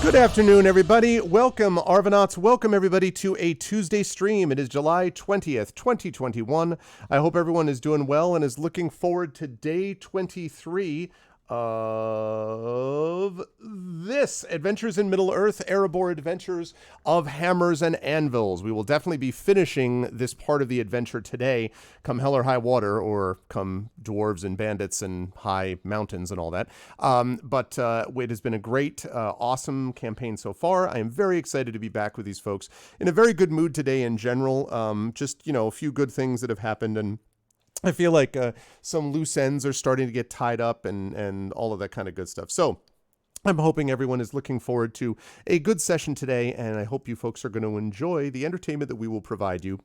Good afternoon, everybody. Welcome, Arvanauts. Welcome, everybody, to a Tuesday stream. It is July 20th, 2021. I hope everyone is doing well and is looking forward to day 23 of this Adventures in Middle-earth, Erebor Adventures of Hammers and Anvils. We will definitely be finishing this part of the adventure today, come hell or high water, or come dwarves and bandits and high mountains and all that. But it has been a great, awesome campaign so far. I am very excited to be back with these folks. In a very good mood today in general. Just, a few good things that have happened, and I feel like some loose ends are starting to get tied up and all of that kind of good stuff. So I'm hoping everyone is looking forward to a good session today, and I hope you folks are going to enjoy the entertainment that we will provide you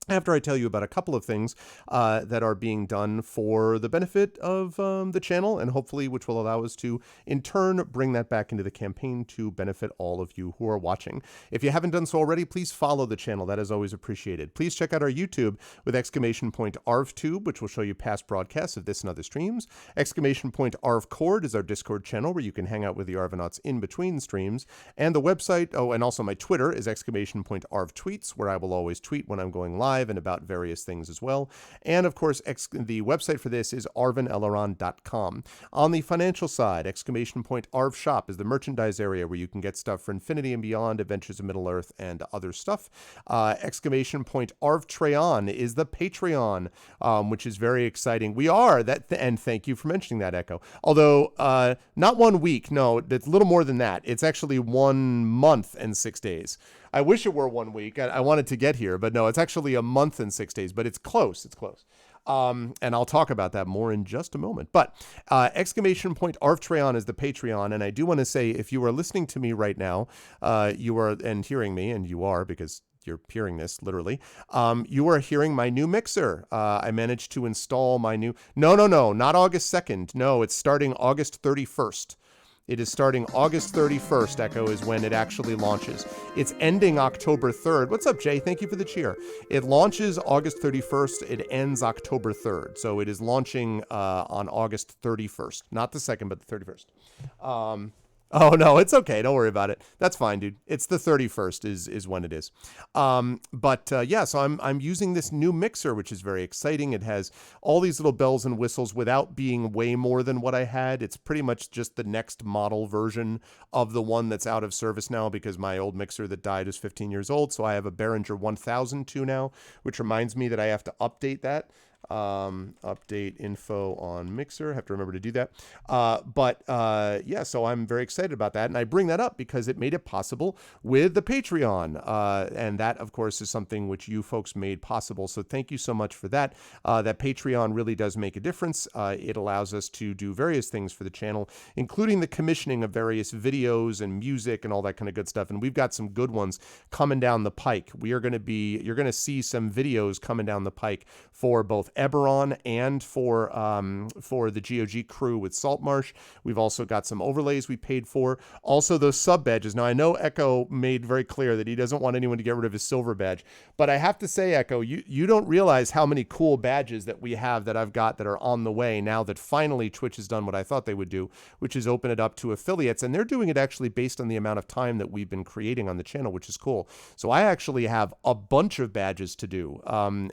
after I tell you about a couple of things that are being done for the benefit of the channel, and hopefully which will allow us to, in turn, bring that back into the campaign to benefit all of you who are watching. If you haven't done so already, please follow the channel. That is always appreciated. Please check out our YouTube with !ArvTube, which will show you past broadcasts of this and other streams. !ArvCord is our Discord channel where you can hang out with the Arvanauts in between streams. And the website, and also my Twitter is !ArvTweets, where I will always tweet when I'm going live and about various things as well. And of course, the website for this is arvaneleron.com. On the financial side, !ArvShop is the merchandise area where you can get stuff for Infinity and Beyond, Adventures of Middle-earth, and other stuff. !ArvTrayon is the Patreon, which is very exciting. We are that, and thank you for mentioning that, Echo. Although, not 1 week, no, it's a little more than that. It's actually 1 month and 6 days. I wish it were 1 week. I wanted to get here, but no, it's actually a month and 6 days, but it's close. It's close. And I'll talk about that more in just a moment. But !ArvTrayon is the Patreon. And I do want to say, if you are listening to me right now, you are, and hearing me, and you are, because you're hearing this literally, you are hearing my new mixer. I managed to install my new, no, not August 2nd. No, it's starting August 31st. It is starting August 31st, Echo, is when it actually launches. It's ending October 3rd. What's up, Jay? Thank you for the cheer. It launches August 31st. It ends October 3rd. So it is launching on August 31st. Not the 2nd, but the 31st. Oh, no, it's okay. Don't worry about it. That's fine, dude. It's the 31st is when it is. Yeah, so I'm using this new mixer, which is very exciting. It has all these little bells and whistles without being way more than what I had. It's pretty much just the next model version of the one that's out of service now, because my old mixer that died is 15 years old. So I have a Behringer 1002 now, which reminds me that I have to update that. Update info on mixer. Have to remember to do that. Yeah, so I'm very excited about that. And I bring that up because it made it possible with the Patreon. And that, of course, is something which you folks made possible. So thank you so much for that. That Patreon really does make a difference. It allows us to do various things for the channel, including the commissioning of various videos and music and all that kind of good stuff. And we've got some good ones coming down the pike. You're going to see some videos coming down the pike for both Eberron and for the GOG crew with Saltmarsh. We've also got some overlays we paid for. Also those sub badges. Now I know Echo made very clear that he doesn't want anyone to get rid of his silver badge, but I have to say, Echo, you don't realize how many cool badges that we have that I've got that are on the way now that finally Twitch has done what I thought they would do, which is open it up to affiliates, and they're doing it actually based on the amount of time that we've been creating on the channel, which is cool. So I actually have a bunch of badges to do,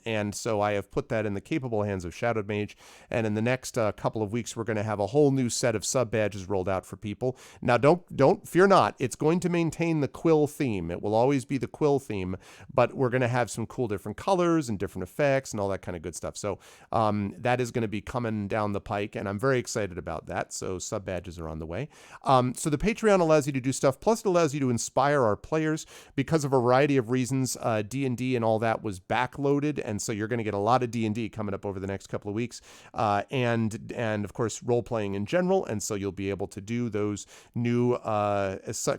and so I have put that in the capable hands of Shadowed Mage, and in the next couple of weeks we're going to have a whole new set of sub badges rolled out for people. Now don't fear not, it's going to maintain the quill theme. It will always be the quill theme, but we're going to have some cool different colors and different effects and all that kind of good stuff. So that is going to be coming down the pike, and I'm very excited about that. So sub badges are on the way. So the Patreon allows you to do stuff, plus it allows you to inspire our players because of a variety of reasons. D&D and all that was backloaded, and so you're going to get a lot of D&D coming up over the next couple of weeks, and of course role playing in general, and so you'll be able to do those new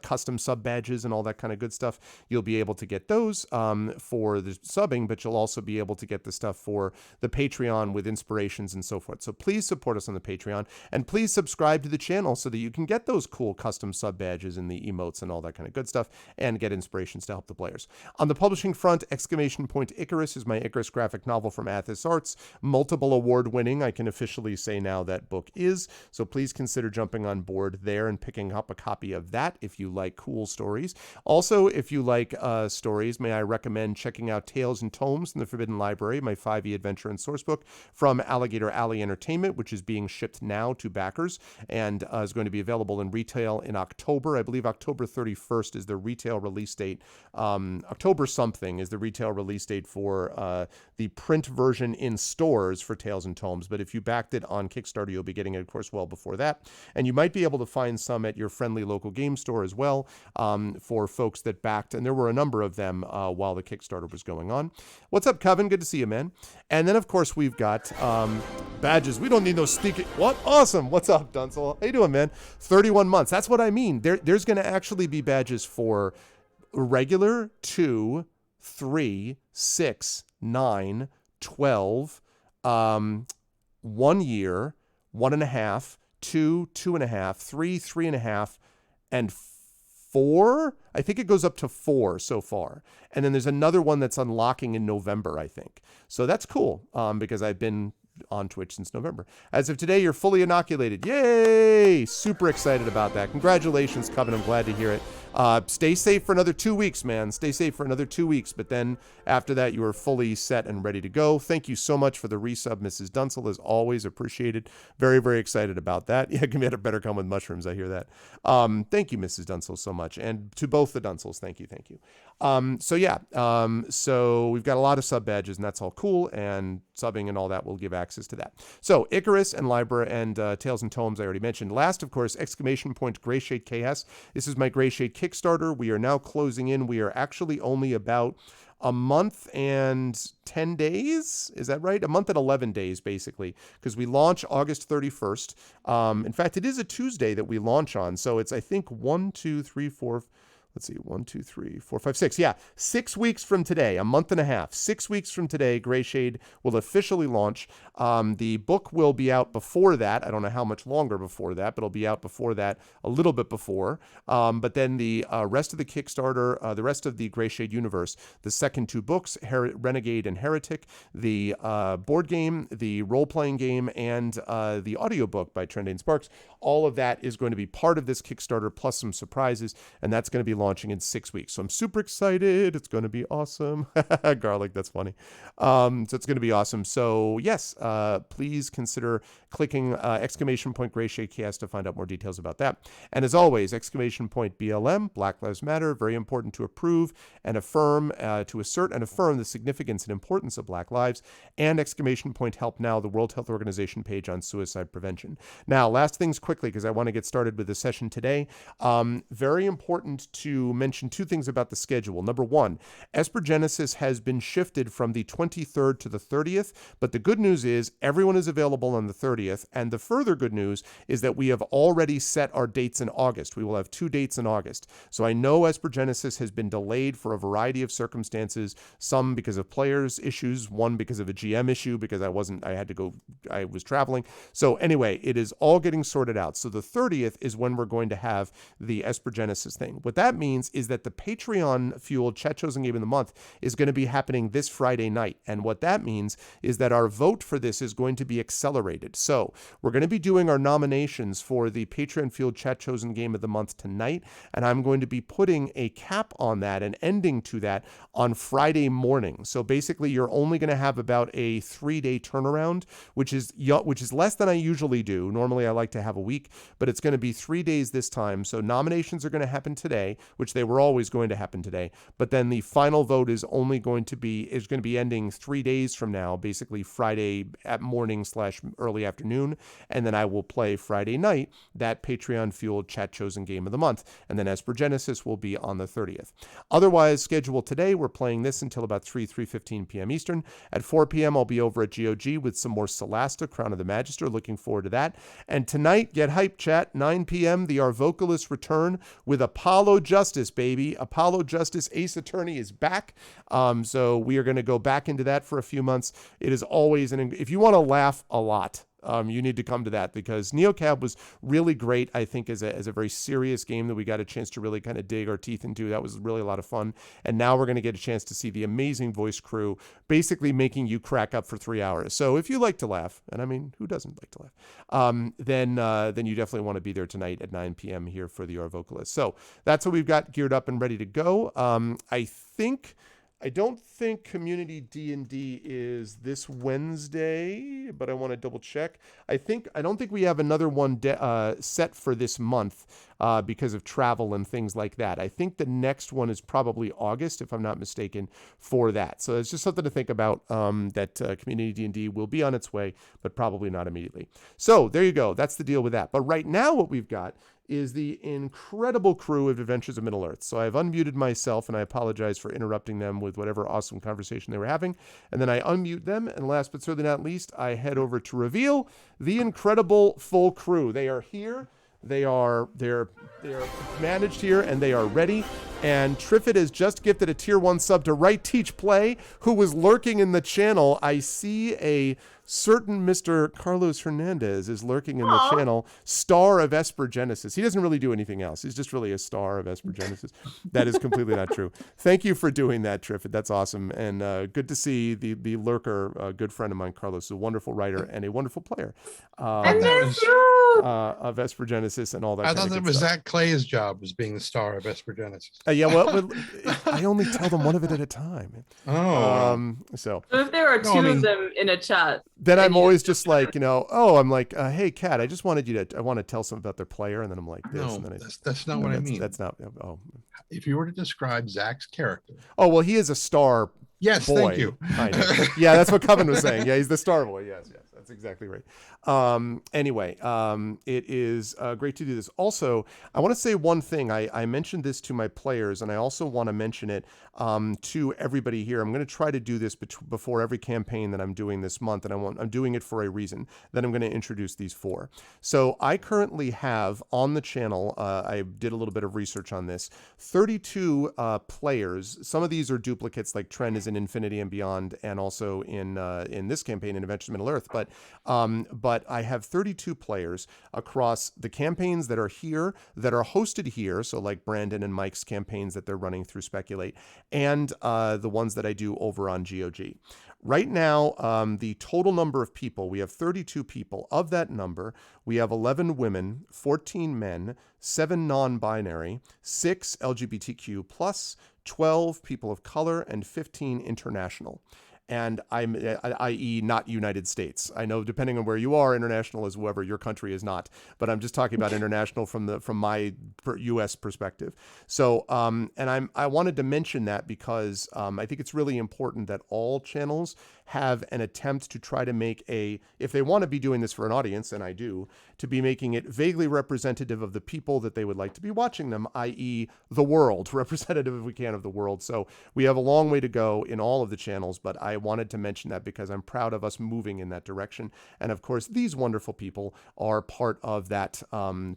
custom sub badges and all that kind of good stuff. You'll be able to get those for the subbing, but you'll also be able to get the stuff for the Patreon with inspirations and so forth. So please support us on the Patreon, and please subscribe to the channel so that you can get those cool custom sub badges and the emotes and all that kind of good stuff, and get inspirations to help the players. On the publishing front, ! Icarus is my Icarus graphic novel from Athos Arts. Hearts, multiple award winning. I can officially say now that book is. So please consider jumping on board there and picking up a copy of that if you like cool stories. Also, if you like stories, may I recommend checking out Tales and Tomes in the Forbidden Library, my 5e adventure and sourcebook from Alligator Alley Entertainment, which is being shipped now to backers and is going to be available in retail in October. I believe October 31st is the retail release date. October something is the retail release date for the print version in stores for Tales and Tomes. But if you backed it on Kickstarter, you'll be getting it, of course, well before that. And you might be able to find some at your friendly local game store as well for folks that backed. And there were a number of them while the Kickstarter was going on. What's up, Kevin? Good to see you, man. And then, of course, we've got badges. We don't need no sneaking. What? Awesome. What's up, Dunsel? How you doing, man? 31 months. That's what I mean. There's going to actually be badges for regular, 2, 3, 6, 9, 12, 1 year, 1.5, 2, 2.5, 3, 3.5, and 4. I think it goes up to 4 so far. And then there's another one that's unlocking in November, I think. So that's cool because I've been on Twitch since November. As of today, you're fully inoculated. Yay! Super excited about that. Congratulations, Coven. I'm glad to hear it. Stay safe for another 2 weeks, man. Stay safe for another 2 weeks. But then after that, you are fully set and ready to go. Thank you so much for the resub, Mrs. Dunsel. As always, appreciated. Very, very excited about that. Yeah, better come with mushrooms. I hear that. Thank you, Mrs. Dunsel, so much. And to both the Dunsels, thank you, thank you. So we've got a lot of sub badges, and that's all cool. And subbing and all that will give access to that. So Icarus and Libra and Tales and Tomes, I already mentioned. Last, of course, exclamation point Greyshade KS. This is my Greyshade Kickstarter. We are now closing in. We are actually only about a month and 10 days. Is that right? A month and 11 days, basically, because we launch August 31st. In fact, it is a Tuesday that we launch on. So it's, I think, 1, 2, 3, 4, let's see, 1, 2, 3, 4, 5, 6. Yeah, 6 weeks from today, a month and a half. 6 weeks from today, Greyshade will officially launch. The book will be out before that. I don't know how much longer before that, but it'll be out before that, a little bit before. But then the rest of the Kickstarter, the rest of the Greyshade universe, the second 2 books, Renegade and Heretic, the board game, the role-playing game, and the audiobook by Trendane Sparks, all of that is going to be part of this Kickstarter, plus some surprises, and that's going to be launching in 6 weeks. So I'm super excited. It's going to be awesome. Garlic, that's funny. So it's going to be awesome. So yes, please consider clicking exclamation point Greyshade KS to find out more details about that. And as always, exclamation point BLM, Black Lives Matter, very important to approve and affirm, to assert and affirm the significance and importance of Black lives, and exclamation point Help Now, the World Health Organization page on suicide prevention. Now, last things quickly, because I want to get started with the session today. Very important to mention 2 things about the schedule. Number 1, Esper Genesis has been shifted from the 23rd to the 30th, but the good news is everyone is available on the 30th, and the further good news is that we have already set our dates in August. We will have 2 dates in August. So I know Esper Genesis has been delayed for a variety of circumstances, some because of players' issues, one because of a GM issue, because I was traveling. So anyway, it is all getting sorted out. So the 30th is when we're going to have the Esper Genesis thing. What that means is that the Patreon-fueled Chat Chosen Game of the Month is going to be happening this Friday night. And what that means is that our vote for this is going to be accelerated. So we're going to be doing our nominations for the Patreon-fueled Chat Chosen Game of the Month tonight, and I'm going to be putting a cap on that, an ending to that, on Friday morning. So basically, you're only going to have about a 3-day turnaround, which is less than I usually do. Normally, I like to have a week, but it's going to be 3 days this time. So nominations are going to happen today, which they were always going to happen today. But then the final vote is going to be ending 3 days from now, basically Friday at morning/early afternoon. And then I will play Friday night that Patreon-fueled Chat Chosen Game of the Month. And then Esper Genesis will be on the 30th. Otherwise, scheduled today, we're playing this until about 3:15 p.m. Eastern. At 4 p.m., I'll be over at GOG with some more Celasta, Crown of the Magister. Looking forward to that. And tonight, get hyped, chat. 9 p.m., the Arvocalist return with Apollo Justice, baby. Apollo Justice Ace Attorney is back. So we are going to go back into that for a few months. It is always if you want to laugh a lot, You need to come to that because NeoCab was really great, I think, as a very serious game that we got a chance to really kind of dig our teeth into. That was really a lot of fun. And now we're going to get a chance to see the amazing voice crew basically making you crack up for 3 hours. So if you like to laugh, and I mean, who doesn't like to laugh, then you definitely want to be there tonight at 9 p.m. here for the Your Vocalist. So that's what we've got geared up and ready to go. I don't think Community D&D is this Wednesday, but I want to double check. I don't think we have another one set for this month because of travel and things like that. I think the next one is probably August, if I'm not mistaken, for that. So it's just something to think about, that Community D&D will be on its way, but probably not immediately. So there you go. That's the deal with that. But right now what we've got is the incredible crew of Adventures of Middle-earth. So I've unmuted myself, and I apologize for interrupting them with whatever awesome conversation they were having. And then I unmute them, and last but certainly not least, I head over to reveal the incredible full crew. They are here. They're managed here, and they are ready. And Triffid has just gifted a tier 1 sub to Right Teach Play, who was lurking in the channel. I see a certain Mr. Carlos Hernandez is lurking in the channel, star of Esper Genesis. He doesn't really do anything else. He's just really a star of Esper Genesis. That is completely not true. Thank you for doing that, Triffid. That's awesome. And good to see the lurker, a good friend of mine, Carlos, a wonderful writer and a wonderful player of Esper Genesis and all that. I thought that was Zach Clay's job, was being the star of Esper Genesis. Yeah, well, I only tell them one of it at a time. So if there are two of them in a chat, then I'm always just like, I'm like, hey, Kat, I just wanted I want to tell something about their player, and then I'm like this. No, and then that's not what I mean. That's not. Oh, if you were to describe Zach's character. Oh well, he is a star. Yes, boy. Thank you. Yeah, that's what Coven was saying. Yeah, he's the star boy. Yes. That's exactly right. Anyway, it is great to do this. Also, I want to say one thing. I mentioned this to my players, and I also want to mention it to everybody here. I'm going to try to do this before every campaign that I'm doing this month, and I'm doing it for a reason. Then I'm going to introduce these 4. So I currently have on the channel, I did a little bit of research on this, 32 players. Some of these are duplicates, like Tren is in Infinity and Beyond, and also in this campaign in Adventures of Middle-earth. But I have 32 players across the campaigns that are here, that are hosted here, so like Brandon and Mike's campaigns that they're running through Speculate, and the ones that I do over on GOG. Right now, the total number of people, we have 32 people. Of that number, we have 11 women, 14 men, 7 non-binary, 6 LGBTQ+, 12 people of color, and 15 international. And I'm, i.e. not United States. I know depending on where you are, international is whoever your country is not, but I'm just talking about international from my U.S. perspective. So, and I wanted to mention that because I think it's really important that all channels have an attempt to try to make if they want to be doing this for an audience, and I do, to be making it vaguely representative of the people that they would like to be watching them, i.e. the world, representative if we can of the world. So we have a long way to go in all of the channels, but I wanted to mention that because I'm proud of us moving in that direction. And of course, these wonderful people are part of that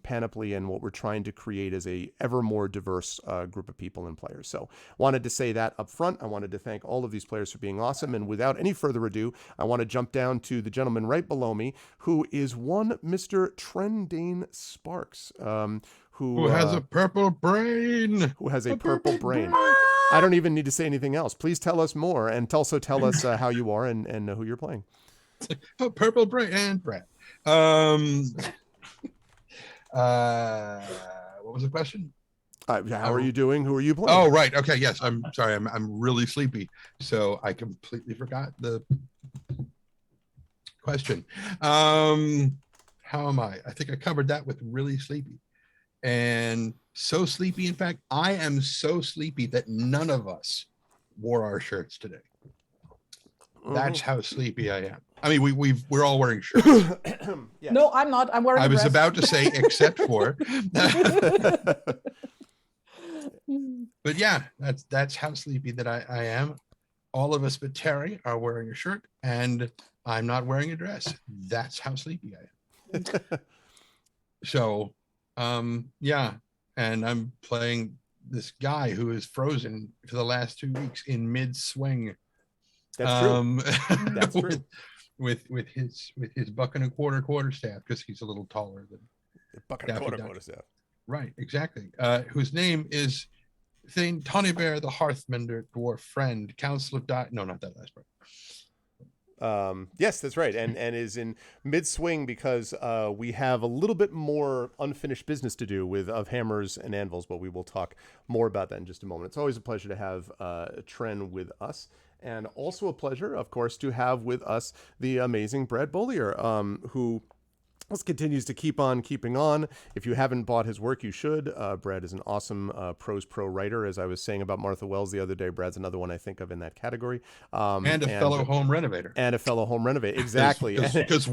panoply and what we're trying to create as a ever more diverse group of people and players. So wanted to say that up front. I wanted to thank all of these players for being awesome. And without any further ado, I want to jump down to the gentleman right below me, who is one Mr. Trendane Sparks, who has a purple brain. Who has a purple brain. I don't even need to say anything else. Please tell us more, and also tell us how you are and who you're playing. Oh, purple brain and Brad. What was the question? How are you doing? Who are you playing? Oh, right. Okay. Yes. I'm sorry. I'm really sleepy, so I completely forgot the question. How am I? I think I covered that with really sleepy. And so sleepy, in fact, I am so sleepy that none of us wore our shirts today. That's how sleepy I am. I mean, we're all wearing shirts. Yes. No, I'm not. I'm wearing. I was about to say, except for. But yeah, that's how sleepy that I am. All of us but Terry are wearing a shirt, and I'm not wearing a dress. That's how sleepy I am. So. Yeah, and I'm playing this guy who is frozen for the last 2 weeks in mid-swing. That's true. That's true. with his buck and a quarter staff, because he's a little taller than buck and a quarter staff. Right, exactly. Whose name is Thane Tonnybear, the Hearthmender, dwarf friend, council of no, not that last part. Yes, that's right, and is in mid swing because we have a little bit more unfinished business to do of hammers and anvils, but we will talk more about that in just a moment. It's always a pleasure to have Tren with us, and also a pleasure, of course, to have with us the amazing Brad Bollier, who continues to keep on keeping on. If you haven't bought his work, you should. Brad is an awesome prose pro writer. As I was saying about Martha Wells the other day, Brad's another one I think of in that category. And a fellow home renovator. Exactly. Because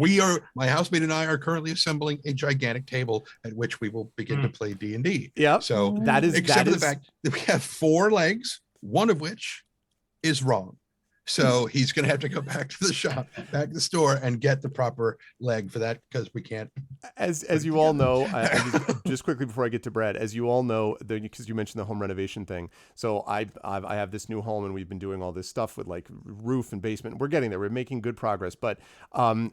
my housemate and I are currently assembling a gigantic table at which we will begin to play D&D. Yeah. So except for the fact that we have 4 legs, one of which is wrong. So he's going to have to go back to the shop, back to the store, and get the proper leg for that, because we can't. As you all know, just quickly before I get to Brad, as you all know, because you mentioned the home renovation thing. So I have this new home, and we've been doing all this stuff with like roof and basement. We're getting there. We're making good progress. But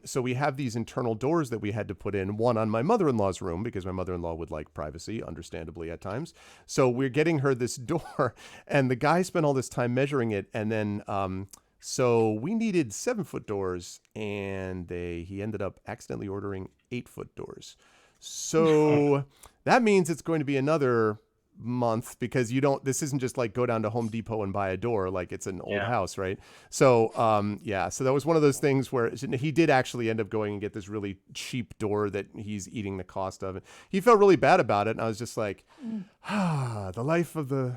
so we have these internal doors that we had to put in, one on my mother-in-law's room, because my mother-in-law would like privacy, understandably at times. So we're getting her this door, and the guy spent all this time measuring it, and then so we needed 7-foot doors, and he ended up accidentally ordering 8-foot doors. So that means it's going to be another month, because this isn't just like go down to Home Depot and buy a door like it's an old house, right? So so that was one of those things where he did actually end up going and get this really cheap door that he's eating the cost of. And he felt really bad about it, and I was just like, the life of the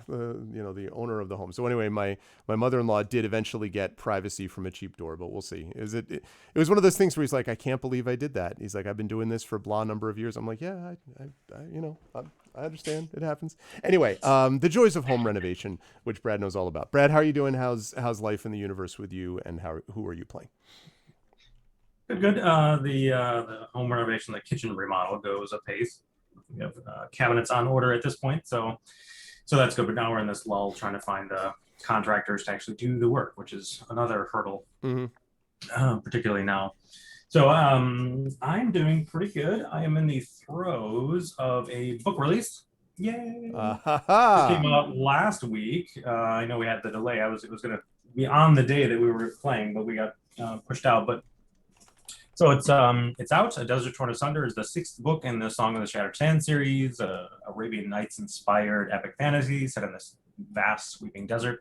owner of the home. So anyway, my mother-in-law did eventually get privacy from a cheap door, but we'll see. It was one of those things where he's like, I can't believe I did that. He's like, I've been doing this for blah number of years. I'm like, yeah, I understand. It happens. Anyway, the joys of home renovation, which Brad knows all about. Brad, how are you doing? How's life in the universe with you, and who are you playing? Good. The home renovation, the kitchen remodel goes apace. We have cabinets on order at this point, so that's good. But now we're in this lull, trying to find contractors to actually do the work, which is another hurdle, particularly now. So I'm doing pretty good. I am in the throes of a book release. Yay! It came out last week. I know we had the delay. It was going to be on the day that we were playing, but we got pushed out. But so it's out. A Desert Torn Asunder is the 6th book in the Song of the Shattered Sand series, Arabian Nights inspired epic fantasy set in this vast sweeping desert.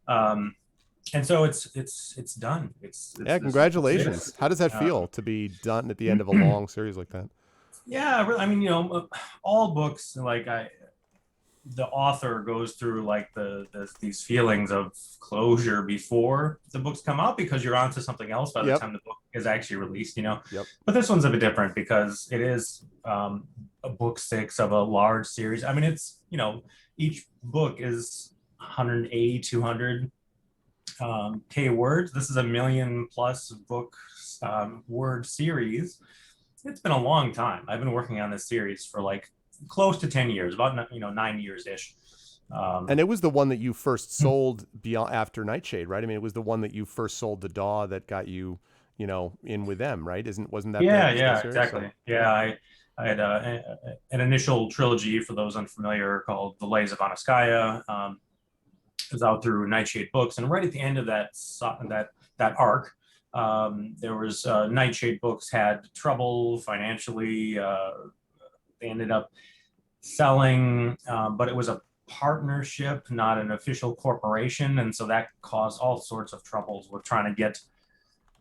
And so it's done. It's congratulations. How does that feel to be done at the end of a long series like that? Yeah, I mean, all books, like the author goes through like these feelings of closure before the books come out, because you're onto something else by the time the book is actually released, But this one's a bit different because it is a book 6 of a large series. I mean, it's, each book is 180, 200 K words. This is a 1 million+ book word series. It's been a long time. I've been working on this series for like close to 10 years, about 9 years ish. And it was the one that you first sold after Nightshade, right? I mean, it was the one that you first sold the DAW that got you, in with them, right? Wasn't that? Yeah, exactly. So, yeah, I had an initial trilogy, for those unfamiliar, called The Lays of Anaskaya. It was out through Nightshade Books, and right at the end of that arc, there was Nightshade Books had trouble financially. They ended up selling, but it was a partnership, not an official corporation, and so that caused all sorts of troubles with trying to get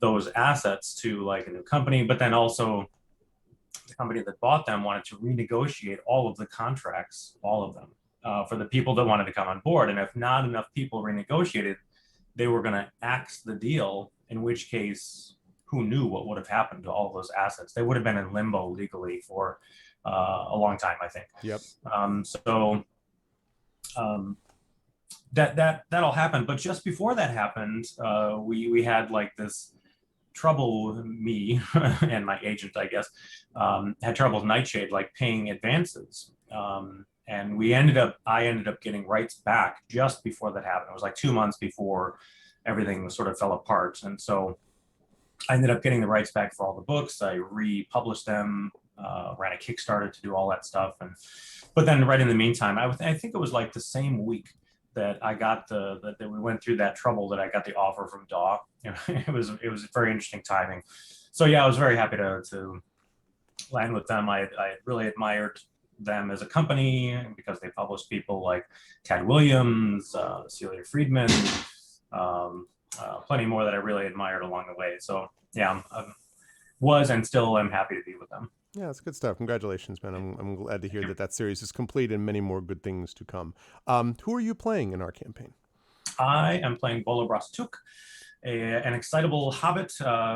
those assets to like a new company. But then also the company that bought them wanted to renegotiate all of the contracts, all of them, for the people that wanted to come on board. And if not enough people renegotiated, they were going to axe the deal, in which case, who knew what would have happened to all of those assets? They would have been in limbo legally for a long time, I think. Yep. That all happened. But just before that happened, we had like this trouble, me and my agent, I guess, had trouble with Nightshade, like paying advances. And I ended up getting rights back just before that happened. It was like 2 months before everything sort of fell apart. And so I ended up getting the rights back for all the books. I republished them, ran a Kickstarter to do all that stuff, but then right in the meantime, I think it was like the same week that I got that we went through that trouble, that I got the offer from DAW. It was very interesting timing. So yeah, I was very happy to land with them. I really admired them as a company because they published people like Tad Williams, Celia Friedman, plenty more that I really admired along the way. So yeah, was and still am happy to be with them. Yeah, it's good stuff. Congratulations, man. I'm glad to hear that series is complete and many more good things to come. Who are you playing in our campaign? I am playing Bolo Brasatuk, an excitable hobbit,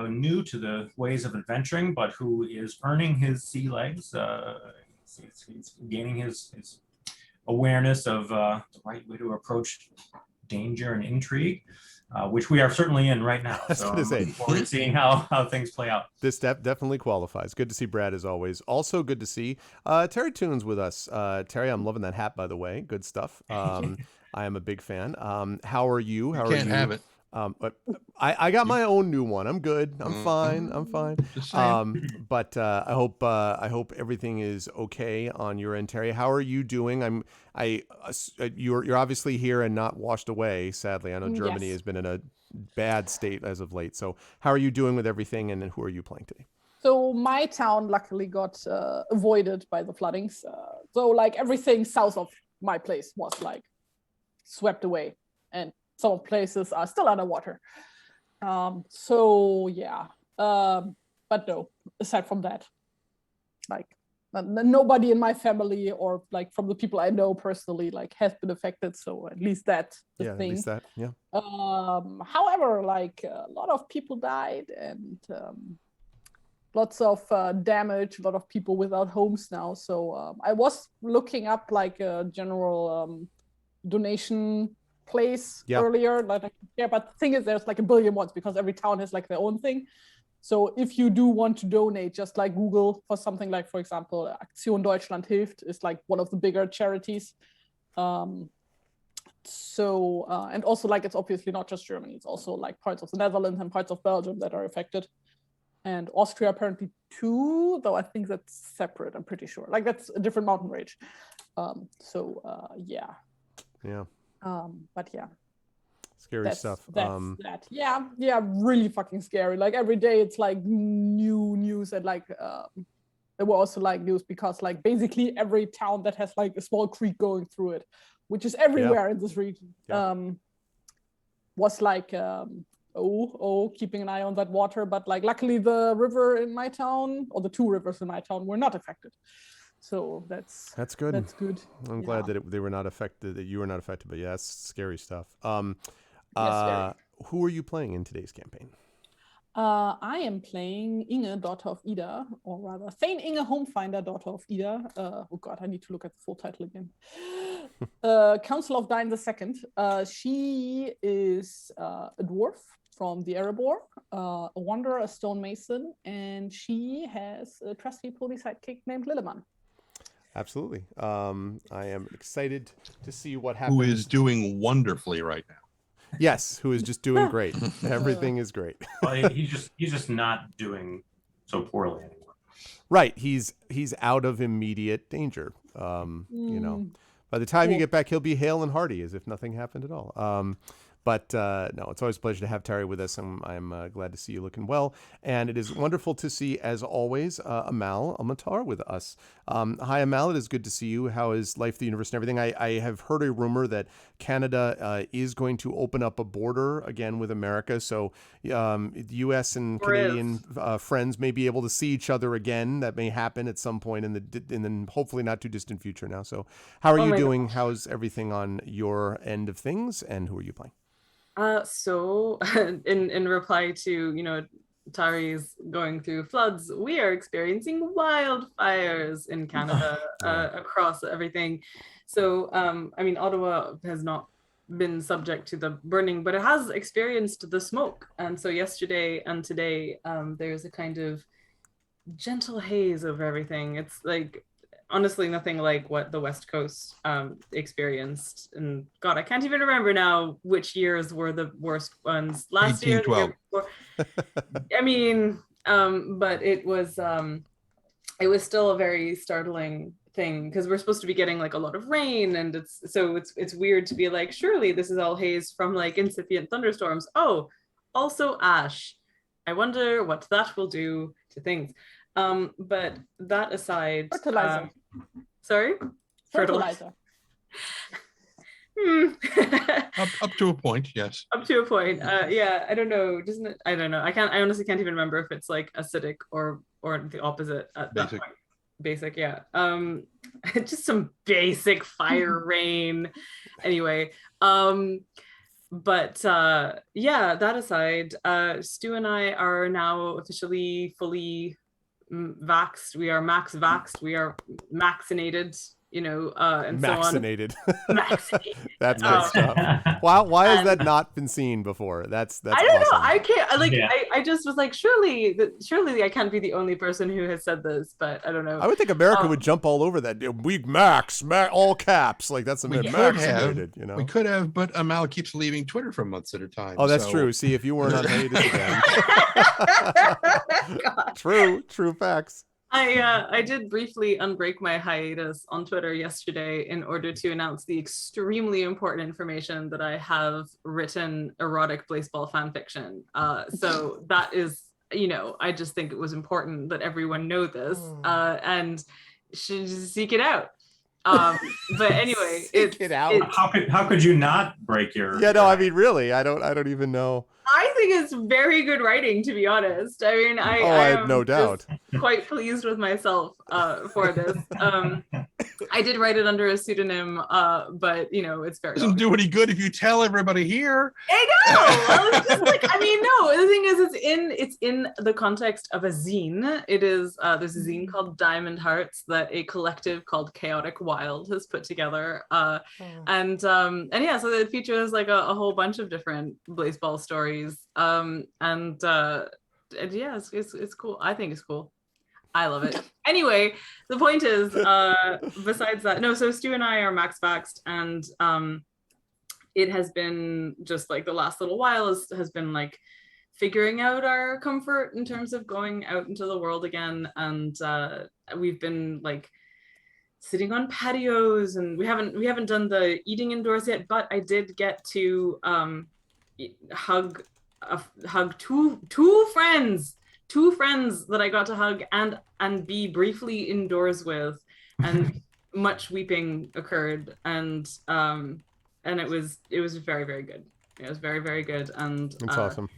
new to the ways of adventuring, but who is earning his sea legs. He's gaining his awareness of the right way to approach danger and intrigue, which we are certainly in right now. So I'm looking forward to seeing how things play out. This definitely qualifies. Good to see Brad as always. Also good to see Terry Toons with us. Terry, I'm loving that hat, by the way. Good stuff. I am a big fan. How are you? How are you? Can't have it. But I got my own new one. I'm good. I'm fine. But I hope everything is okay on your end, Terry. How are you doing? You're obviously here and not washed away. Sadly, I know Germany has been in a bad state as of late. So how are you doing with everything, and who are you playing today? So my town luckily got avoided by the floodings. So like everything south of my place was like swept away, and some places are still underwater. So yeah, but no, aside from that, like nobody in my family or like from the people I know personally like has been affected. So at least that's the thing. At least that, yeah. However, like a lot of people died and lots of damage, a lot of people without homes now. So I was looking up like a general donation place earlier, but the thing is there's like a billion ones because every town has like their own thing. So if you do want to donate, just like Google for something like, for example, Aktion Deutschland Hilft is like one of the bigger charities. And also like it's obviously not just Germany, it's also like parts of the Netherlands and parts of Belgium that are affected. And Austria apparently too, though I think that's separate, I'm pretty sure. Like that's a different mountain range. Yeah. Yeah. But yeah. Scary stuff. That. Yeah, really fucking scary. Like every day it's like new news, and like there were also like news because like basically every town that has like a small creek going through it, which is everywhere in this region, was like keeping an eye on that water. But like luckily the river in my town, or the two rivers in my town, were not affected. So that's good. That's good. I'm glad that they were not affected, that you were not affected. But yeah, that's scary stuff. Scary. Who are you playing in today's campaign? I am playing Inge, daughter of Ida, or rather Thane Inge Homefinder, daughter of Ida. Oh God, I need to look at the full title again. Council of Dine II. She is a dwarf from the Erebor, a wanderer, a stonemason, and she has a trusty pony sidekick named Lilleman. Absolutely. I am excited to see what happens. Who is doing wonderfully right now. Yes, who is just doing great. Everything is great. Well, he's just not doing so poorly anymore. Right. He's out of immediate danger. You know, by the time you get back, he'll be hale and hearty as if nothing happened at all. But no, it's always a pleasure to have Terry with us. I'm glad to see you looking well. And it is wonderful to see, as always, Amal Almatar with us. Hi, Amal. It is good to see you. How is life, the universe, and everything? I have heard a rumor that Canada is going to open up a border again with America. So the U.S. and Canadian friends may be able to see each other again. That may happen at some point in the hopefully not too distant future now. So how are you doing? Gosh. How's everything on your end of things? And who are you playing? So in reply to, Tari's going through floods, we are experiencing wildfires in Canada across everything. So, Ottawa has not been subject to the burning, but it has experienced the smoke. And so yesterday and today, there's a kind of gentle haze over everything. It's like honestly nothing like what the West Coast experienced. And God, I can't even remember now which years were the worst ones. Last year, the year before. I mean, but it was still a very startling thing because we're supposed to be getting like a lot of rain, and it's weird to be like, surely this is all haze from like incipient thunderstorms. Oh, also ash. I wonder what that will do to things. But that aside, fertilizer. Sorry, Fertilizer. Up to a point, yes. Up to a point. Yeah, I don't know. Doesn't it? I don't know. I honestly can't even remember if it's like acidic or the opposite at that point. Basic, yeah. Just some basic fire rain. Anyway, but yeah, that aside, Stu and I are now officially fully vaxxed. We are max vaxxed. We are maxinated. You know, and Maxinated. So on. Maxinated. That's good stuff. Why has that not been seen before? That's I don't awesome. know. I can't like I just was like, surely I can't be the only person who has said this, but I don't know. I would think America would jump all over that. We max all caps, like that's maxinated. You know, we could have, but Amal keeps leaving Twitter for months at a time. Oh, that's true. See, if you weren't on hiatus again. True facts. I did briefly unbreak my hiatus on Twitter yesterday in order to announce the extremely important information that I have written erotic baseball fan fiction. So that is, you know, I just think it was important that everyone know this and should seek it out. But anyway, it out. How could you not break your? Yeah, no, I mean, really, I don't even know. I think it's very good writing, to be honest. I mean, I have no doubt. Quite pleased with myself for this. I did write it under a pseudonym, but you know, it's very. Doesn't do any good if you tell everybody here. I know. I was just like, I mean, no. The thing is, it's in the context of a zine. It is there's a zine called Diamond Hearts that a collective called Chaotic Wild has put together, and yeah, so it features like a whole bunch of different baseball stories. And yeah, it's cool. I think it's cool. I love it. Anyway, the point is, besides that, no, so Stu and I are max vaxxed, and it has been just like the last little while has been like figuring out our comfort in terms of going out into the world again. And we've been like sitting on patios, and we haven't done the eating indoors yet, but I did get to hug two friends that I got to hug and be briefly indoors with, and much weeping occurred, and it was very, very good. It was very, very good, and it's awesome.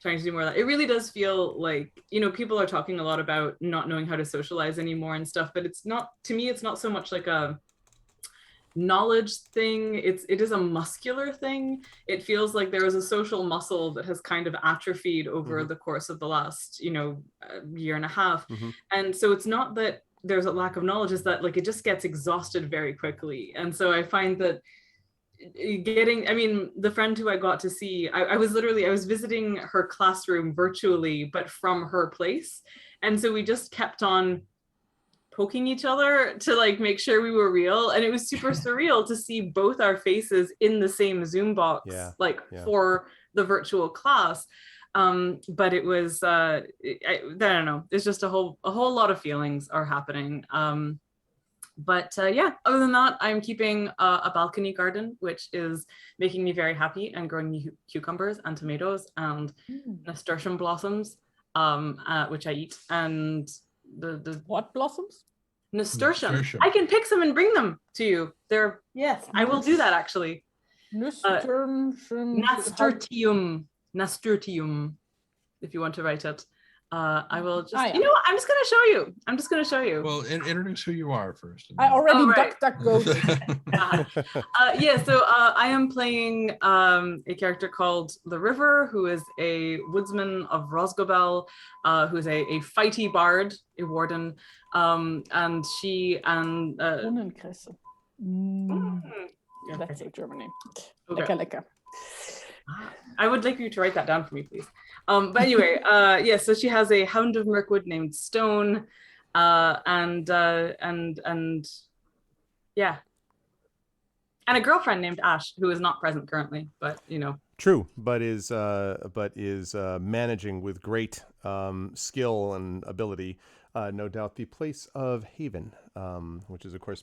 Trying to do more of that. It really does feel like, you know, people are talking a lot about not knowing how to socialize anymore and stuff, but it's not, to me, it's not so much like a knowledge thing. It is a muscular thing. It feels like there is a social muscle that has kind of atrophied over the course of the last, you know, year and a half. And so it's not that there's a lack of knowledge, is that like it just gets exhausted very quickly. And so I find that the friend who I got to see, I was visiting her classroom virtually, but from her place. And so we just kept on poking each other to like make sure we were real, and it was super surreal to see both our faces in the same Zoom box for the virtual class. But it was I don't know, it's just a whole lot of feelings are happening. But yeah, other than that, I'm keeping a balcony garden, which is making me very happy, and growing me cucumbers and tomatoes and nasturtium blossoms, which I eat. And the what blossoms? Nasturtium. I can pick some and bring them to you. Yes, I will do that actually. Nasturtium, if you want to write it. I will just, you know what? I'm just going to show you. Well, introduce who you are first. I already duck. Yeah, so I am playing a character called The River, who is a woodsman of Rosgobel, who is a fighty bard, a warden, and she and... That's a German name. Okay. Lecker. I would like you to write that down for me, please. But anyway, yeah, so she has a hound of Mirkwood named Stone, and yeah, and a girlfriend named Ash who is not present currently, but you know. True, but is managing with great skill and ability, no doubt, the place of Haven, which is of course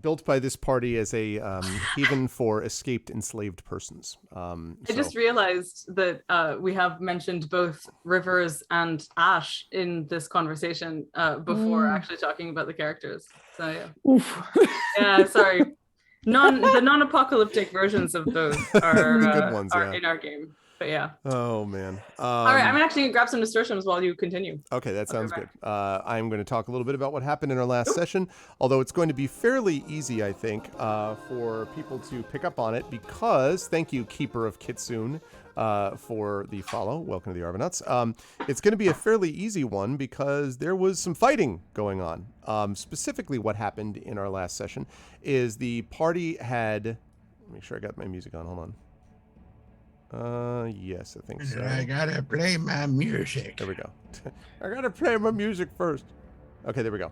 built by this party as a haven for escaped enslaved persons. I just realized that we have mentioned both Rivers and Ash in this conversation before actually talking about the characters. So yeah. Oof. Yeah, sorry. The non-apocalyptic versions of those are The good ones, are in our game. But yeah. Oh man. All right, I'm actually gonna grab some nasturtiums while you continue. Okay, that sounds good. I'm going to talk a little bit about what happened in our last session, although it's going to be fairly easy, I think, for people to pick up on it because, thank you, Keeper of Kitsune, for the follow. Welcome to the Argonauts. It's going to be a fairly easy one because there was some fighting going on. Specifically, what happened in our last session is the party had... Make sure I got my music on. Hold on. Yes, I think so. I gotta play my music. There we go. I gotta play my music first. Okay, there we go.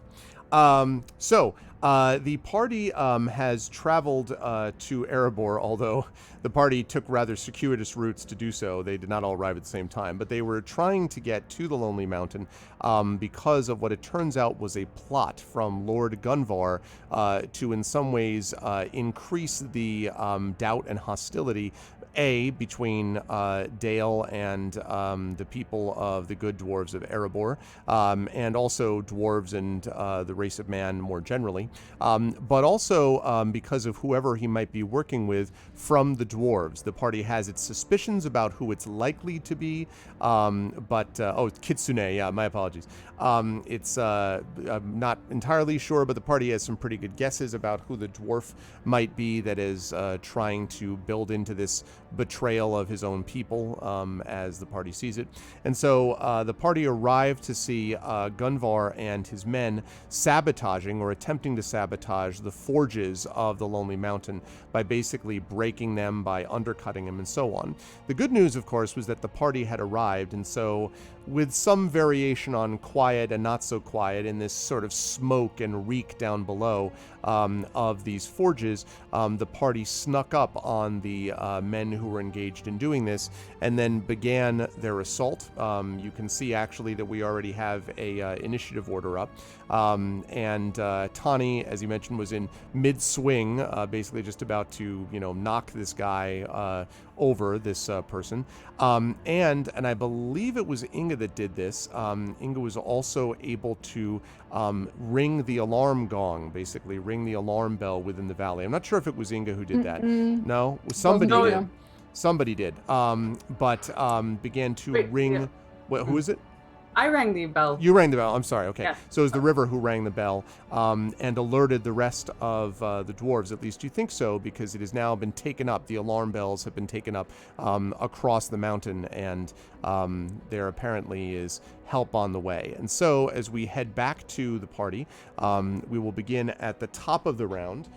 So the party has traveled to Erebor, although the party took rather circuitous routes to do so. They did not all arrive at the same time, but they were trying to get to the Lonely Mountain because of what it turns out was a plot from Lord Gunvar to in some ways increase the doubt and hostility between Dale and the people of the good dwarves of Erebor, and also dwarves and the race of man more generally, but also because of whoever he might be working with from the dwarves. The party has its suspicions about who it's likely to be, Kitsune, yeah, my apologies. It's I'm not entirely sure, but the party has some pretty good guesses about who the dwarf might be that is trying to build into this betrayal of his own people, as the party sees it. And so the party arrived to see Gunvar and his men sabotaging or attempting to sabotage the forges of the Lonely Mountain by basically breaking them, by undercutting them, and so on. The good news, of course, was that the party had arrived, and so with some variation on quiet and not so quiet in this sort of smoke and reek down below of these forges, the party snuck up on the men who were engaged in doing this and then began their assault. You can see actually that we already have a initiative order up. And Tani, as you mentioned, was in mid-swing, basically just about to, knock this guy over, this person. And I believe it was Inga that did this. Inga was also able to ring the alarm gong, basically ring the alarm bell within the valley. I'm not sure if it was Inga who did that. No, somebody did. Yeah. Somebody did. But began to ring. Yeah. Who is it? I rang the bell. You rang the bell. I'm sorry. Okay. Yeah. So it was the river who rang the bell and alerted the rest of the dwarves. At least you think so, because it has now been taken up. The alarm bells have been taken up across the mountain, and there apparently is help on the way. And so as we head back to the party, we will begin at the top of the round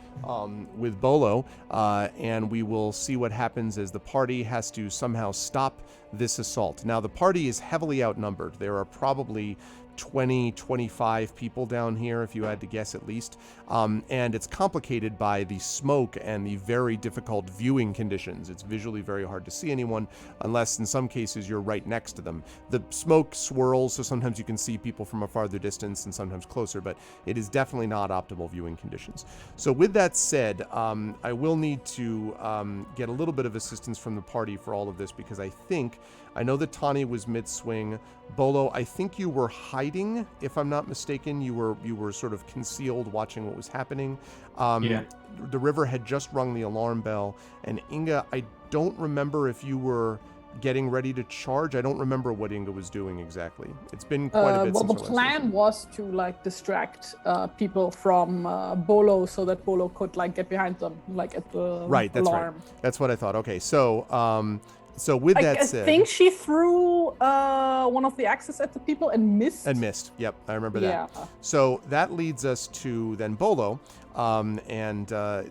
with Bolo, and we will see what happens as the party has to somehow stop this assault. Now, the party is heavily outnumbered. There are probably 20, 25 people down here, if you had to guess at least. And it's complicated by the smoke and the very difficult viewing conditions. It's visually very hard to see anyone unless in some cases you're right next to them. The smoke swirls, so sometimes you can see people from a farther distance and sometimes closer, but it is definitely not optimal viewing conditions. So with that said, I will need to get a little bit of assistance from the party for all of this, because I know that Tani was mid-swing. Bolo, I think you were hiding, if I'm not mistaken. You were sort of concealed watching what was happening. Yeah. The river had just rung the alarm bell. And Inga, I don't remember if you were getting ready to charge. I don't remember what Inga was doing exactly. It's been quite a bit well, since the our last plan was to distract people from Bolo so that Bolo could get behind them, at the Right, that's alarm. right. That's what I thought. Okay, so with that said, I think she threw one of the axes at the people and missed. Yep, I remember that. Yeah. So that leads us to then Bolo, and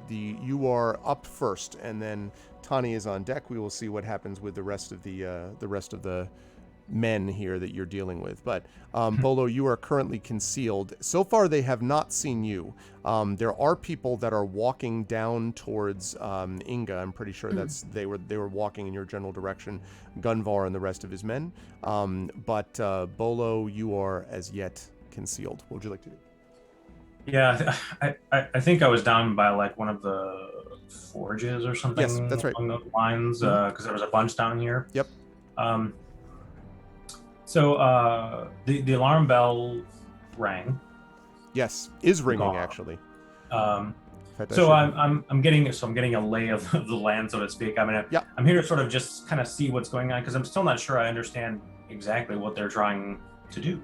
you are up first, and then Tani is on deck. We will see what happens with the rest of the men here that you're dealing with. But Bolo, you are currently concealed. So far, they have not seen you. There are people that are walking down towards Inga. I'm pretty sure they were walking in your general direction. Gunvar and the rest of his men. But Bolo, you are as yet concealed. What would you like to do? Yeah, I think I was down by like one of the forges or something. Yes, that's right. Along those lines, because there was a bunch down here. Yep. So the alarm bell rang. Yes, is ringing actually. So I'm getting a lay of the land, so to speak. I mean, I'm here to sort of just kind of see what's going on because I'm still not sure I understand exactly what they're trying to do.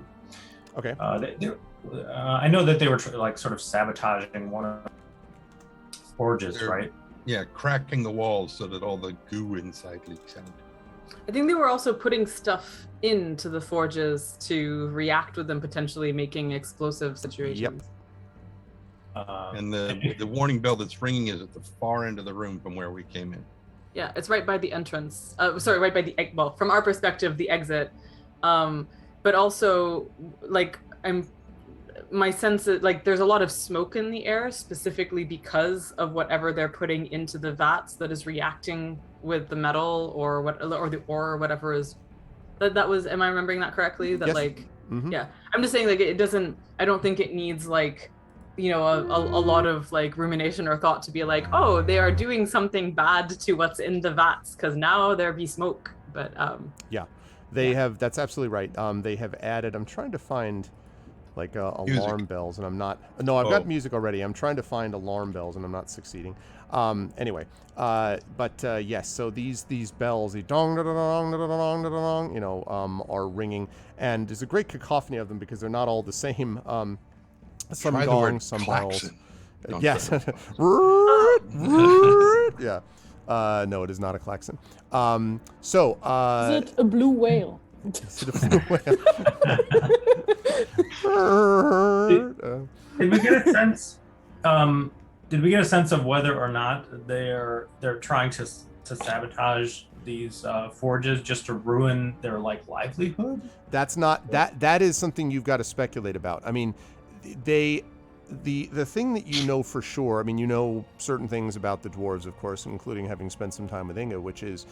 Okay. I know that they were like sort of sabotaging one of the forges, right? Yeah, cracking the walls so that all the goo inside leaks out. I think they were also putting stuff into the forges to react with them, potentially making explosive situations. Yep. And the warning bell that's ringing is at the far end of the room from where we came in. Yeah, it's right by the entrance. Right by the well, from our perspective, the exit. But also, like, my sense is like there's a lot of smoke in the air, specifically because of whatever they're putting into the vats that is reacting with the metal or the ore or whatever is. That was. Am I remembering that correctly? That yes. Yeah. I'm just saying, like, it doesn't. I don't think it needs like, a lot of like rumination or thought to be like, oh, they are doing something bad to what's in the vats because now there be smoke. But yeah, they have. That's absolutely right. They have added. I'm trying to find like alarm bells, and I'm not. No, I've got music already. I'm trying to find alarm bells, and I'm not succeeding. Anyway, yes. So these bells, the dong da da dong da da dong da da dong, are ringing, and there's a great cacophony of them because they're not all the same. Some Try gongs, some bells. Yes. Yeah. No, it is not a klaxon. Is it a blue whale? Is it a blue whale? Did we get a sense? Did we get a sense of whether or not they're trying to sabotage these forges just to ruin their like livelihood? That's not that is something you've got to speculate about. I mean, the thing that you know for sure, I mean, you know certain things about the dwarves, of course, including having spent some time with Inga, which is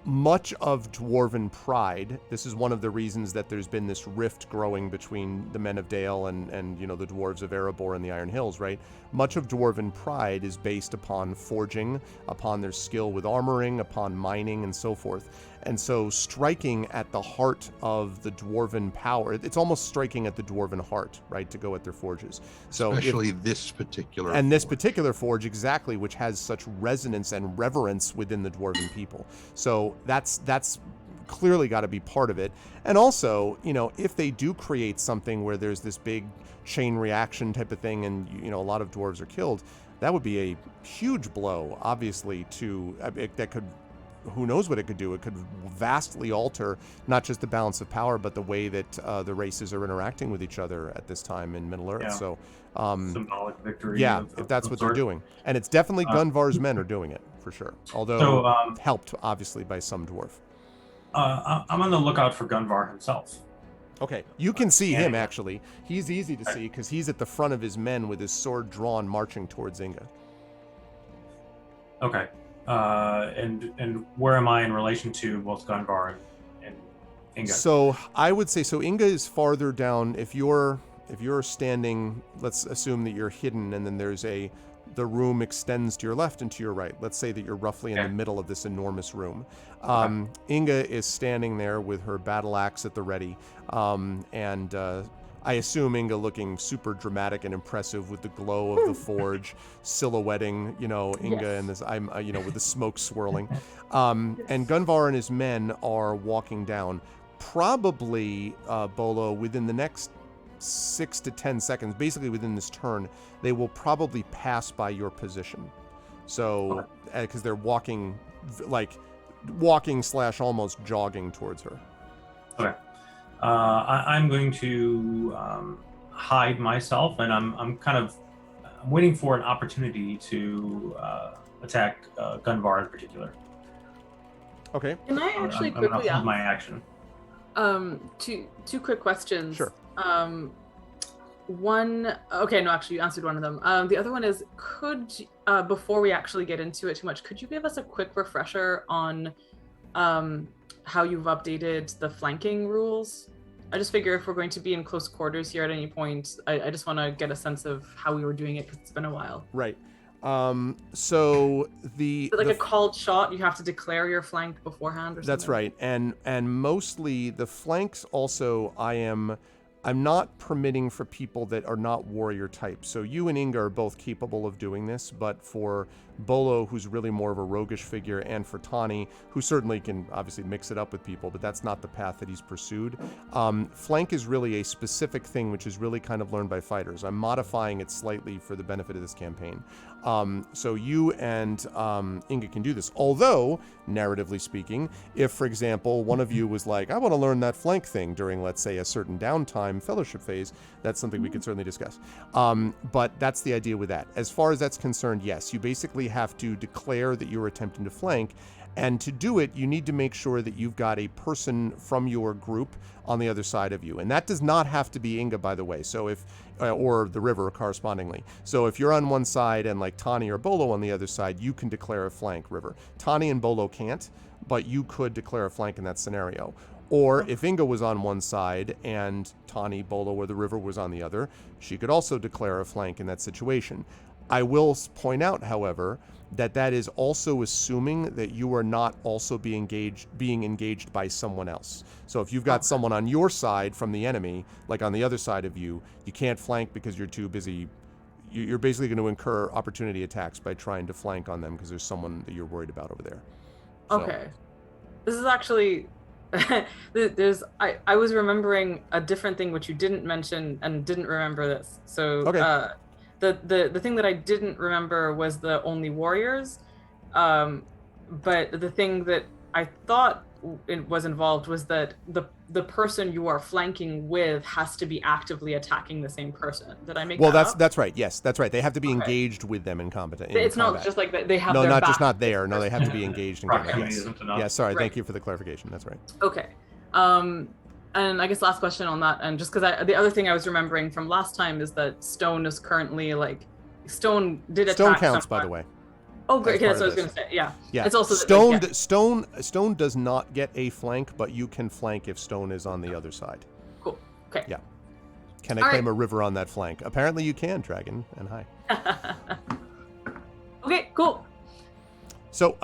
much of dwarven pride. This is one of the reasons that there's been this rift growing between the men of Dale and the dwarves of Erebor and the Iron Hills, right? Much of dwarven pride is based upon forging, upon their skill with armoring, upon mining, and so forth. And so striking at the heart of the dwarven power, it's almost striking at the dwarven heart, right, to go at their forges. So especially this particular this particular forge, exactly, which has such resonance and reverence within the dwarven people. So that's clearly got to be part of it. And also, if they do create something where there's this big chain reaction type of thing and a lot of dwarves are killed, that would be a huge blow, obviously, that could, who knows what it could do. It could vastly alter not just the balance of power, but the way that the races are interacting with each other at this time in Middle Earth. Yeah. So symbolic victory. Yeah, if that's what they're doing. And it's definitely Gunvar's men are doing it, for sure. Although helped, obviously, by some dwarf. I'm on the lookout for Gunvar himself. Okay, you can see him, actually. He's easy to see because he's at the front of his men with his sword drawn, marching towards Inga. Okay. And where am I in relation to both Gunvar and Inga? So I would say, Inga is farther down. If you're standing, let's assume that you're hidden, and then the room extends to your left and to your right. Let's say that you're roughly in the middle of this enormous room. Inga is standing there with her battle axe at the ready, and I assume Inga looking super dramatic and impressive with the glow of the forge, silhouetting, Inga and this, with the smoke swirling. And Gunvar and his men are walking down, probably, Bolo, within the next 6 to 10 seconds, basically within this turn, they will probably pass by your position. So, because they're walking / almost jogging towards her. Okay. I'm going to hide myself, and I'm waiting for an opportunity to attack Gunvar in particular. Okay. Can I actually quickly hold my action? Two quick questions. Sure. One, okay, no, actually you answered one of them. The other one is, before we actually get into it too much, could you give us a quick refresher on how you've updated the flanking rules? I just figure if we're going to be in close quarters here at any point, I just want to get a sense of how we were doing it, because it's been a while. Right. So a called shot, you have to declare your flank beforehand or something? That's right. And mostly the flanks also I'm not permitting for people that are not warrior types. So you and Inga are both capable of doing this, but for Bolo, who's really more of a roguish figure, and for Tani, who certainly can obviously mix it up with people, but that's not the path that he's pursued. Flank is really a specific thing, which is really kind of learned by fighters. I'm modifying it slightly for the benefit of this campaign. So you and Inga can do this. Although, narratively speaking, if, for example, one of you was like, I want to learn that flank thing during, let's say, a certain downtime fellowship phase, that's something we could certainly discuss. But that's the idea with that. As far as that's concerned, yes, you basically have to declare that you're attempting to flank. And to do it, you need to make sure that you've got a person from your group on the other side of you. And that does not have to be Inga, by the way. So or the river correspondingly. So if you're on one side and like Tani or Bolo on the other side, you can declare a flank, River. Tani and Bolo can't, but you could declare a flank in that scenario. Or if Inga was on one side and Tani, Bolo, or the river was on the other, she could also declare a flank in that situation. I will point out, however, that is also assuming that you are not also being engaged by someone else. So if you've got someone on your side from the enemy, like on the other side of you, you can't flank because you're too busy. You're basically going to incur opportunity attacks by trying to flank on them because there's someone that you're worried about over there. So. Okay. This is actually... I was remembering a different thing which you didn't mention and didn't remember this. So okay. The thing that I didn't remember was the only warriors, but the thing that I thought it was involved was that the person you are flanking with has to be actively attacking the same person. Did I make that up? That's right. Yes, that's right. They have to be engaged with them in combat. It's not just like they have no, their not back. just not there. No, they have to be engaged in combat. Yes. Yeah, sorry. Right. Thank you for the clarification. That's right. Okay. And I guess last question on that, and just because the other thing I was remembering from last time is that Stone is currently Stone did attack. Stone counts, by the way. Oh, great! That's what I was going to say. Yeah. Yeah. It's also Stone does not get a flank, but you can flank if Stone is on the other side. Cool. Okay. Yeah. Can I claim a river on that flank? Apparently, you can, Dragon and Hi. Okay. Cool. So,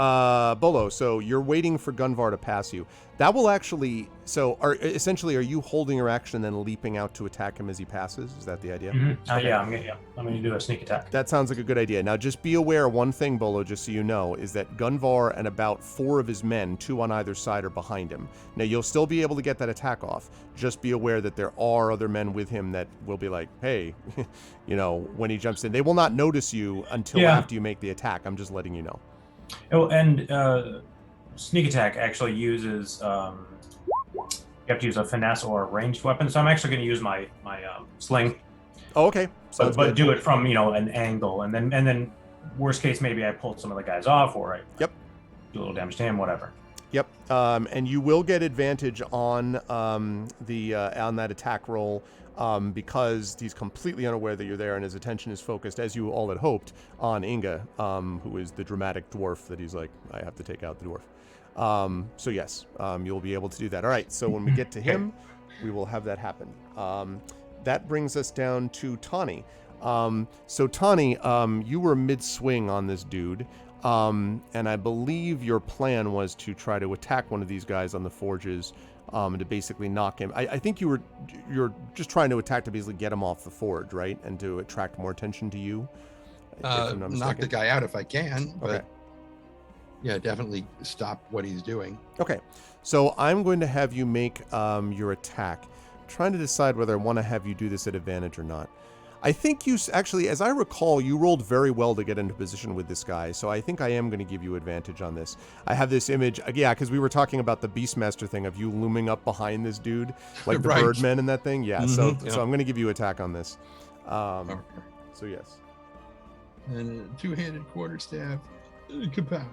Bolo, so you're waiting for Gunvar to pass you. That will actually... So, are you holding your action and then leaping out to attack him as he passes? Is that the idea? Mm-hmm. Yeah, I'm going to do a sneak attack. That sounds like a good idea. Now, just be aware, one thing, Bolo, just so you know, is that Gunvar and about 4 of his men, 2 on either side, are behind him. Now, you'll still be able to get that attack off. Just be aware that there are other men with him that will be like, hey, when he jumps in. They will not notice you until after you make the attack. I'm just letting you know. Oh, and sneak attack actually uses you have to use a finesse or a ranged weapon. So I'm actually going to use my sling. Oh, okay. But do it from an angle, and then worst case maybe I pull some of the guys off, or I do a little damage to him, whatever. Yep. And you will get advantage on on that attack roll. Because he's completely unaware that you're there and his attention is focused, as you all had hoped, on Inga, who is the dramatic dwarf that he's like, I have to take out the dwarf. So yes, you'll be able to do that. All right, so when we get to him, we will have that happen. That brings us down to Tani. So Tani, you were mid-swing on this dude, and I believe your plan was to try to attack one of these guys on the forges, to basically knock him. I think you're just trying to attack to basically get him off the forge, right? And to attract more attention to you. Knock the guy out if I can, but definitely stop what he's doing. Okay, so I'm going to have you make your attack. I'm trying to decide whether I want to have you do this at advantage or not. I think you actually, as I recall, you rolled very well to get into position with this guy, so I think I am going to give you advantage on this. I have this image, because we were talking about the Beastmaster thing of you looming up behind this dude, like the Birdmen and that thing. Yeah, mm-hmm, so I'm going to give you attack on this. Okay. So yes. And a 2-handed quarterstaff, kapow.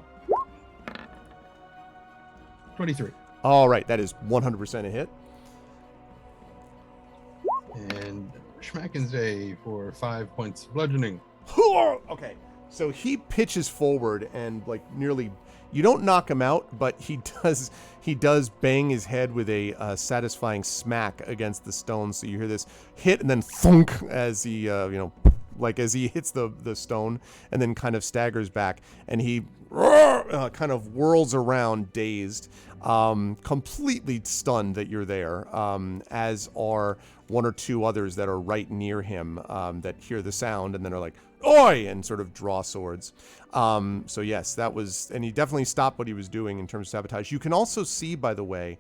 23. All right, that is 100% a hit. Schmackenze for 5 points bludgeoning. Okay, so he pitches forward and like nearly, you don't knock him out, but he does bang his head with a satisfying smack against the stone. So you hear this hit and then thunk as he like as he hits the stone and then kind of staggers back, and he kind of whirls around dazed, completely stunned that you're there, as are one or two others that are right near him, that hear the sound and then are like, oi, and sort of draw swords. So yes, that was, and he definitely stopped what he was doing in terms of sabotage. You can also see, by the way,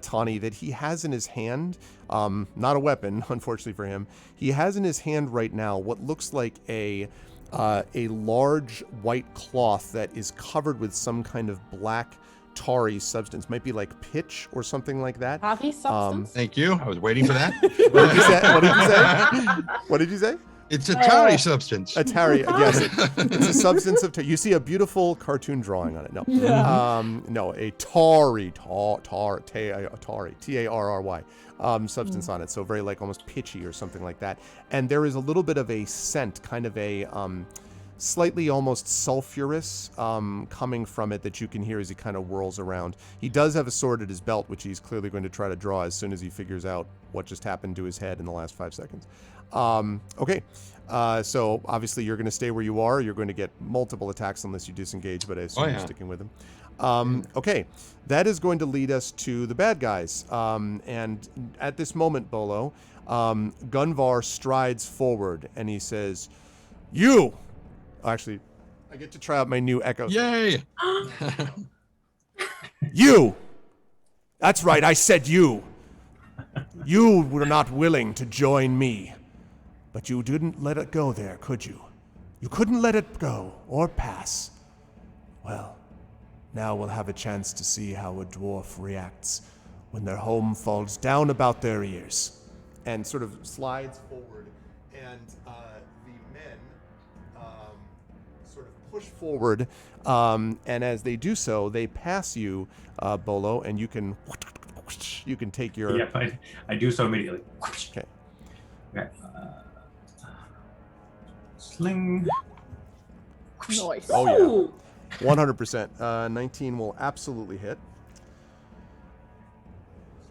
Tawny, that he has in his hand, not a weapon, unfortunately for him, he has in his hand right now what looks like a large white cloth that is covered with some kind of black tarry substance. Might be like pitch or something like that. Heavy substance? Thank you. I was waiting for that. What did you say? What did you say? What did you say? It's a tarry substance. A tarry, yes. It's a substance of you see a beautiful cartoon drawing on it. No. Yeah. No, a tarry, T-A-R-R-Y, substance on it. So very like almost pitchy or something like that. And there is a little bit of a scent, kind of a slightly almost sulfurous coming from it that you can hear as he kind of whirls around. He does have a sword at his belt, which he's clearly going to try to draw as soon as he figures out what just happened to his head in the last 5 seconds. Okay, so obviously you're going to stay where you are. You're going to get multiple attacks unless you disengage, but I assume you're sticking with him. Okay, that is going to lead us to the bad guys. And at this moment, Bolo, Gunvar strides forward and he says, "You!" Actually, I get to try out my new echo. Yay! You! That's right, I said you. You were not willing to join me. But you didn't let it go there, could you? You couldn't let it go or pass. Well, now we'll have a chance to see how a dwarf reacts when their home falls down about their ears. And sort of slides forward, and the men sort of push forward, and as they do so, they pass you, Bolo, and you can take your... Yeah, I do so immediately. Okay. Okay. Sling. Nice. Oh, yeah. 100%. 19 will absolutely hit.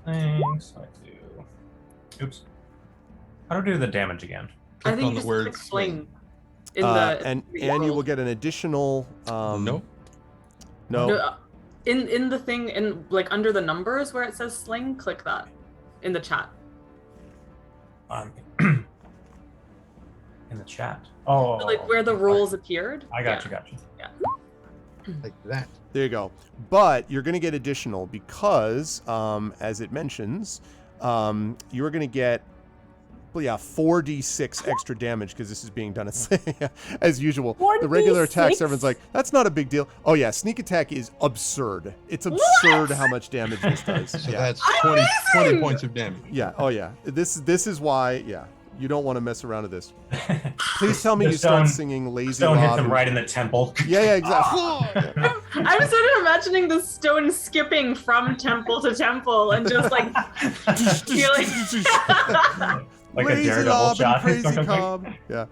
Sling. So I do. Oops. How do I do the damage again? I Click think on you the just word click sling. In And you will get an additional... Nope. No. In the thing, in like under the numbers where it says sling, click that in the chat. In the chat. Oh. So, like where the rules appeared. I got you. Yeah. Like that. There you go. But you're going to get additional because, as it mentions, you're going to get 4d6 extra damage because this is being done as usual. 4d6? The regular attacks, everyone's like, that's not a big deal. Oh yeah, sneak attack is absurd. It's absurd how much damage this does. So Yeah. that's 20 points of damage. Yeah. Oh yeah. This is why. Yeah. You don't want to mess around with this. Please tell me The you start stone- singing Lazy Stone hits Rob. him right in the temple. Yeah, exactly. I'm sort of imagining the stone skipping from temple to temple and just like feeling. Like Lazy a daredevil Rob shot. and Crazy Cobb. Yeah.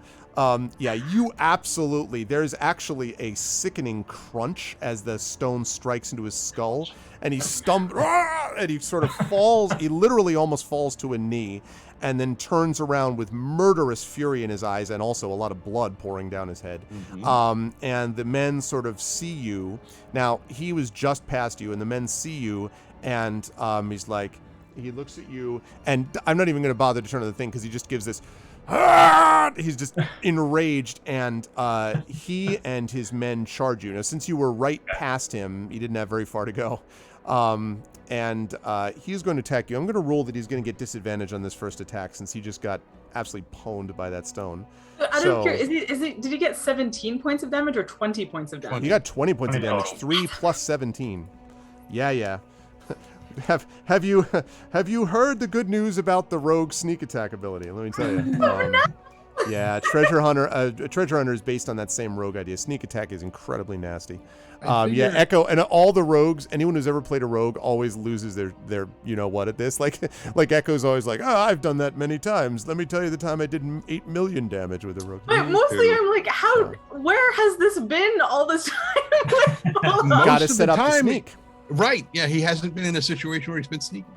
Yeah, you absolutely. There's actually a sickening crunch as the stone strikes into his skull, and he and he sort of falls. He literally almost falls to a knee, and then turns around with murderous fury in his eyes, and also a lot of blood pouring down his head. Mm-hmm. And the men sort of see you. Now he was just past you, and the men see you, and he's like, he looks at you, and I'm not even going to bother to turn on the thing because he just gives this. He's just enraged, and he and his men charge you. Now, since you were right past him, he didn't have very far to go, and he's going to attack you. I'm going to roll that he's going to get disadvantage on this first attack since he just got absolutely pwned by that stone. I don't care. Did he get 17 points of damage or 20 points of damage? You got 20 points of 20 damage. total. 3 plus 17. Yeah. Have you heard the good news about the rogue sneak attack ability? Let me tell you. Yeah, treasure hunter. Treasure hunter is based on that same rogue idea. Sneak attack is incredibly nasty. I Yeah, figure- Echo and all the rogues. Anyone who's ever played a rogue always loses their you know what at this. Like Echo's always like, oh, I've done that many times. Let me tell you the time I did 8 million damage with a rogue. But mostly too. I'm like, where has this been all this time? with Polo? Most Got to of the set up the time- sneak. Right. Yeah, he hasn't been in a situation where he's been sneaking.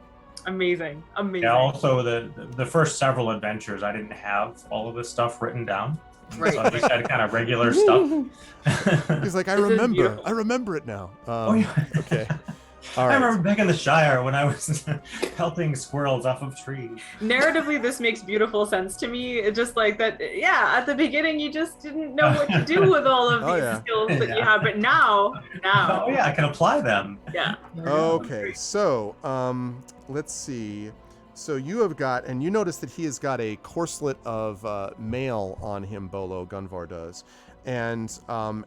Amazing. Yeah, also the first several adventures, I didn't have all of this stuff written down. Right. So I just had kind of regular stuff. He's like, I This is remember. beautiful. I remember it now. Oh, yeah. Okay. All I right. remember back in the Shire when I was helping squirrels off of trees. Narratively, this makes beautiful sense to me. It's just like that. Yeah, at the beginning, you just didn't know what to do with all of Oh, these yeah. skills that you Yeah. have. But now, Oh yeah, I can apply them. yeah. Okay, so let's see. So you have got, and you notice that he has got a corselet of mail on him, Bolo, Gunvar does. And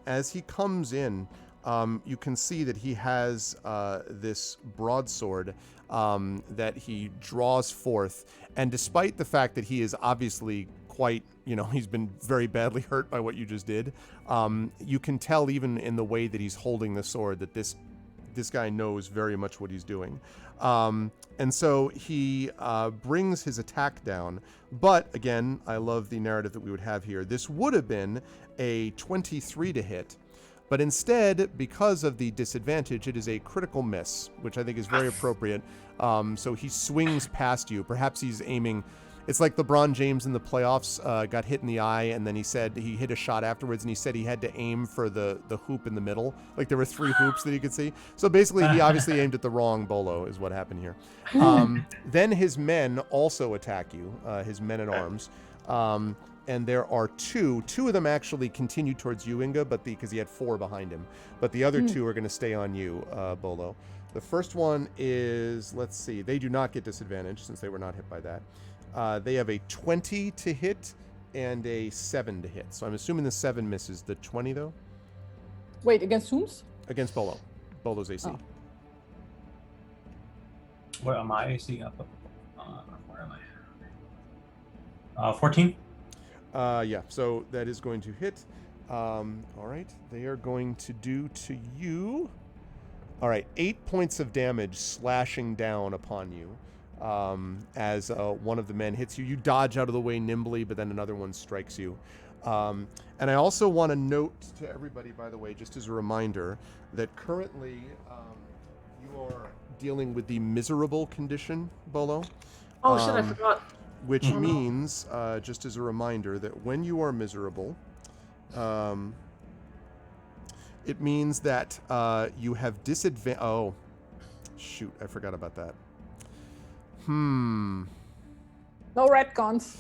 as he comes in, you can see that he has this broadsword that he draws forth. And despite the fact that he is obviously quite, he's been very badly hurt by what you just did, you can tell even in the way that he's holding the sword that this guy knows very much what he's doing. And so he brings his attack down. But again, I love the narrative that we would have here. This would have been a 23 to hit. But instead, because of the disadvantage, it is a critical miss, which I think is very appropriate. So he swings past you. Perhaps he's aiming. It's like LeBron James in the playoffs got hit in the eye, and then he said he hit a shot afterwards, and he said he had to aim for the hoop in the middle. Like there were 3 hoops that he could see. So basically, he obviously aimed at the wrong Bolo, is what happened here. Then his men also attack you, his men at arms. And there are 2. 2 of them actually continue towards you, Inga, because he had 4 behind him. But the other 2 are going to stay on you, Bolo. The first one is, let's see, they do not get disadvantage since they were not hit by that. They have a 20 to hit and a 7 to hit. So I'm assuming the 7 misses. The 20, though? Wait, against whom's? Against Bolo. Bolo's AC. Oh. Where am I? AC up. Where am I? 14. Yeah, so that is going to hit. All right, they are going to do to you. All right, 8 points of damage slashing down upon you. As one of the men hits you. You dodge out of the way nimbly, but then another one strikes you. And I also want to note to everybody, by the way, just as a reminder, that currently you are dealing with the miserable condition, Bolo. Oh shit! I forgot. Which means, just as a reminder, that when you are miserable, it means that you have disadvantage. Oh, shoot! I forgot about that. No retcons.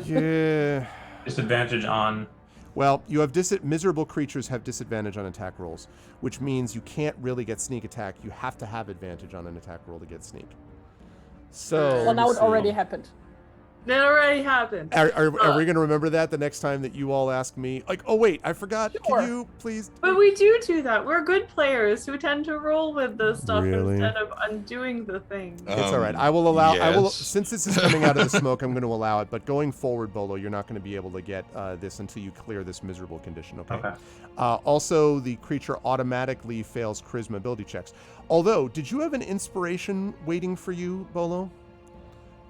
Yeah. Disadvantage on. Well, you have miserable creatures have disadvantage on attack rolls, which means you can't really get sneak attack. You have to have advantage on an attack roll to get sneak. So. Well, now let's it already see. happened. That already happened. Are we going to remember that the next time that you all ask me? Like, oh wait, I forgot. Sure. Can you please? But we do that. We're good players who tend to roll with the stuff Really? instead of undoing the thing. It's all right. I will allow. yes. Since this is coming out of the smoke, I'm going to allow it. But going forward, Bolo, you're not going to be able to get this until you clear this miserable condition. Okay. Okay. Also, the creature automatically fails charisma ability checks. Although, did you have an inspiration waiting for you, Bolo?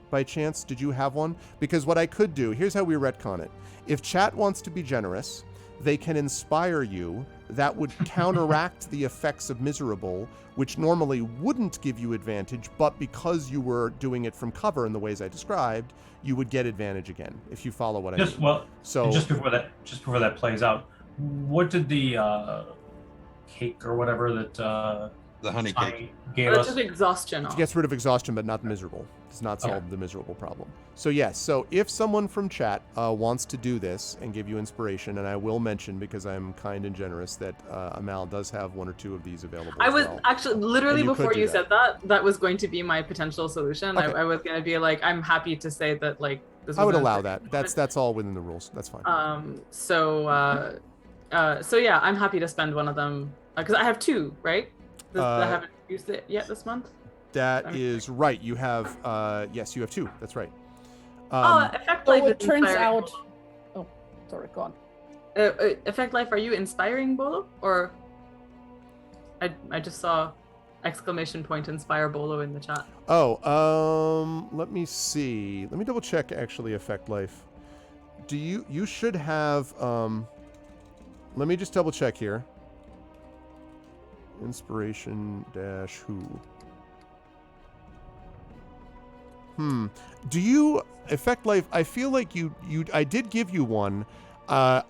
By chance, did you have one? Because what I could do, here's how we retcon it. If chat wants to be generous, they can inspire you. That would counteract the effects of miserable, which normally wouldn't give you advantage, but because you were doing it from cover in the ways I described, you would get advantage again, if you follow what I mean. So just before that plays out, what did the cake or whatever that The honey cake. Tommy gave That's us? just exhaustion It off. gets rid of exhaustion, but not miserable. Does not solve the miserable problem. So yes, so if someone from chat wants to do this and give you inspiration, and I will mention, because I'm kind and generous, that Amal does have 1 or 2 of these available. I as was well. actually literally And you could before do you that. said that was going to be my potential solution. Okay. I was going to be like, I'm happy to say that like this. I would was allow an- that. That's all within the rules. That's fine. So yeah, I'm happy to spend one of them because I have 2, right? I haven't used it yet this month. That is right. You have yes, you have 2. That's right. Effect So Life it is turns inspiring. out. Oh, sorry, go on. Effect Life, are you inspiring Bolo? Or I just saw exclamation point inspire Bolo in the chat. Oh, let me see. Let me double check actually Effect Life. You should have let me just double check here. Inspiration dash who? Do you Effect Life? I feel like I did give you one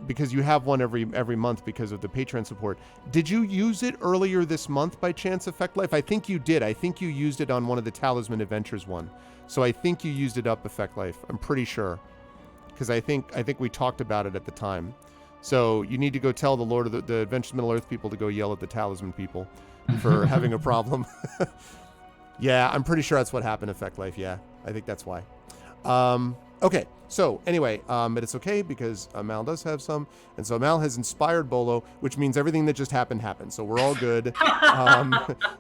because you have one every month because of the Patreon support. Did you use it earlier this month by chance, Effect Life? I think you did. I think you used it on one of the Talisman Adventures one. So I think you used it up, Effect Life. I'm pretty sure. Because I think we talked about it at the time. So you need to go tell the Lord of the Adventures Middle Earth people to go yell at the Talisman people for having a problem. Yeah, I'm pretty sure that's what happened, Effect Life. Yeah, I think that's why. Okay, so anyway, but it's okay because Mal does have some, and so Mal has inspired Bolo, which means everything that just happened. So we're all good.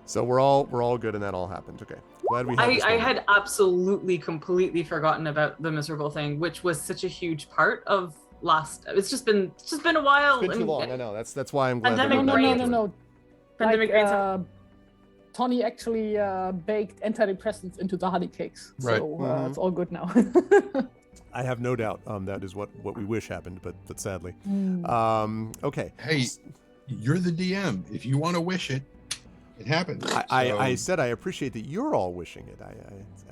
So we're all good, and that all happened. Okay, glad we had this I moment. had absolutely completely forgotten about the miserable thing, which was such a huge part of last. It's just been a while. It's been too long. I know. That's why I'm glad. Pandemic that we're back brain. into it. Pandemic brains. Tony actually baked antidepressants into the honey cakes, Right. so it's all good now. I have no doubt that is what we wish happened, but sadly. Okay. Hey, you're the DM. If you want to wish it, it happens. I said I appreciate that you're all wishing it.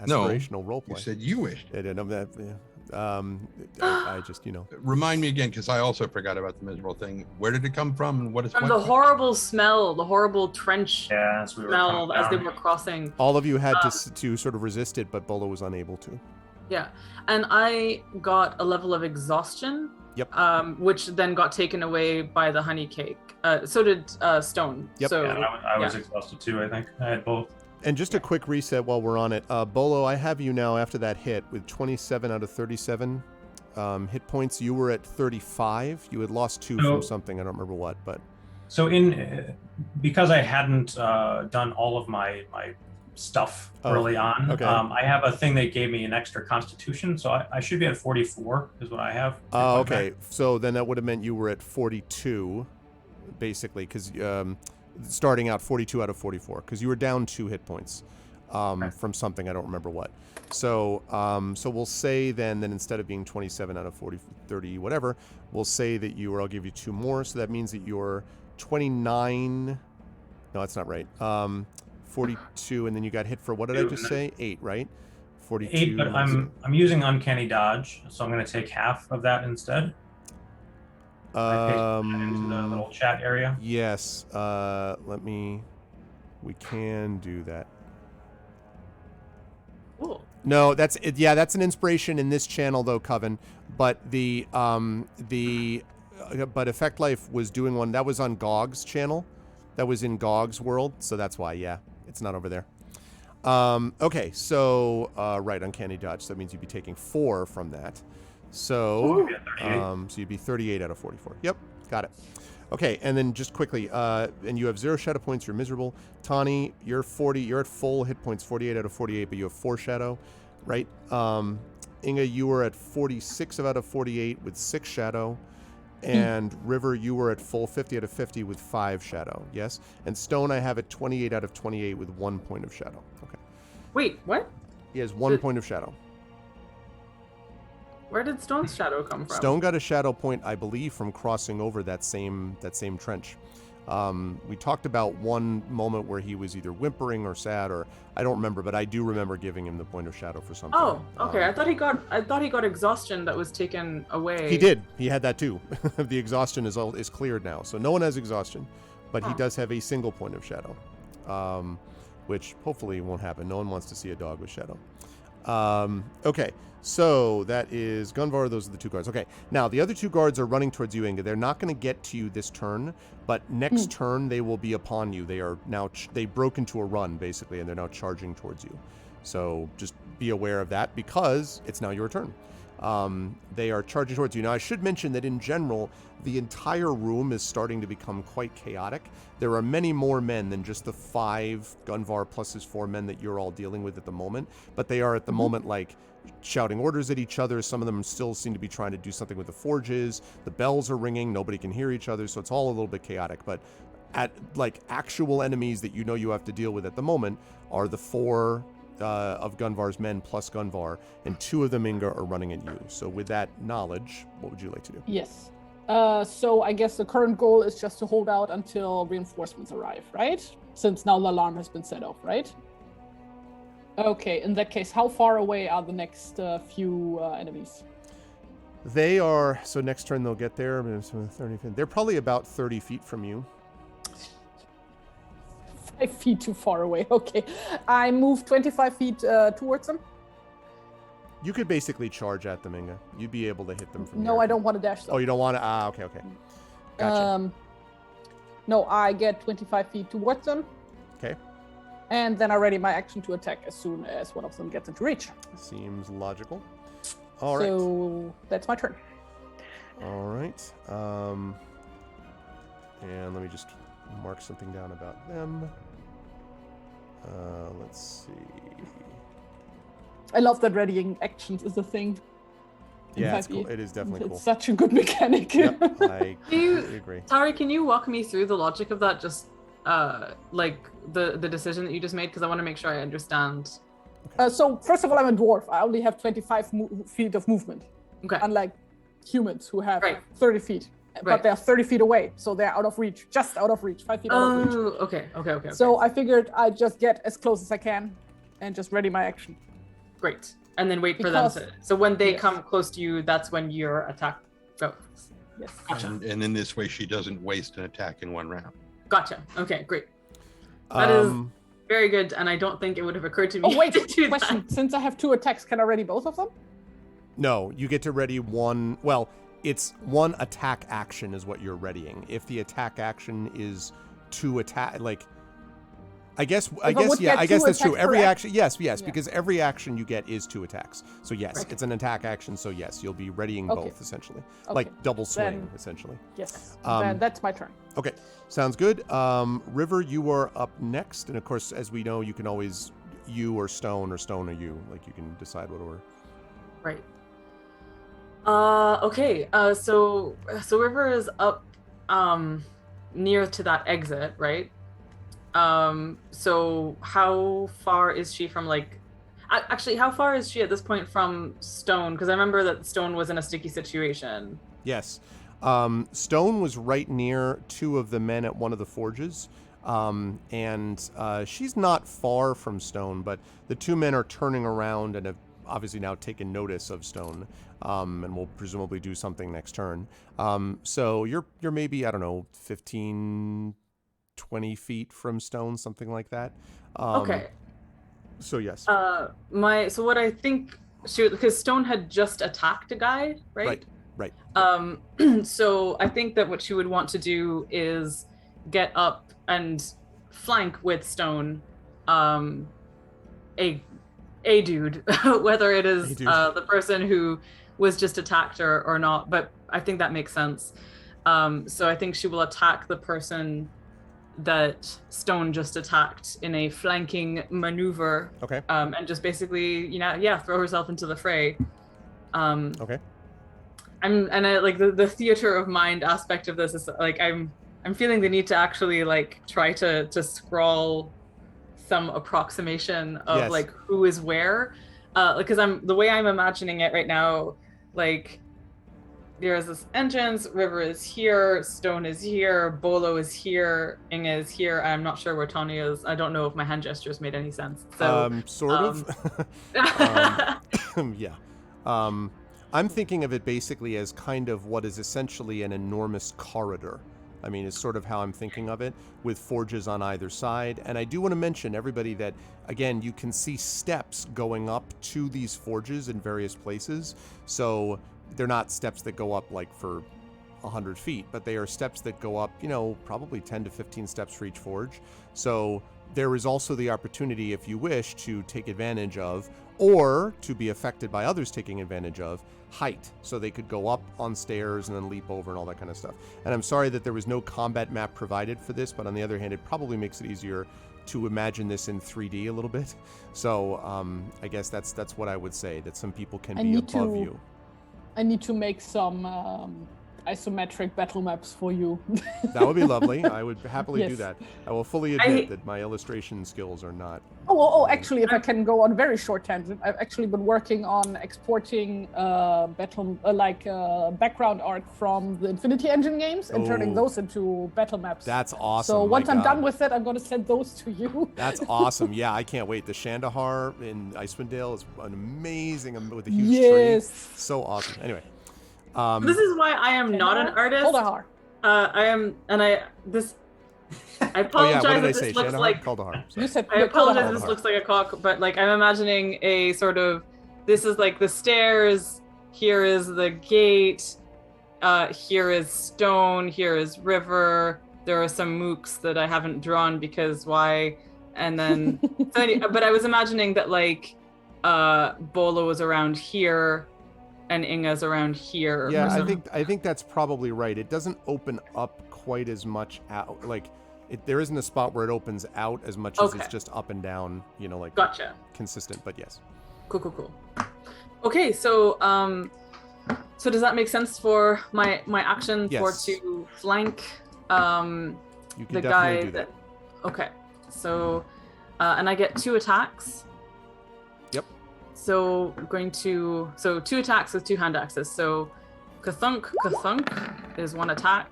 Aspirational roleplay. You said you wished. I just, Remind me again, because I also forgot about the miserable thing. Where did it come from, and what is From the horrible smell, the horrible trench as we were smell coming as they down. were crossing. all of you had to sort of resist it, but Bolo was unable to. Yeah, and I got a level of exhaustion. Yep. Which then got taken away by the honey cake. So did Stone. Yep. So Yeah, I was exhausted too, I think. I had both. And just a quick reset while we're on it. Bolo, I have you now after that hit with 27 out of 37 hit points. You were at 35. You had lost 2 from something. I don't remember what, but. So because I hadn't done all of my stuff early on, okay. I have a thing that gave me an extra constitution, so I should be at 44 is what I have. Okay. So then that would have meant you were at 42, basically, because starting out 42 out of 44, because you were down 2 hit points from something, I don't remember what. So so we'll say then that instead of being 27 out of 40, 30, whatever, we'll say that I'll give you 2 more, so that means that you're 29, no, that's not right, 42, and then you got hit for, what did I just say? 8, right? 42. 8, but I'm using uncanny dodge, so I'm going to take half of that instead. I paste that into the little chat area. Yes. We can do that. cool. No, that's it. Yeah, that's an inspiration in this channel though, Coven. But but Effect Life was doing one that was on Gog's channel. That was in Gog's world, so that's why. Yeah, it's not over there. Okay, so right, uncanny dodge. So that means you'd be taking 4 from that. So so you'd be 38 out of 44. Yep, got it. Okay, and then just quickly, and you have 0 shadow points. You're miserable. Tawny, you're 40. You're at full hit points, 48 out of 48, but you have 4 shadow, right? Inga, you were at 46 out of 48 with 6 shadow. And River, you were at full 50 out of 50 with 5 shadow, yes? And Stone, I have at 28 out of 28 with 1 point of shadow. Okay. Wait, what? He has 1 point of shadow. Where did Stone's shadow come from? Stone got a shadow point, I believe, from crossing over that same trench. We talked about one moment where he was either whimpering or sad, or I don't remember, but I do remember giving him the point of shadow for something. Oh, okay. I thought he got exhaustion that was taken away. He did. He had that too. The exhaustion is cleared now, so no one has exhaustion, but he does have a single point of shadow, which hopefully won't happen. No one wants to see a dog with shadow. Okay, so that is Gunvar. Those are the 2 guards. Okay, now the other 2 guards are running towards you, Inga. They're not going to get to you this turn, but next turn they will be upon you. They are now they broke into a run basically, and they're now charging towards you. So just be aware of that because it's now your turn. They are charging towards you. Now, I should mention that in general, the entire room is starting to become quite chaotic. There are many more men than just the 5 Gunvar plus his 4 men that you're all dealing with at the moment, but they are at the moment like shouting orders at each other. Some of them still seem to be trying to do something with the forges. The bells are ringing. Nobody can hear each other, so it's all a little bit chaotic. But at like actual enemies that you know you have to deal with at the moment are the 4 of Gunvar's men plus Gunvar, and 2 of them, Inga, are running at you. So with that knowledge, what would you like to do? Yes. So I guess the current goal is just to hold out until reinforcements arrive, right? Since now the alarm has been set off, right? Okay, in that case, how far away are the next few enemies? They are, so next turn they'll get there. They're probably about 30 feet from you. 5 feet too far away. Okay. I move 25 feet towards them. You could basically charge at them, Inga. You'd be able to hit them from No, here. I don't want to dash them. Oh, you don't want to? Okay. Gotcha. No, I get 25 feet towards them. Okay. And then I ready my action to attack as soon as one of them gets into reach. Seems logical. All right. So that's my turn. All right. And let me just mark something down about them. Let's see. I love that readying actions is a thing. Yeah, it's cool. It is definitely cool. It's such a good mechanic. Yep, I completely agree. Tari, can you walk me through the logic of that? Just like the decision that you just made, because I want to make sure I understand. So first of all, I'm a dwarf. I only have 25 feet of movement. Okay. Unlike humans who have Right. 30 feet. But Right. they're 30 feet away. So they're out of reach. Just out of reach. 5 feet out of reach. Oh, okay. So I figured I'd just get as close as I can and just ready my action. Great. And then wait for them Because- to. So when they yes. come close to you, that's when your attack goes. Yes. Gotcha. And in this way, she doesn't waste an attack in one round. Gotcha. Okay, great. That is very good, and I don't think it would have occurred to me Oh, wait. to do Question. that. Since I have 2 attacks, can I ready both of them? No, you get to ready one. Well, it's one attack action is what you're readying. If the attack action is 2 attack, like, I guess that's true. Every action, yes, Yeah. because every action you get is 2 attacks. So yes, Right. it's an attack action. So yes, you'll be readying Okay. both essentially, Okay. like double swing Then- essentially. Yes. Um, Then that's my turn. Okay, sounds good. River, you are up next, and of course, as we know, you can always you or Stone or you. Like you can decide what order. Right. Okay. So River is up near to that exit, right? So how far is she from like actually how far is she at this point from Stone? Because I remember that Stone was in a sticky situation. Yes. Stone was right near 2 of the men at one of the forges. And she's not far from Stone, but the 2 men are turning around and have obviously now taken notice of Stone, and will presumably do something next turn. So you're maybe, I don't know, 15, 20 feet from Stone, something like that. Okay. So yes. So what I think because Stone had just attacked a guy, right? Right. So I think that what she would want to do is get up and flank with Stone, a dude, whether it is the person who was just attacked or not. But I think that makes sense. So I think she will attack the person that Stone just attacked in a flanking maneuver. Okay. And just basically, throw herself into the fray. Okay. I like the theater of mind aspect of this is like I'm feeling the need to actually like try to scrawl some approximation of Yes. like who is where, because the way I'm imagining it right now, like there's this entrance, River is here, Stone is here, Bolo is here, Inga is here. I'm not sure where Tony is. I don't know if my hand gestures made any sense. So sort of. Yeah. I'm thinking of it basically as kind of what is essentially an enormous corridor. I mean, it's sort of how I'm thinking of it, with forges on either side. And I do want to mention, everybody, that, again, you can see steps going up to these forges in various places. So they're not steps that go up like for 100 feet, but they are steps that go up, probably 10 to 15 steps for each forge. So there is also the opportunity, if you wish, to take advantage of, or to be affected by others taking advantage of, height. So they could go up on stairs and then leap over and all that kind of stuff. And I'm sorry that there was no combat map provided for this, but on the other hand, it probably makes it easier to imagine this in 3D a little bit. So I guess that's what I would say, that some people can be above you. I need to make some isometric battle maps for you. That would be lovely. I would happily do Yes. that. I will fully admit that my illustration skills are not. Actually, if I can go on a very short tangent, I've actually been working on exporting background art from the Infinity Engine games and turning those into battle maps. That's awesome. So once I'm done with it, I'm going to send those to you. That's awesome. Yeah, I can't wait. The Shandahar in Icewind Dale is an amazing, with a huge tree. So awesome. Anyway. This is why I am not an artist. Kaldahar. I am, and I apologize what did I if say? this looks Kaldahar? like. Kaldahar. You said I apologize. Kaldahar. This looks like a cock, but like I'm imagining a sort of. This is like the stairs. Here is the gate. Here is stone. Here is river. There are some mooks that I haven't drawn because why? And then, but I was imagining that like, Bolo was around here. And Inga's around here. Yeah, I think that's probably right. It doesn't open up quite as much out. Like, there isn't a spot where it opens out as much as it's just up and down. You know, like gotcha. Consistent. But yes. Cool. Okay, so so does that make sense for my action for to flank you can the definitely guy do that? Okay, so and I get 2 attacks. Yep. So I'm going to 2 attacks with 2 hand axes. So Kathunk is 1 attack.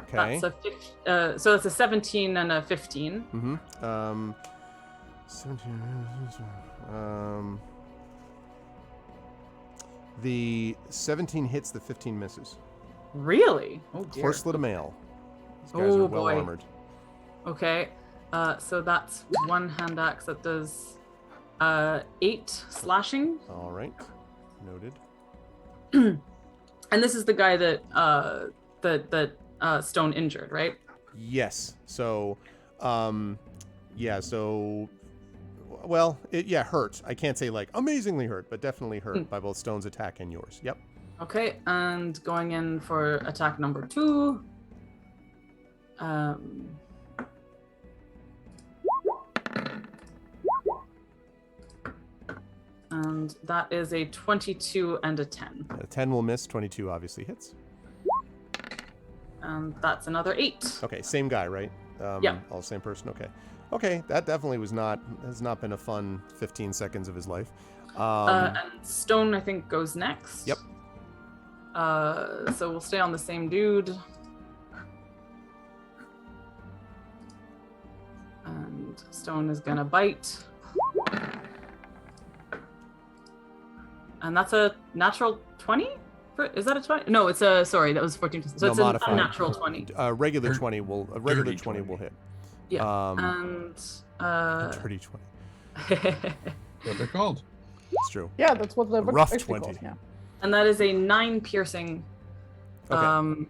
Okay. That's so it's a 17 and a 15. Mm-hmm. 17. The 17 hits, the 15 misses. Really? Oh dear. Horse Little Male. These guys are well armored. Okay. So that's 1 hand axe that does 8 slashing. All right. Noted. And this is the guy that Stone injured, right? Yes. So, well, it hurt. I can't say like amazingly hurt, but definitely hurt by both Stone's attack and yours. Yep. Okay, and going in for attack number 2. And that is a 22 and a 10. A 10 will miss. 22 obviously hits. And that's another 8. Okay, same guy, right? Yeah. All the same person. Okay, that definitely has not been a fun 15 seconds of his life. And Stone, I think, goes next. Yep. So we'll stay on the same dude. And Stone is gonna bite. And that's a natural 20? Is that a 20? No, it's a, sorry, that was 14. So it's a natural 20. Regular 20 will hit. Yeah. And dirty 20. What they're called. It's true. Yeah, that's what the rough 20. Called, yeah. And that is a 9 piercing. Okay.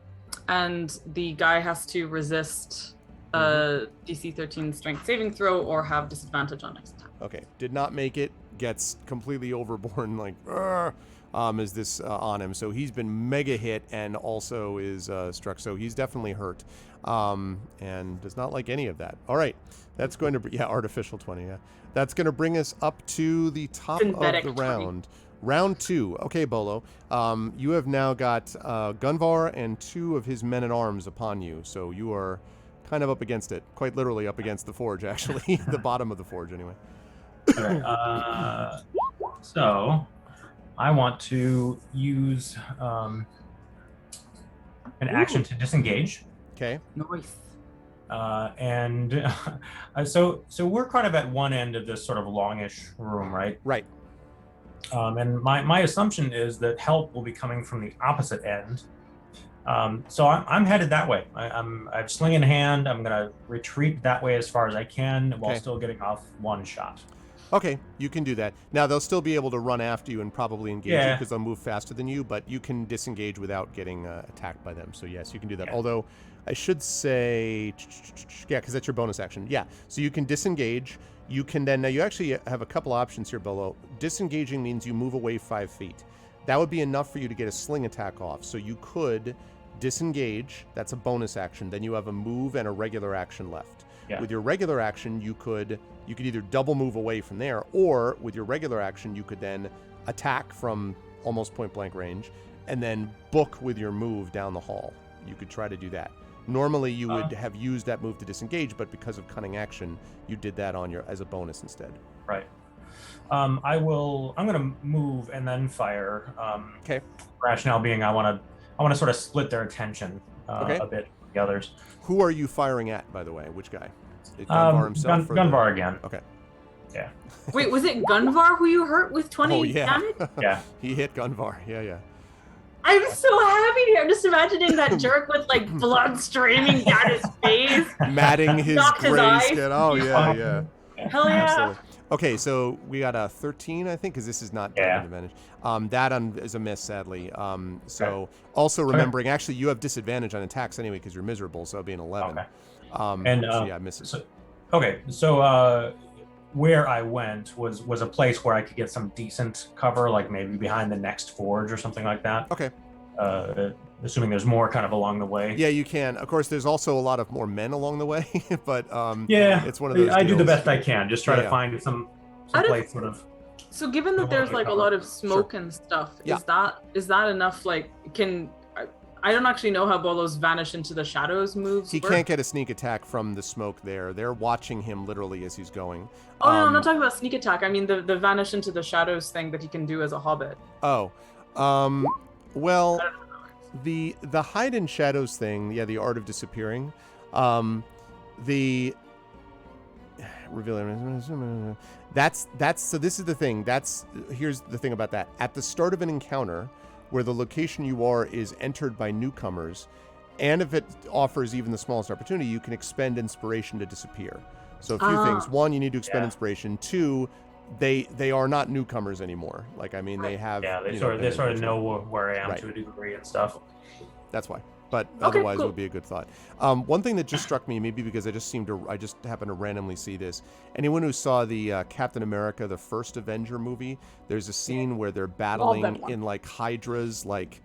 And the guy has to resist DC 13 strength saving throw or have disadvantage on next attack. Okay. Did not make it. Gets completely overborne, like, is this on him. So he's been mega hit and also is struck. So he's definitely hurt and does not like any of that. All right. That's going to be, artificial 20. Yeah. That's going to bring us up to the top Synthetic of the 20. round. Round 2. Okay, Bolo. You have now got Gunvar and 2 of his men-at-arms upon you. So you are kind of up against it. Quite literally up against the forge, actually. The bottom of the forge, anyway. Okay, so I want to use an action to disengage. Okay. Nice. And so we're kind of at one end of this sort of longish room, right? Right. And my assumption is that help will be coming from the opposite end. So I'm headed that way. I've sling in hand. I'm gonna retreat that way as far as I can while still getting off 1 shot. Okay, you can do that. Now they'll still be able to run after you and probably engage you because they'll move faster than you, but you can disengage without getting attacked by them. So yes, you can do that. Although I should say, yeah, because that's your bonus action. Yeah, so you can disengage. You can then, now you actually have a couple options here below. Disengaging means you move away 5 feet. That would be enough for you to get a sling attack off. So you could disengage. That's a bonus action. Then you have a move and a regular action left. Yeah. With your regular action, you could either double move away from there, or with your regular action, you could then attack from almost point blank range and then book with your move down the hall. You could try to do that. Normally you would have used that move to disengage, but because of cunning action, you did that on your as a bonus instead. Right. I'm going to move and then fire. Okay. Rationale being I want to sort of split their attention a bit from the others. Who are you firing at, by the way? Which guy? Gunvar himself? Gunvar again. Okay. Yeah. Wait, was it Gunvar who you hurt with 20 damage? Yeah. He hit Gunvar. Yeah. I'm so happy here. I'm just imagining that jerk with like blood streaming down his face. Matting his gray skin. Oh, yeah. Hell yeah. Absolutely. Okay, so we got a 13, I think, because this is not advantage. That is a miss, sadly. Also remembering, actually, you have disadvantage on attacks anyway because you're miserable, so it'll be an 11. Okay. Misses. So where I went was a place where I could get some decent cover, like maybe behind the next forge or something like that. Okay. Assuming there's more kind of along the way. Yeah, you can. Of course, there's also a lot of more men along the way, but it's one of those. I do the best I can. Just try to find some place sort of. So given that there's like a lot of smoke and stuff, is that enough? Like, I don't actually know how Bolo's vanish into the shadows moves. He can't get a sneak attack from the smoke there. They're watching him literally as he's going. Oh, no, I'm not talking about sneak attack. I mean the vanish into the shadows thing that he can do as a hobbit. Oh, well, the hide in shadows thing, the art of disappearing, the revealing. That's so this is the thing. Here's the thing about that. At the start of an encounter, where the location you are is entered by newcomers, and if it offers even the smallest opportunity, you can expend inspiration to disappear. So a few things. One, you need to expend inspiration. Two, they are not newcomers anymore. Like, I mean, they have... Yeah, they sort of know where I am to a degree and stuff. That's why. But otherwise, it would be a good thought. One thing that just struck me, maybe because I just happened to randomly see this. Anyone who saw the Captain America, the first Avenger movie, there's a scene where they're battling in like Hydra's like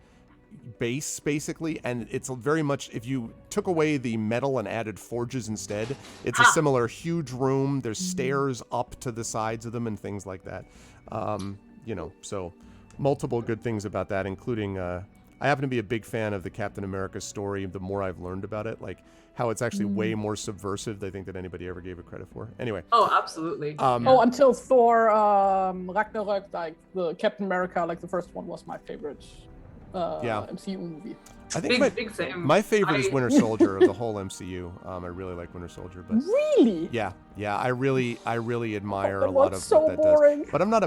base, basically, and it's very much, if you took away the metal and added forges instead, it's a similar huge room. There's stairs up to the sides of them and things like that. So multiple good things about that, including I happen to be a big fan of the Captain America story. The more I've learned about it, like how it's actually way more subversive, I think, than anybody ever gave it credit for. Anyway. Oh, absolutely. Until Thor Ragnarok, like the Captain America, like the first one was my favorite MCU movie. I think my favorite is Winter Soldier of the whole MCU. I really like Winter Soldier, but really, yeah, I really admire a lot of so what that boring. does. But I'm not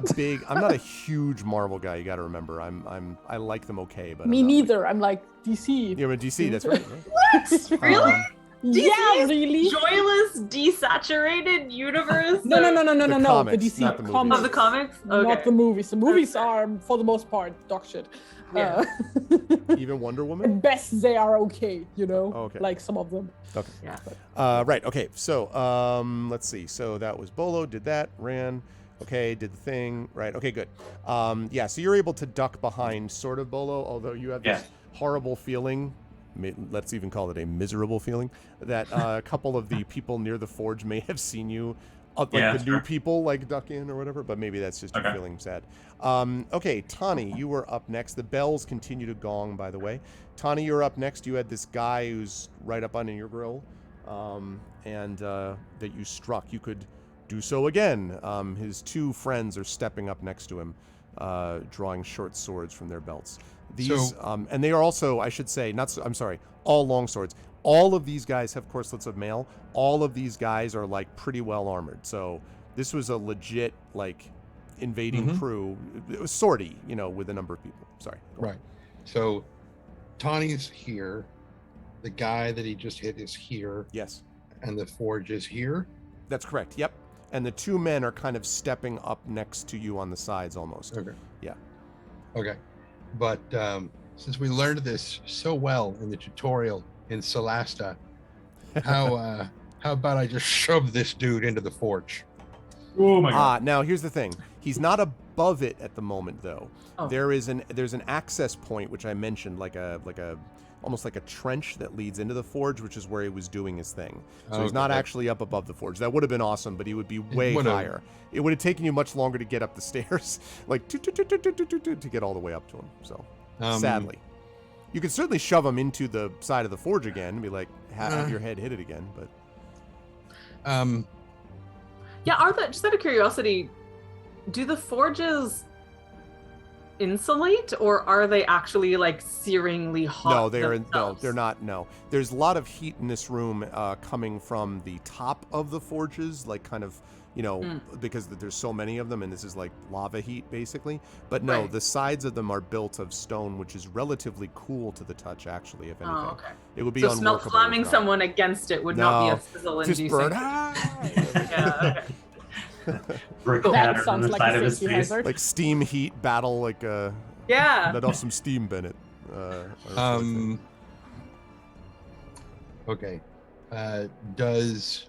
a huge Marvel guy. You got to remember, I like them okay, but me neither. I'm like DC. You're a DC. That's right. What? Really? Yeah, really. Joyless, desaturated universe. No. Comics, the DC not the comics. Oh, the comics. Okay. Not the movies. The movies are, for the most part, dog shit. Yeah. Even Wonder Woman? At best, they are okay, okay. Like some of them. Okay. Yeah. Right, okay. So, let's see. So that was Bolo, did that, ran. Okay, did the thing. Right, okay, good. So you're able to duck behind sort of Bolo, although you have this horrible feeling, let's even call it a miserable feeling, that a couple of the people near the forge may have seen you. The new people like duck in or whatever, but maybe that's just you feeling sad. Okay, Tani, you were up next. The bells continue to gong, by the way. Tani, you're up next. You had this guy who's right up under your grill, and that you struck. You could do so again. His two friends are stepping up next to him, drawing short swords from their belts. These, and they are also, I should say, all long swords. All of these guys have corselets of mail. All of these guys are like pretty well armored. So this was a legit like invading crew. It was sortie, with a number of people. Sorry. Right. So Tawny's here. The guy that he just hit is here. Yes. And the forge is here. That's correct. Yep. and the two men are kind of stepping up next to you on the sides almost. Okay. Yeah. Okay. But since we learned this so well in the tutorial in Solasta, how about I just shove this dude into the forge? Oh my god. Now here's the thing. He's not above it at the moment, though. Oh. There's an access point which I mentioned, like a almost like a trench that leads into the forge, which is where he was doing his thing. So he's not actually up above the forge. That would have been awesome, but he would be way higher. It would have taken you much longer to get up the stairs, like to get all the way up to him. So sadly, you could certainly shove him into the side of the forge again and be like, have your head hit it again. But Yeah, just out of curiosity, do the forges insulate, or are they actually like searingly hot? no, they're themselves? not. No, there's a lot of heat in this room coming from the top of the forges, like kind of, because there's so many of them, and this is like lava heat basically. But no, Right. the sides of them are built of stone, which is relatively cool to the touch. Actually, if anything, Oh, okay. it would be So unworkable. slamming without. someone against it would not be No, a sizzle just inducing. burn. Yeah, okay. Brick That pattern on sounds the like side a of his safety face. hazard. Like steam heat battle, like Yeah. let off some steam, Bennett. Sort of thing. Okay. Does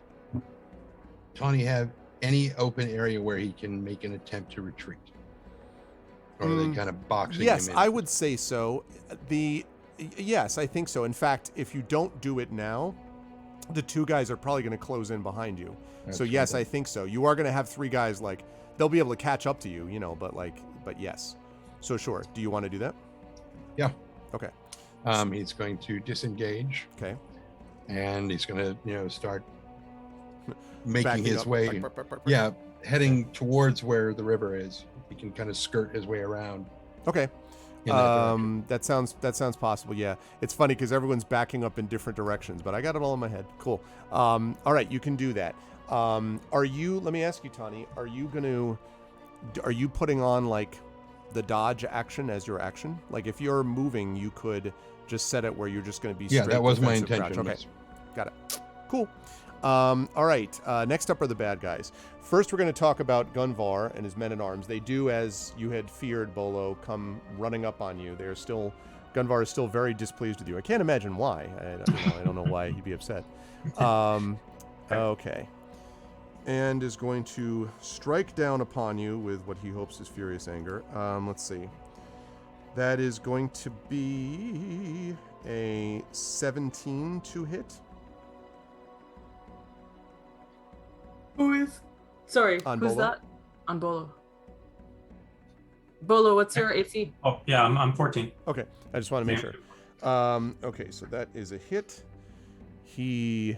Tawny have any open area where he can make an attempt to retreat? Or are they kind of boxing Yes, him in? I would say so. Yes, I think so. In fact, if you don't do it now, the two guys are probably going to close in behind you. So yes, I think so. You are going to have three guys, like, they'll be able to catch up to you, but yes. So sure. Do you want to do that? Yeah. Okay. He's going to disengage. Okay. And he's going to, start making Backing his up. way. Bark, bark, bark, bark. Yeah, heading towards where the river is. He can kind of skirt his way around. Okay. In that direction. That sounds possible. Yeah. It's funny because everyone's backing up in different directions, but I got it all in my head. Cool. All right, you can do that. Let me ask you, Tawny, are you putting on like the dodge action as your action? Like if you're moving, you could just set it where you're just going to be straight that was my defensive intention. crouch. Okay. Yes. Got it. Cool. All right. Next up are the bad guys. First, we're going to talk about Gunvar and his men-at-arms. They do, as you had feared, Bolo, come running up on you. Gunvar is still very displeased with you. I can't imagine why. I don't know why he'd be upset. Okay. And is going to strike down upon you with what he hopes is furious anger. Let's see. That is going to be a 17 to hit. Who is? Sorry, On who's Bolo? that? On Bolo. Bolo, what's your AC? Oh yeah, I'm 14. Okay, I just want to make sure. Okay, so that is a hit. He's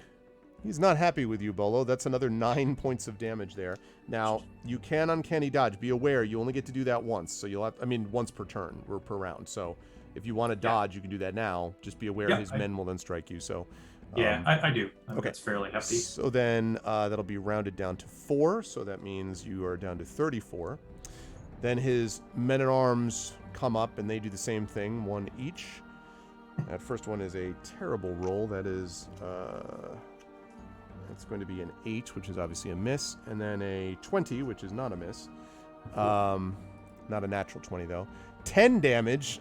not happy with you, Bolo. That's another 9 points of damage there. Now, you can uncanny dodge. Be aware, you only get to do that once. So once per turn or per round. So if you want to dodge, you can do that now. Just be aware his men will then strike you. So I do. Okay. That's fairly hefty. So then that'll be rounded down to 4. So that means you are down to 34. Then his men-at-arms come up and they do the same thing, one each. That first one is a terrible roll. That is... it's going to be an 8, which is obviously a miss, and then a 20, which is not a miss. Not a natural 20, though. 10 damage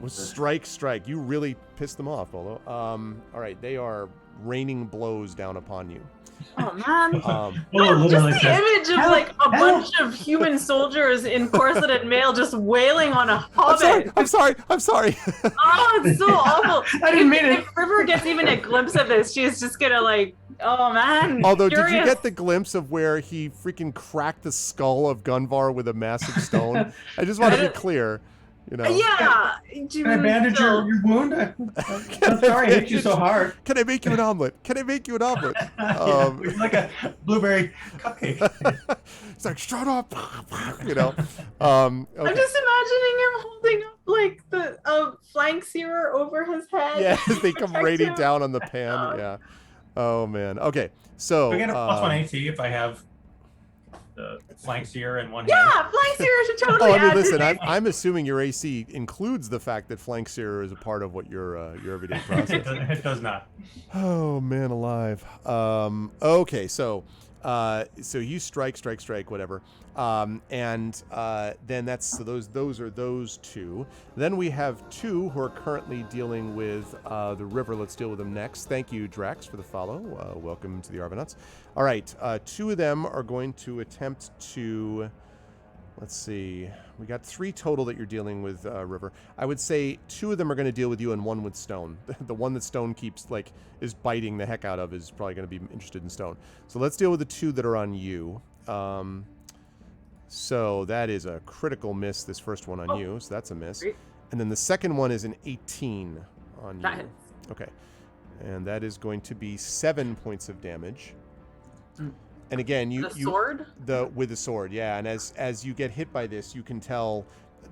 was strike. You really pissed them off, Bolo. All right, they are raining blows down upon you. Oh man. Bolo Just literally the says, image of like a bunch of human soldiers in corseted mail just wailing on a hobbit. I'm sorry. Oh, it's so awful. I didn't mean it. If River gets even a glimpse of this, she's just gonna like, oh man. Although, did you furious. get the glimpse of where he freaking cracked the skull of Gunvar with a massive stone? I just want to be clear. Yeah. Can I bandage your wound? I'm sorry I hit you so hard. Can I make you an omelet? Yeah, like a blueberry cupcake. It's like, shut up. Okay. I'm just imagining him holding up like the flank searer over his head. Yeah, as they come Protect raining him. down on the pan. Yeah. Oh, man. Okay, so... I get a +1 AC if I have the flank seer in one hand. Yeah, flank searer should totally add to listen, this. I'm assuming your AC includes the fact that flank searer is a part of what your everyday process. It does not. Oh, man alive. Okay, so So you strike, whatever. Then that's so those are those two. Then we have two who are currently dealing with the river. Let's deal with them next. Thank you, Drax, for the follow. Welcome to the Argonauts. All right, two of them are going to attempt to. Let's see. We got 3 total that you're dealing with, River. I would say 2 of them are going to deal with you and 1 with Stone. The one that Stone keeps, is biting the heck out of is probably going to be interested in Stone. So let's deal with the 2 that are on you. So that is a critical miss, this first one on you. So that's a miss. Great. And then the second one is an 18 on That you. hits. Okay. And that is going to be 7 points of damage. And again, The sword? with the sword, yeah. And as you get hit by this, you can tell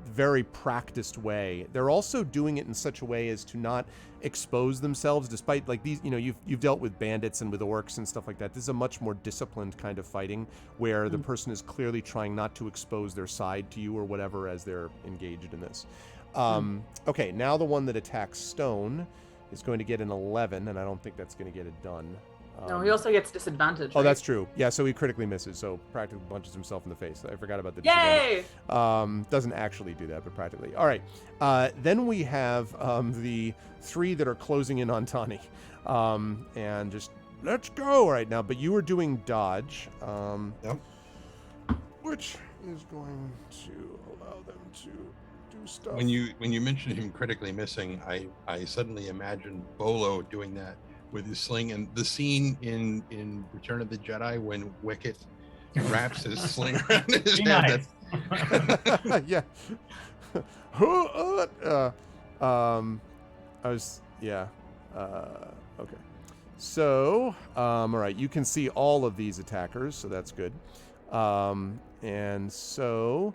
very practiced way. They're also doing it in such a way as to not expose themselves, despite these. You've dealt with bandits and with orcs and stuff like that. This is a much more disciplined kind of fighting, where the person is clearly trying not to expose their side to you or whatever as they're engaged in this. Okay, now the one that attacks Stone is going to get an 11, and I don't think that's going to get it done. No, he also gets disadvantage. Oh, right? that's true. Yeah, so he critically misses, so practically punches himself in the face. I forgot about the Yay! disadvantage. Doesn't actually do that, but practically. All right. Then we have the 3 that are closing in on Tani. And just, let's go right now. But you were doing dodge. Yep. Which is going to allow them to do stuff. When you mentioned him critically missing, I suddenly imagined Bolo doing that with his sling, and the scene in Return of the Jedi when Wicket wraps his sling around his head. Nice. Yeah. Okay. So, all right, you can see all of these attackers, so that's good. And so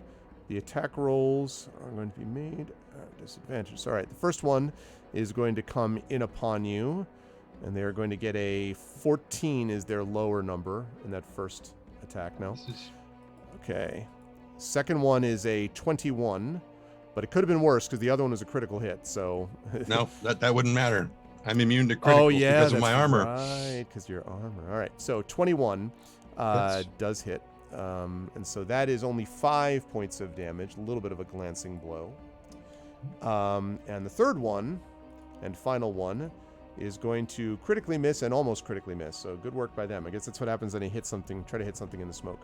the attack rolls are going to be made at disadvantage. All right, the first one is going to come in upon you, and they're going to get a 14 is their lower number in that first attack now. Okay. Second one is a 21, but it could have been worse because the other one was a critical hit, so... No, that wouldn't matter. I'm immune to criticals because of my armor. Right, because your armor. All right, so 21 does hit. And so that is only 5 points of damage, a little bit of a glancing blow. And the third one, and final one, is going to critically miss and almost critically miss. So good work by them. I guess that's what happens when they hit something, try to hit something in the smoke.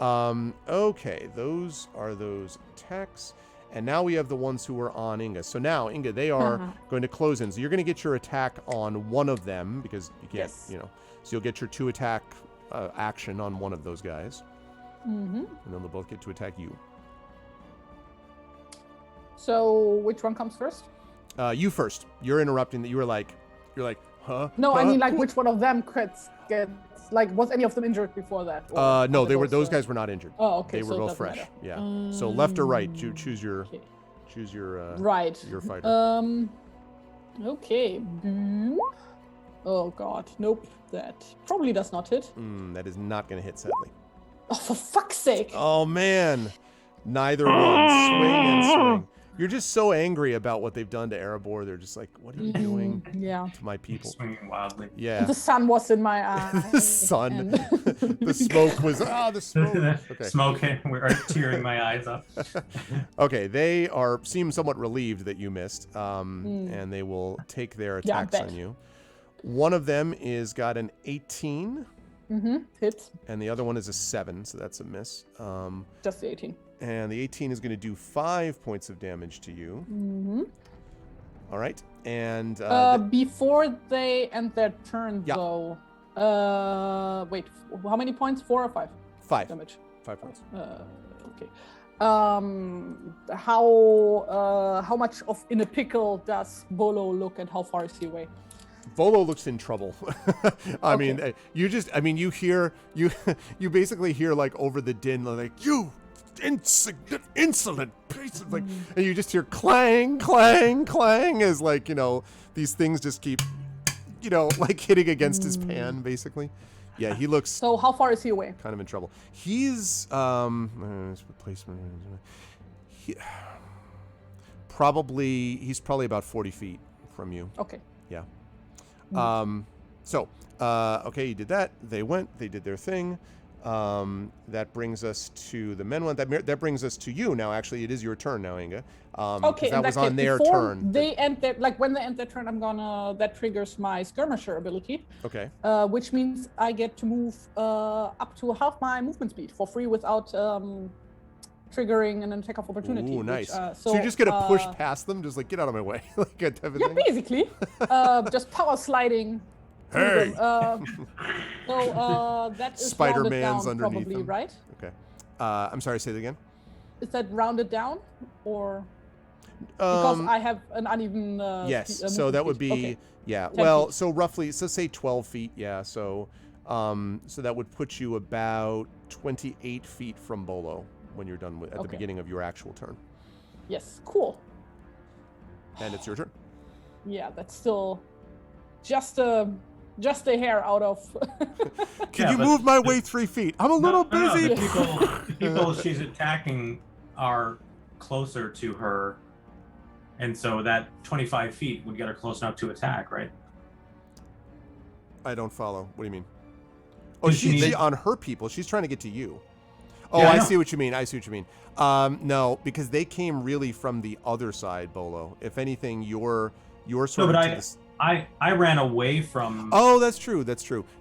Okay, those are those attacks. And now we have the ones who are on Inga. So now, Inga, they are going to close in. So you're going to get your attack on one of them because you can't, so you'll get your 2 attack action on one of those guys. And then they'll both get to attack you. So which one comes first? You first. You're interrupting that. You're like, huh? No, huh? I mean which one of them gets was any of them injured before that? Or no, those guys were not injured. Oh, okay. They were so both fresh. Yeah. So left or right, choose your right. your fighter. Okay. Oh God, nope. That probably does not hit. That is not going to hit, sadly. Oh, for fuck's sake! Oh man, neither one. Swing and swing. You're just so angry about what they've done to Erebor. They're just like, what are you doing to my people? Swinging wildly. Yeah. The sun was in my eye. The sun. The smoke was, the smoke. Okay. Smoke, we're tearing my eyes up. Okay, they seem somewhat relieved that you missed, and they will take their attacks on you. One of them is got an 18. Hits. And the other one is a 7, so that's a miss. Just the 18. And the 18 is going to do 5 points of damage to you. All right. And before they end their turn, though, wait, how many points? 4 or 5? 5 damage. 5 points. Okay. How much of in a pickle does Bolo look, and how far is he away? Volo looks in trouble. I mean, you hear you basically hear over the din, you insolent piece of and you just hear clang, clang, clang as these things just keep hitting against his pan, basically. Yeah, he looks. So how far is he away? Kind of in trouble. He's replacement. He's probably about 40 feet from you. Okay. Yeah. So, okay, you did that. They went. They did their thing. That brings us to the men one. That brings us to you now. Actually, it is your turn now, Inga. Okay, that was case, on their before turn. They end their, like when they end their turn, that triggers my skirmisher ability. Okay. Which means I get to move up to half my movement speed for free without triggering an attack of opportunity. Ooh, nice. Which, so you're just gonna push past them, just like get out of my way, like that type of thing. Basically, just power sliding. Hey. So that is Spider-Man's rounded down, underneath probably, them. right? Okay. I'm sorry. Say that again. Is that rounded down, or because I have an uneven? Yes. So that would be okay. 10 Well, feet. so roughly, so say 12 feet. Yeah. So, so that would put you about 28 feet from Bolo when you're done at the beginning of your actual turn. Yes. Cool. And it's your turn. Yeah, that's still just a hair out of. Can you move my way 3 feet? I'm a little busy. The people she's attacking are closer to her, and so that 25 feet would get her close enough to attack, right? I don't follow. What do you mean? Oh, she on her people. She's trying to get to you. Oh, Yeah, I see what you mean. No, because they came really from the other side, Bolo. If anything, you're sort of to this. I ran away from. Oh, that's true.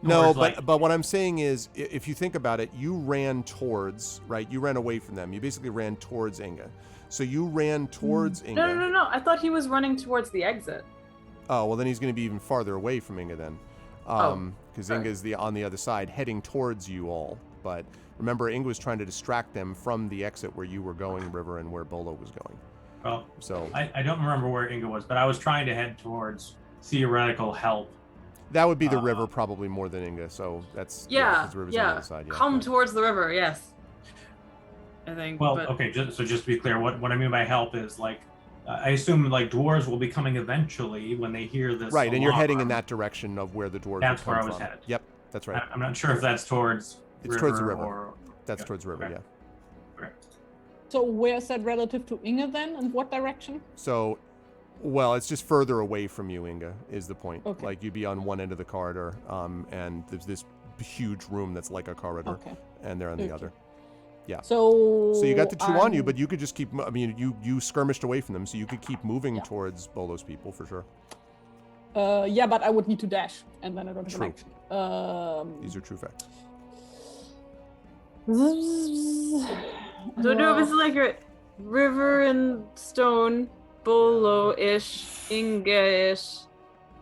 No, like, but what I'm saying is, if you think about it, you ran towards, right? You ran away from them. You basically ran towards Inga. So you ran towards Inga. No. I thought he was running towards the exit. Oh, well, then he's going to be even farther away from Inga then. Because Inga's on the other side, heading towards you all. But remember, Inga was trying to distract them from the exit where you were going, River, and where Bolo was going. Well, so I don't remember where Inga was, but I was trying to head towards theoretical help. That would be the river probably more than Inga. So that's 'cause the river's on the other side. Come towards the river, yes. I think. Well, okay, just to be clear, what I mean by help is like, I assume like dwarves will be coming eventually when they hear this. Right, and you're alarm. heading in that direction of where the dwarves. That's would come where I was from. headed. Yep, that's right. I'm not sure if that's towards. It's towards the river. Or... That's towards the river. Okay. Yeah. Okay. So where's that relative to Inga then, and what direction? So, well, it's just further away from you, Inga, is the point. Okay. Like you'd be on one end of the corridor, and there's this huge room that's like a corridor, and they're on the other. Yeah. So you got the two on you, but you could just keep. I mean, you skirmished away from them, so you could keep moving towards Bolo's people for sure. Yeah, but I would need to dash, and then I don't have an action. These are true facts. Don't know if it's like a river and stone, Bolo-ish, Inga-ish,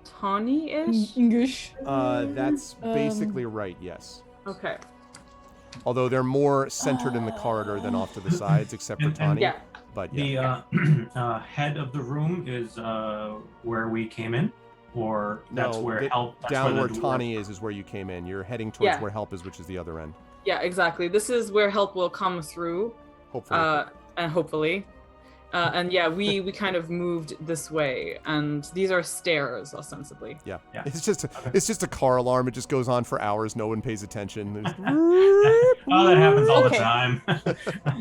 Tawny-ish? English. That's basically right, yes. Okay. Although they're more centered in the corridor than off to the sides, except for Tawny. Yeah. But The head of the room is where we came in, or that's where help. That's down where the Tawny is where you came in. You're heading towards where help is, which is the other end. Yeah, exactly. This is where help will come through. Hopefully. And hopefully. And yeah, we kind of moved this way, and these are stairs, ostensibly. Yeah. Yeah. It's just a car alarm. It just goes on for hours. No one pays attention. Oh, that happens all the time.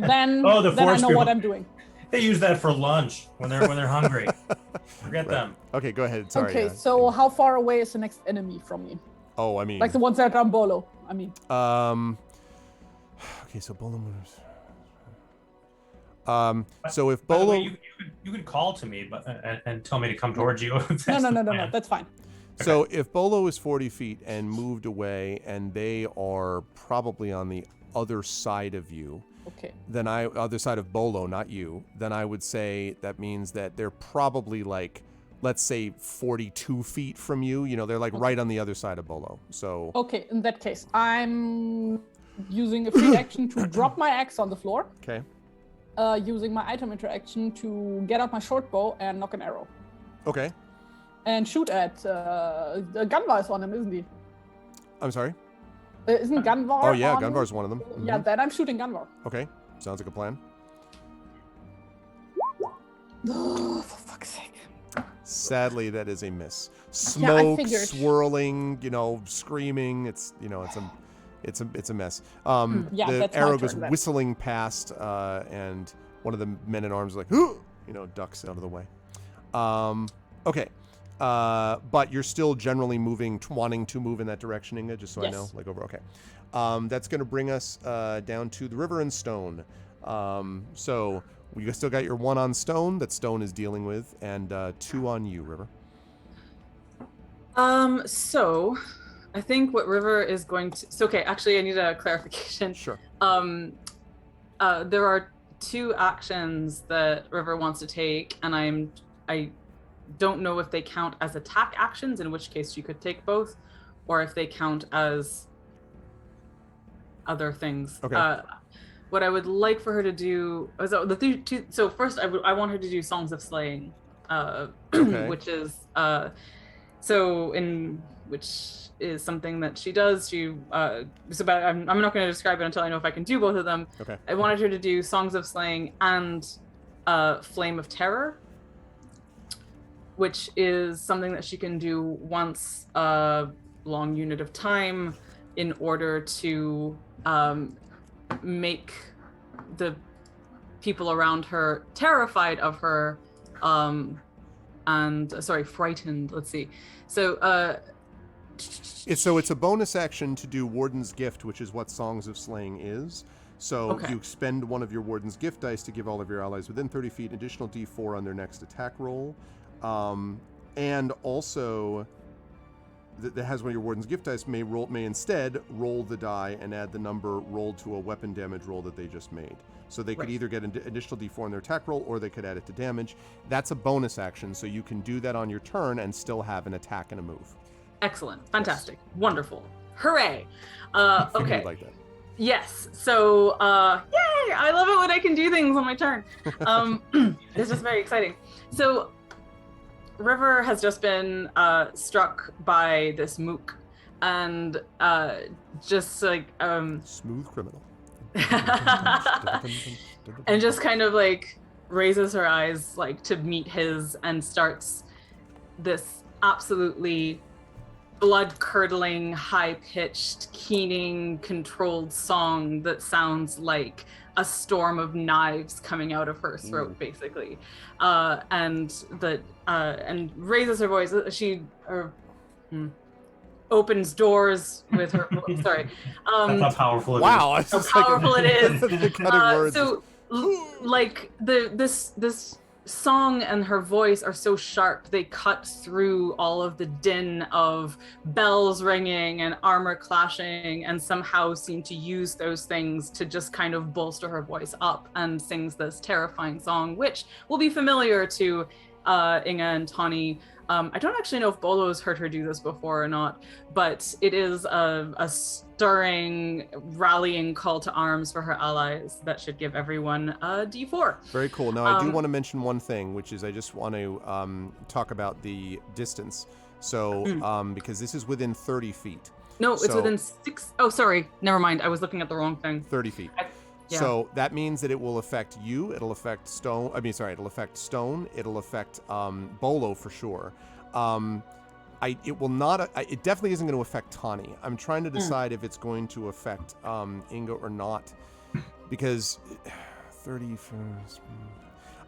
Then, the then I force know people. what I'm doing. They use that for lunch when they're hungry. Forget them. Okay, go ahead. Sorry. Okay, so how far away is the next enemy from me? Oh, I mean. Like the ones that are on Bolo, I mean. Okay, so Bolo moves. So if By the Bolo, way, you could call to me, but and tell me to come towards you. No, that's fine. So if Bolo is 40 feet and moved away, and they are probably on the other side of you, then other side of Bolo, not you, then I would say that means that they're probably like, let's say 42 feet from you. You know, they're like right on the other side of Bolo. So. Okay, in that case, I'm using a free action to drop my axe on the floor. Okay. Using my item interaction to get out my short bow and knock an arrow. Okay. And shoot at Gunvar is on him, isn't he? I'm sorry? Isn't Gunvar Oh, yeah, on him? Gunvar's one of them. Mm-hmm. Yeah, then I'm shooting Gunvar. Okay, sounds like a plan. Oh, for fuck's sake. Sadly, that is a miss. Smoke, figured. swirling, screaming. It's a mess. Yeah, the that's my arrow goes turn then. whistling past, and one of the men-at-arms is like, ducks out of the way. Okay. But you're still generally wanting to move in that direction, Inga, just so I Yes. know. Like over, okay. That's going to bring us down to the river and stone. So you still got your 1 on stone that stone is dealing with, and 2 on you, River. So I think what River is going to. So, okay, actually, I need a clarification. Sure. There are 2 actions that River wants to take, and I don't know if they count as attack actions, in which case she could take both, or if they count as other things. Okay. What I would like for her to do is so first I want her to do Songs of Slaying, Okay. which is which is something that she does. I'm not going to describe it until I know if I can do both of them. Okay. I wanted her to do Songs of Slaying and Flame of Terror, which is something that she can do once a long unit of time in order to make the people around her terrified of her frightened. Let's see. So it's a bonus action to do Warden's Gift, which is what Songs of Slaying is. So Okay. you spend one of your Warden's Gift dice to give all of your allies within 30 feet an additional D4 on their next attack roll. And also, that has one of your Warden's Gift dice may instead roll the die and add the number rolled to a weapon damage roll that they just made. So they could Right. either get an additional D4 on their attack roll, or they could add it to damage. That's a bonus action, so you can do that on your turn and still have an attack and a move. excellent, fantastic, wonderful, hooray! I figured Okay. you'd like that. Yes. So, yay! I love it when I can do things on my turn. It's just very exciting. So, River has just been struck by this mook, and just like Smooth criminal. and just kind of like raises her eyes like to meet his, and starts this absolutely blood-curdling, high-pitched, keening, controlled song that sounds like a storm of knives coming out of her throat, basically, and raises her voice. She opens doors with her. Sorry, That's how powerful it is. Wow, it's how just like powerful it is. the cutting words. So, like this song and her voice are so sharp, they cut through all of the din of bells ringing and armor clashing, and somehow seem to use those things to just kind of bolster her voice up, and sings this terrifying song, which will be familiar to Inga and Tawny. I don't actually know if Bolo's heard her do this before or not, but it is a stirring, rallying call to arms for her allies that should give everyone a D4. Very cool. Now, I do want to mention one thing, which is I just want to talk about the distance. So, because this is within 30 feet. No, it's So- within 6. Oh, sorry. Never mind. I was looking at the wrong thing. 30 feet. Yeah. So that means that it will affect you. It'll affect Stone. It'll affect Stone. It'll affect Bolo for sure. It will not. It definitely isn't going to affect Tawny. I'm trying to decide if it's going to affect Inga or not, because 30.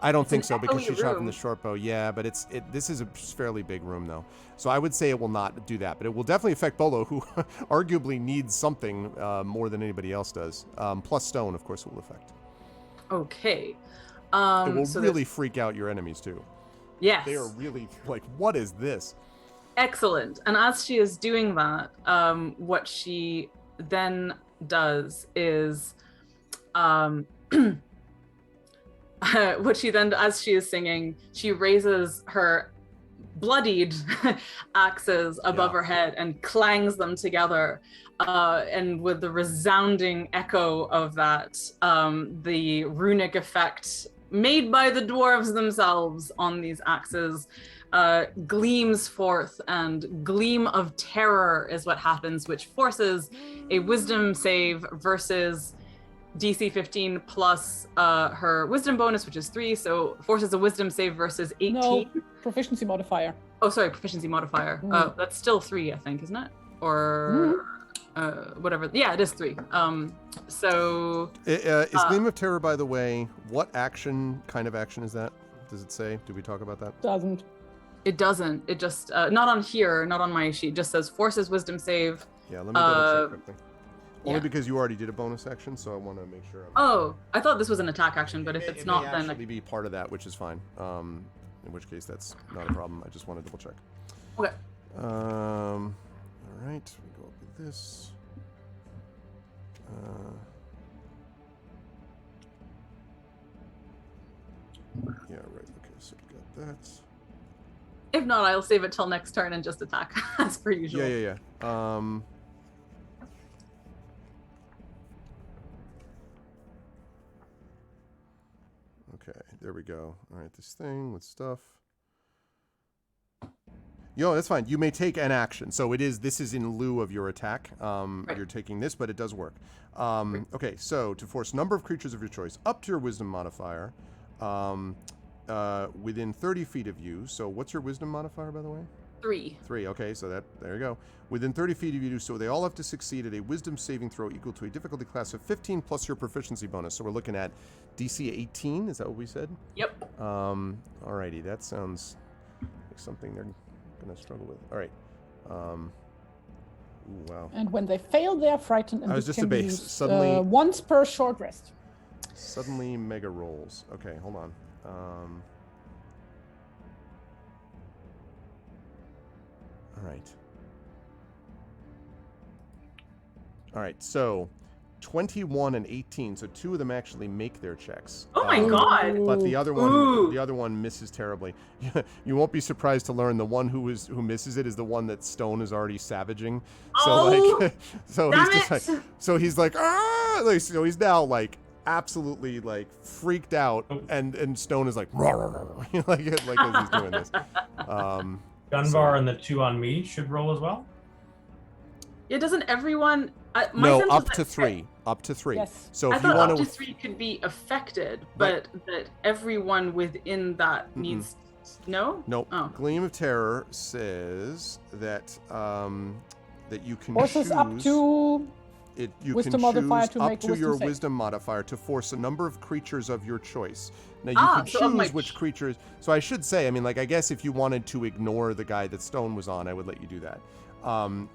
I don't think so, because she shot from the short bow. Yeah, but this is a fairly big room though, so I would say it will not do that, but it will definitely affect Bolo, who arguably needs something more than anybody else does. Plus Stone, of course, it will affect. Okay. It will so really freak out your enemies too. yes. They are really like, what is this? Excellent. And as she is doing that, what she then does is, as she is singing, she raises her bloodied axes above her head and clangs them together. And with the resounding echo of that, the runic effect made by the dwarves themselves on these axes gleams forth, and Gleam of Terror is what happens, which forces a wisdom save versus DC 15 plus her wisdom bonus, which is 3, so forces a wisdom save versus 18. No, proficiency modifier. Oh, sorry, proficiency modifier. That's still 3, I think, isn't it? Or whatever. Yeah, it is 3. So Is Gleam of Terror, by the way, what kind of action is that? Does it say? Did we talk about that? Doesn't. It doesn't. It just not on here, not on my sheet. It just says forces wisdom save. Yeah, let me double check quickly. Only yeah. because you already did a bonus action, so I want to make sure. Oh, I thought this was an attack action, but if it's not, may then actually be part of that, which is fine. In which case, that's not a problem. I just want to double check. okay. All right, we go up with this. Yeah, right. Okay, so we got that. If not, I'll save it till next turn and just attack as per usual. Yeah. Okay, there we go. All right, this thing with stuff. Yo, that's fine. You may take an action. So this is in lieu of your attack. Right. You're taking this, but it does work. Okay, so to force a number of creatures of your choice up to your wisdom modifier within 30 feet of you. So what's your wisdom modifier, by the way? 3. 3, okay, so there you go. Within 30 feet of you, so they all have to succeed at a wisdom saving throw equal to a difficulty class of 15 plus your proficiency bonus. So we're looking at DC 18, is that what we said? Yep. Alrighty, that sounds like something they're going to struggle with. Alright. Ooh, wow. And when they fail, they are frightened and I was this just can a be base. used, Suddenly- once per short rest. Suddenly mega rolls. Okay, hold on. All right, so 21 and 18, so 2 of them actually make their checks. Oh my god. But the Ooh. other one misses terribly. You won't be surprised to learn the one who misses it is the one that Stone is already savaging. So Oh, so damn he's just it. like, so he's ah, like, so he's now like absolutely like freaked out, and Stone is like, like as he's doing this. Gunvar and the 2 on me should roll as well. Yeah, doesn't everyone? No, sense up was to that 3. Up to 3. Yes. So I if you thought want up to to 3 could be affected, but that everyone within that needs. No. Nope. Oh. Gleam of Terror says that that you can Forces choose up to you wisdom can choose modifier to up make a to wisdom your save. wisdom modifier to force a number of creatures of your choice. Now you can so of my choose which creatures. So I should say, I mean, like I guess if you wanted to ignore the guy that Stone was on, I would let you do that.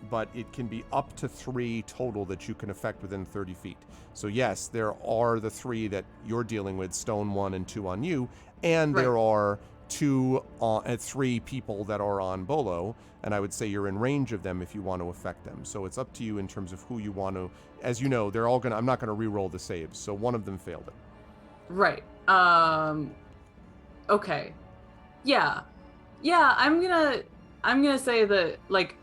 But it can be up to 3 total that you can affect within 30 feet. So yes, there are the 3 that you're dealing with, Stone 1 and 2 on you, and Right. there are 3 people that are on Bolo, and I would say you're in range of them if you want to affect them. So it's up to you in terms of who you want to. As you know, they're all gonna. I'm not gonna re-roll the saves, so one of them failed it. Right. Okay. Yeah. I'm gonna say that, like,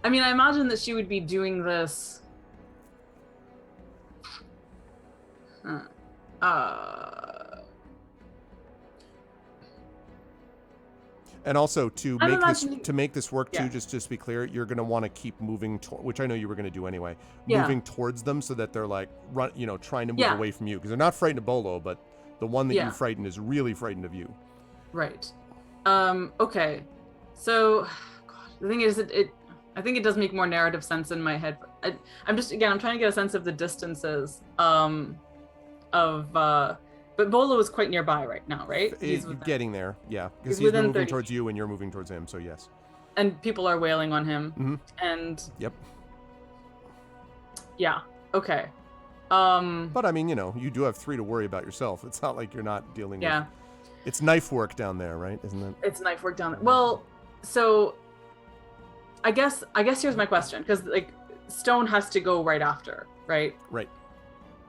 I mean, I imagine that she would be doing this. And also to I'm make this imagining- to make this work too, Yeah. just to be clear, you're going to want to keep moving, which I know you were going to do anyway, Yeah. moving towards them so that they're like trying to move Yeah. away from you because they're not frightened of Bolo, but the one that you Yeah. frightened is really frightened of you. Right. Okay. So, God, the thing is, I think it does make more narrative sense in my head. I'm trying to get a sense of the distances. But Bolo is quite nearby right now, right? He's within, Getting there, yeah, because he's he's within moving 30 towards you and you're moving towards him. So yes. and people are wailing on him. Mm-hmm. And Yep. yeah. Okay. But I mean, you do have 3 to worry about yourself. It's not like you're not dealing Yeah. with. It's knife work down there, right? Isn't it? It's knife work down there. Well, so I guess here's my question, because like Stone has to go right after, right? Right.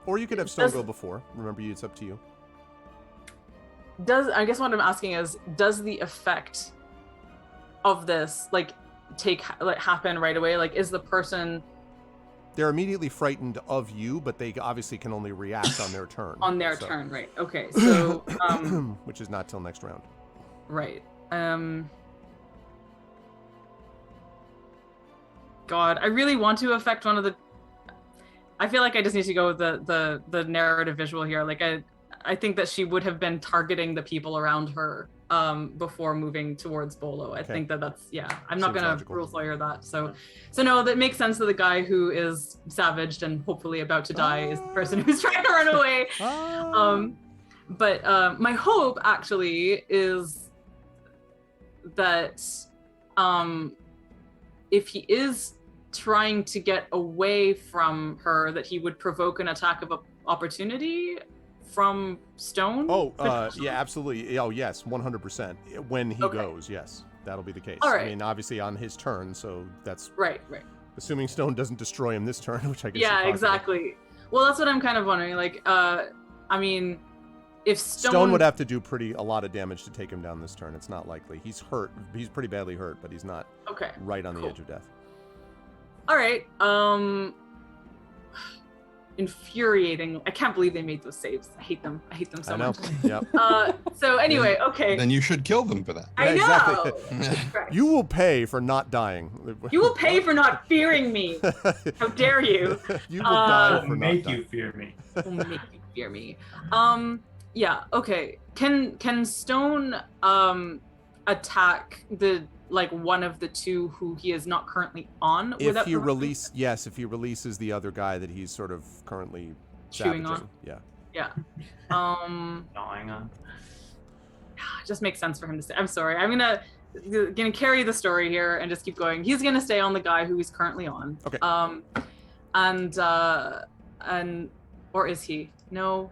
Or you could have Stone Does- go before. Remember, it's up to you. I guess what I'm asking is, does the effect of this happen right away? Like, is the person They're immediately frightened of you, but they obviously can only react on their turn. on their so- turn, right? Okay, so which is not till next round. right. God, I really want to affect one of the. I feel like I just need to go with the narrative visual here. Like I think that she would have been targeting the people around her before moving towards Bolo. I think that's I'm not Seems gonna logical. rule lawyer that. So no, that makes sense that the guy who is savaged and hopefully about to die is the person who's trying to run away. But my hope actually is that if he is trying to get away from her, that he would provoke an attack of opportunity from Stone? Yeah, absolutely. Oh, yes, 100%. When he goes, yes, that'll be the case. All right. I mean, obviously on his turn, so that's right. Assuming Stone doesn't destroy him this turn, which I guess. Yeah, exactly. Well, that's what I'm kind of wondering. Like, I mean, if Stone would have to do a lot of damage to take him down this turn. It's not likely. He's hurt. He's pretty badly hurt, but he's not right on the edge of death. All right. Infuriating. I can't believe they made those saves. I hate them. I hate them so much. Yep. So anyway, okay. Then you should kill them for that. I know. Exactly. You will pay for not dying. You will pay for not fearing me. How dare you? You will die for make not you dying. fear me. Will make you fear me. Yeah. Okay. Can Stone attack one of the two who he is not currently on? If he releases the other guy that he's sort of currently chewing savaging. on. Yeah. Gnawing on. It just makes sense for him to say. I'm sorry. I'm gonna carry the story here and just keep going. He's gonna stay on the guy who he's currently on. Okay. Or is he? No.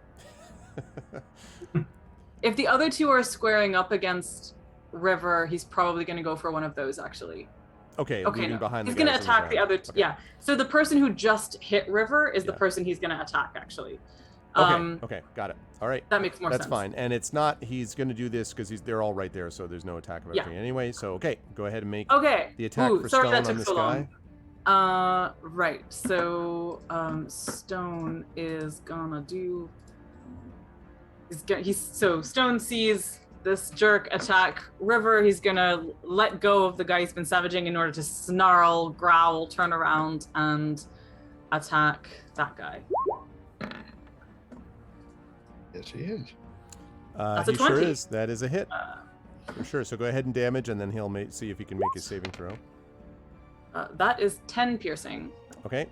If the other two are squaring up against River, he's probably going to go for one of those, actually. Okay, no. Behind he's going to attack the other two. Okay. Yeah. So the person who just hit River is the person he's going to attack, actually. Okay, got it. All right. That makes more sense. That's fine. And it's not, he's going to do this because they're all right there, so there's no attack of everything anyway. So, go ahead and make the attack for Stone on this guy. Right. So, Stone is gonna do... So Stone sees this jerk attack River. He's gonna let go of the guy he's been savaging in order to snarl, growl, turn around, and attack that guy. Yes, he is. That's a 20. Sure is. That is a hit. For sure. So go ahead and damage, and then he'll see if he can make his saving throw. That is 10 piercing. Okay,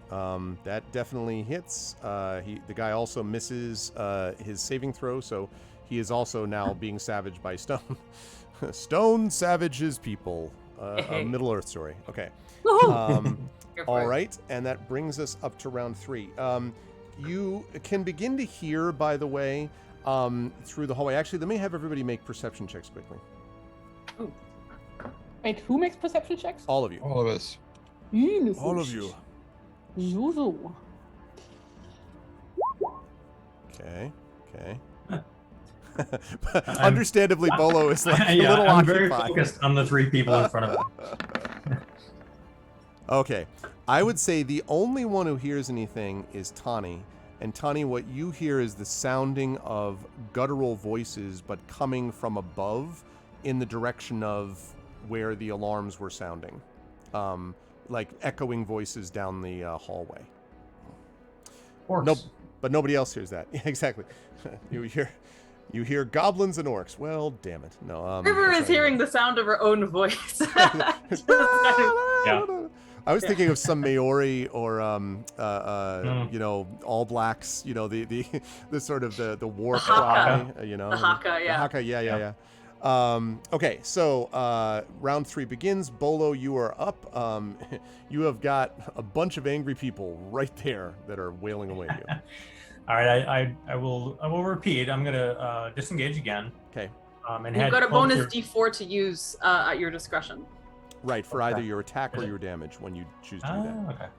that definitely hits. The guy also misses his saving throw, so he is also now being savaged by Stone. Stone savages people. A Middle Earth story. Okay. All right, and that brings us up to round 3. You can begin to hear, by the way, through the hallway. Actually, let me have everybody make perception checks quickly. Ooh. Wait, who makes perception checks? All of you. All of us. All of you. Zuzu. Okay. Understandably, Bolo is like a little I'm occupied. very focused on the 3 people in front of him. Okay. I would say the only one who hears anything is Tani. And Tani, what you hear is the sounding of guttural voices, but coming from above in the direction of where the alarms were sounding. Like echoing voices down the hallway. Orcs. Nope, but nobody else hears that. Exactly. You hear goblins and orcs. Well, damn it. No. River is hearing the sound of her own voice. I was thinking of some Maori or All Blacks. The sort of the war the cry. Haka. The Haka. Yeah. The Haka. Yeah. Okay, so round 3 begins. Bolo, you are up. You have got a bunch of angry people right there that are wailing away at you. All right, I will repeat. I'm gonna disengage again. Okay. And you've got a bonus D4 to use at your discretion. Right, for either your attack or your damage when you choose to do that. Okay.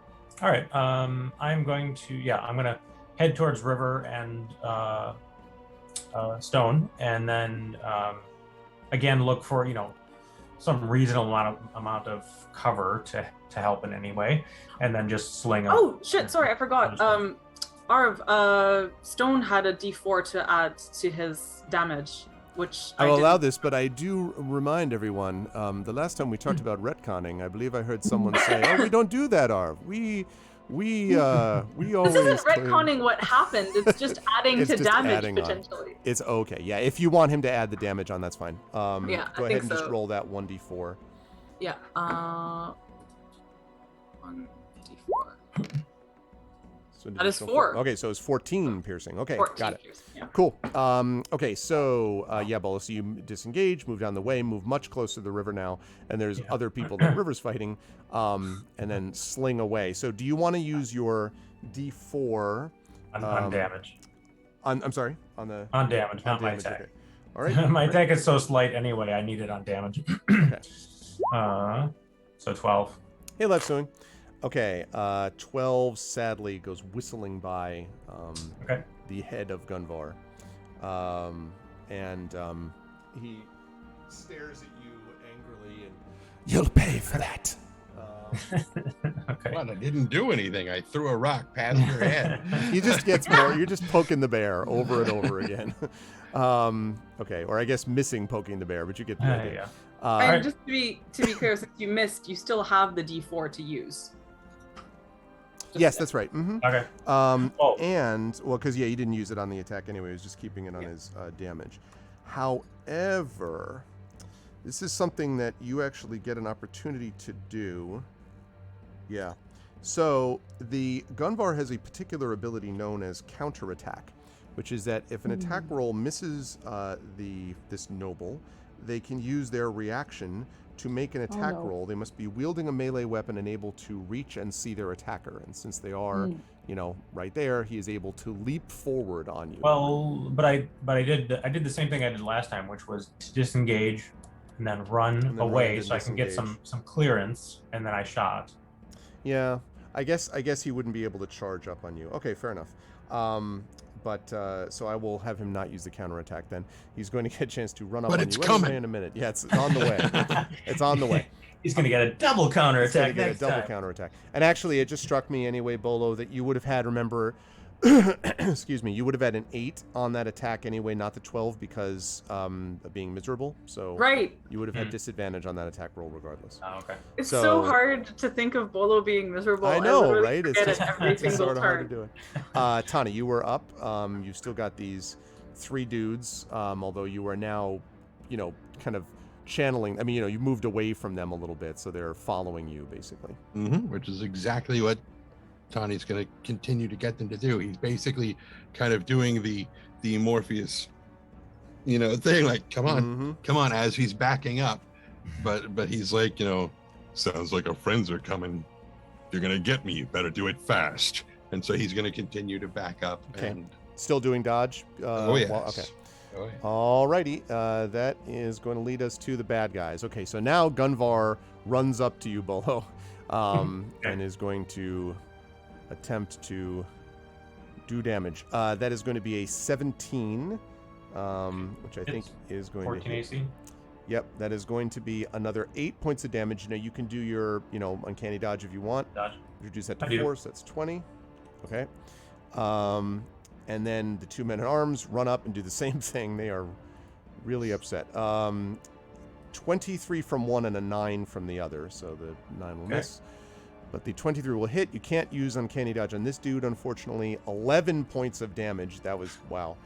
All right. I'm going to head towards River and Stone, and then again look for some reasonable amount of cover to help in any way, and then just sling them. Oh shit! Sorry, I forgot. Arv, Stone had a D4 to add to his damage, which I will allow this, but I do remind everyone. The last time we talked about retconning, I believe I heard someone say, "Oh, we don't do that, Arv. We always." This isn't retconning what happened. It's just adding to damage potentially. It's okay. Yeah, if you want him to add the damage on, that's fine. Yeah, go ahead and just roll that 1d4. Yeah. 1d4. So an That is additional 4. Okay, so it's 14 piercing. Okay, 14 got it. piercing, yeah. Cool. Okay, so yeah, Bolo, so you disengage, move down the way, move much closer to the river now, and there's other people that River's fighting, and then sling away. So do you want to use your D4 on damage? I'm sorry, on damage, not my damage, attack. okay. All right. My attack is so slight anyway. I need it on damage. Okay. So 12. Hey, Left Swing. Okay, 12 sadly goes whistling by the head of Gunvar. And he stares at you angrily and, "You'll pay for that." Okay. Well, I didn't do anything. I threw a rock past your head. He just gets more. You're just poking the bear over and over again. Okay, or I guess missing poking the bear, but you get the idea. Yeah. And just to be clear, since you missed, you still have the D4 to use. Yes, that's right. Mm-hmm. Okay. And well, because you didn't use it on the attack anyway. He was just keeping it on his damage. However, this is something that you actually get an opportunity to do. Yeah. So the Gunvar has a particular ability known as counterattack, which is that if an attack roll misses this noble, they can use their reaction to make an attack roll. They must be wielding a melee weapon and able to reach and see their attacker. And since they are, right there, he is able to leap forward on you. Well, but I did the same thing I did last time, which was to disengage and then run away so I can get some clearance, and then I shot. Yeah, I guess he wouldn't be able to charge up on you. Okay, fair enough. But so I will have him not use the counterattack then. He's going to get a chance to run up on it's you coming. in a minute. Yeah, it's on the way. It's on the way. He's going to get a double counterattack Get a next double time. counterattack. And actually, it just struck me anyway, Bolo, that you would have had, remember, excuse me, you would have had an 8 on that attack anyway, not the 12 because of being miserable. So Right. you would have had disadvantage on that attack roll regardless. Oh, okay. It's so hard to think of Bolo being miserable. I know, literally right? It's forget just it every it's single sort of hard turn. to do it. Tani, you were up. You've still got these 3 dudes, although you are now, kind of channeling. I mean, you moved away from them a little bit, so they're following you basically. Which is exactly what Tani's going to continue to get them to do. He's basically kind of doing the Morpheus, thing, like, come on, as he's backing up. But he's like, sounds like our friends are coming. You're going to get me. You better do it fast. And so he's going to continue to back up. Okay. And Still doing dodge? yes. Okay. Oh, yeah. Alrighty. That is going to lead us to the bad guys. Okay, so now Gunvar runs up to you, Bolo, and is going to attempt to do damage. That is going to be a 17, which I think is going 14 to hit. AC. Yep, that is going to be another 8 points of damage. You can do your, uncanny dodge if you want. Dodge. Reduce that to 4, so that's 20. Okay. And then the 2 men at arms run up and do the same thing. They are really upset. 23 from one and a 9 from the other, so the 9 will miss. But the 23 will hit. You can't use uncanny dodge on this dude, unfortunately. 11 points of damage. That was, wow.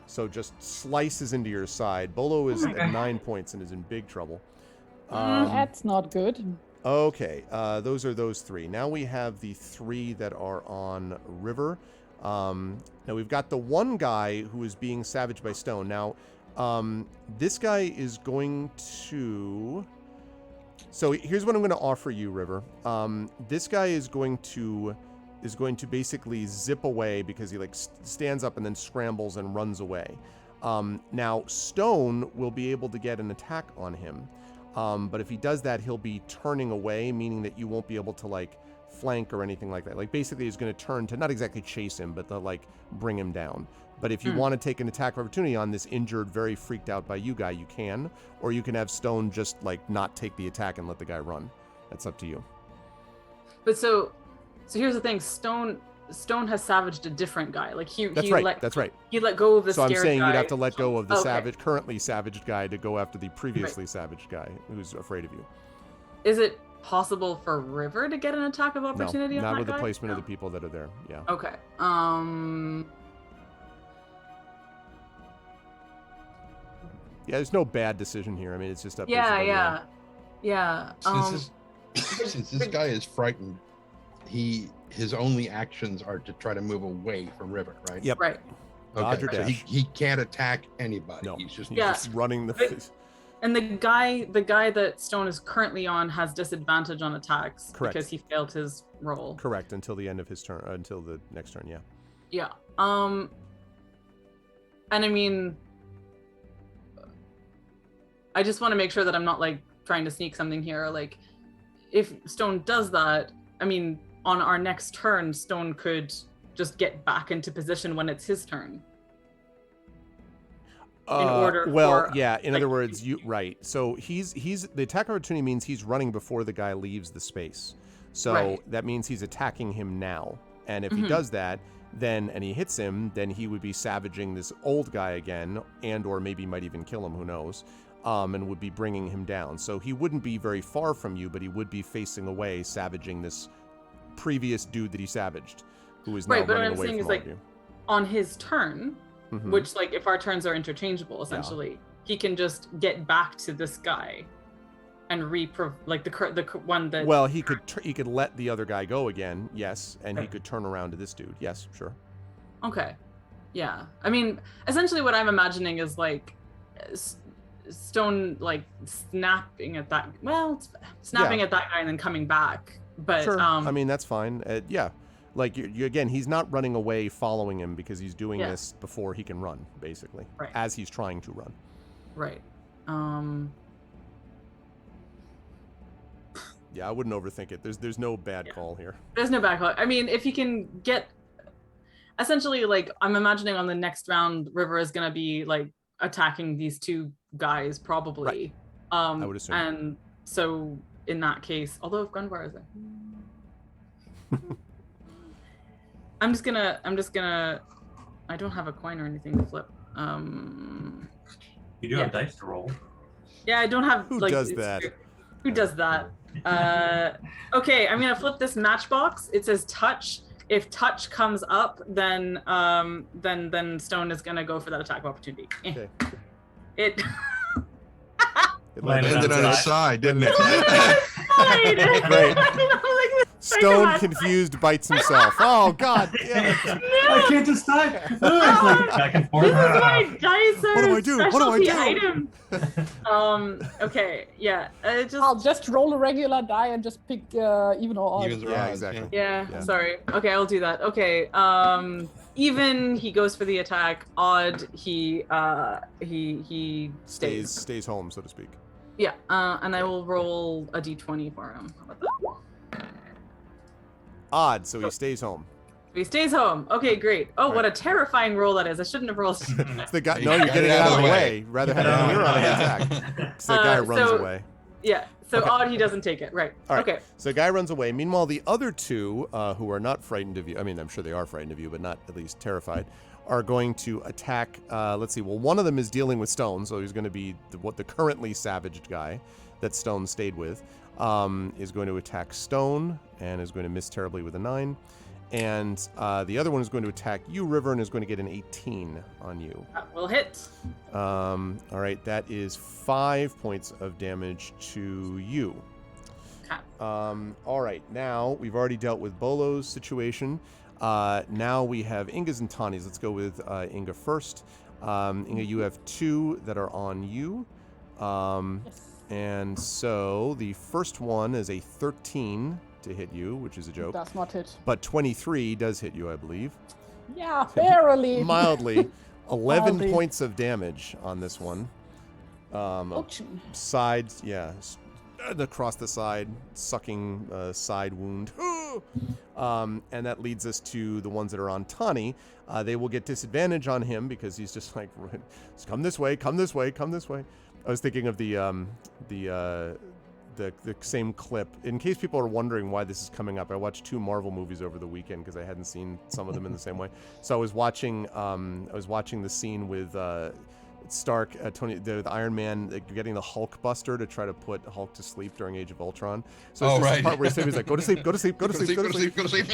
So just slices into your side. Bolo is at 9 points and is in big trouble. That's not good. Okay, those are those 3. Now we have the 3 that are on River. Now we've got the one guy who is being savaged by Stone. Now, this guy is going to... So here's what I'm going to offer you, River. This guy is going to basically zip away because he stands up and then scrambles and runs away. Now Stone will be able to get an attack on him. But if he does that, he'll be turning away, meaning that you won't be able to flank or anything like that. Basically he's going to turn to not exactly chase him, but to bring him down. But if you want to take an attack of opportunity on this injured, very freaked out by you guy, you can. Or you can have Stone just not take the attack and let the guy run. That's up to you. But so here's the thing. Stone has savaged a different guy. That's right. He let go of the scared guy. So I'm saying you'd have to let go of the currently savaged guy to go after the previously savaged guy who's afraid of you. Is it possible for River to get an attack of opportunity on that guy? Not with the placement of the people that are there. Yeah. Okay. Yeah, there's no bad decision here. I mean, it's just up to Yeah. Since this guy is frightened, his only actions are to try to move away from River, right? Yep. Right. Dodge or Okay. So dash. he can't attack anybody. No. He's just Yeah. Just running the. But- And the guy that Stone is currently on has disadvantage on attacks Correct. because he failed his roll. Correct, until the end of his turn, until the next turn. Yeah. Yeah. And I mean, I just want to make sure that I'm not like trying to sneak something here. Like, if Stone does that, I mean, on our next turn, Stone could just get back into position when it's his turn. Order well, for, yeah. In like, other words, right. So he's the attack opportunity means he's running before the guy leaves the space. So Right. that means he's attacking him now. And if he Mhm. does that, and he hits him, then he would be savaging this old guy again, and or maybe might even kill him. Who knows? And would be bringing him down. So he wouldn't be very far from you, but he would be facing away, savaging this previous dude that he savaged, who is now Right, but what running I'm away saying from is, all like, of you. on his turn, Mhm. which, like, if our turns are interchangeable, essentially, he can just get back to this guy and like the one that. Well, he could let the other guy go again, yes, and he could turn around to this dude, yes, sure. Okay. Yeah. I mean, essentially, what I'm imagining is like Stone like snapping at that. Well, snapping Yeah. at that guy and then coming back. But Sure. I mean, that's fine. Yeah. Like you again, he's not running away following him because he's doing Yeah. this before he can run, basically. Right. As he's trying to run. right. Yeah, I wouldn't overthink it. There's no bad call here. There's no back. I mean, if he can get, essentially, like, I'm imagining on the next round, River is gonna be like attacking these two guys probably. I would assume. And so in that case, although if Gunvar is there, I'm just gonna. I don't have a coin or anything to flip. You do have dice to roll. Yeah, I don't have. Who like, does that? Who does that? Okay, I'm gonna flip this matchbox. It says touch. If touch comes up, then Stone is gonna go for that attack opportunity. Okay. It. It Landed Ended on on his his side, didn't it? Great. Like, Stone confused bites himself. Oh God! Damn it. I can't decide. It's like back and forth. This is my dice What do I do? What do I specialty do? item. Okay. Yeah. I'll just roll a regular die and just pick even or odd. Evens or Yeah, odds, exactly. Yeah. Sorry. Okay, I'll do that. Okay. Even he goes for the attack. Odd he Stays home, so to speak. Yeah. And I will roll a d20 for him. How about that? Odd, so he stays home. He stays home. Okay, great. Oh, what Right. a terrifying roll that is. I shouldn't have rolled. It's the guy. You No, you're got getting it it out of the way. Rather have Yeah. a mirror on an Yeah. attack. So the guy runs so- away. Yeah. So Okay. odd he doesn't take it. Right. All right. Okay. So guy runs away. Meanwhile, the other two, who are not frightened of you, I mean, I'm sure they are frightened of you, but not at least terrified, are going to attack. Let's see. Well, one of them is dealing with Stone, so he's going to be the currently savaged guy that Stone stayed with, is going to attack Stone and is going to miss terribly with a 9. And the other one is going to attack you, River, and is going to get an 18 on you. That will hit. All right, that is 5 points of damage to you. Okay. All right, now we've already dealt with Bolo's situation. Now we have Inga's and Tani's. Let's go with Inga first. Inga, you have 2 that are on you. Yes. And so the first one is a 13 to hit you, which is a joke. Does not hit. But 23 does hit you, I believe. Yeah, barely. Mildly. 11 Mildly. points of damage on this one. Ouch. Sides, yeah, across the side, sucking side wound. And that leads us to the ones that are on Tani. They will get disadvantage on him because he's just like, come this way, come this way, come this way. I was thinking of the same clip. In case people are wondering why this is coming up, I watched 2 Marvel movies over the weekend because I hadn't seen some of them in the same way. So I was watching the scene with Stark, the Iron Man, getting the Hulk Buster to try to put Hulk to sleep during Age of Ultron. So it's just the part where he's like, go to sleep, go to sleep, go to sleep, go to sleep, go to sleep.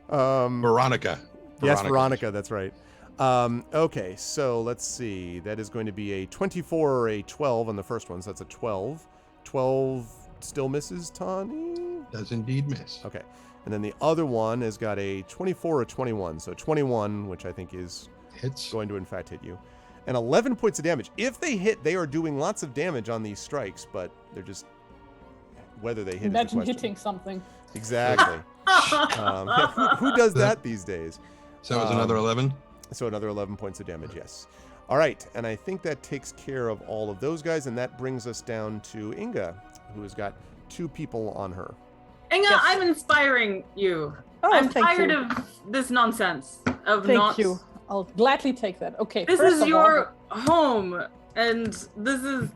Yeah. Veronica. Yes, Veronica, that's right. Okay, so let's see. That is going to be a 24 or a 12 on the first one, so that's a 12. 12 still misses Tawny. Does indeed miss. Okay. And then the other one has got a 24 or 21. So 21, which I think is Hits. going to in fact hit you. And 11 points of damage. If they hit, they are doing lots of damage on these strikes, but they're just whether they hit. Imagine is the question. hitting something. Exactly. Who does that these days? So it's another 11. So another 11 points of damage, yes. All right, and I think that takes care of all of those guys, and that brings us down to Inga, who has got 2 people on her. Inga, Yes. I'm inspiring you. Oh, I'm thank tired you. of this nonsense. Thank you. I'll gladly take that. Okay. This first is of your home, and this is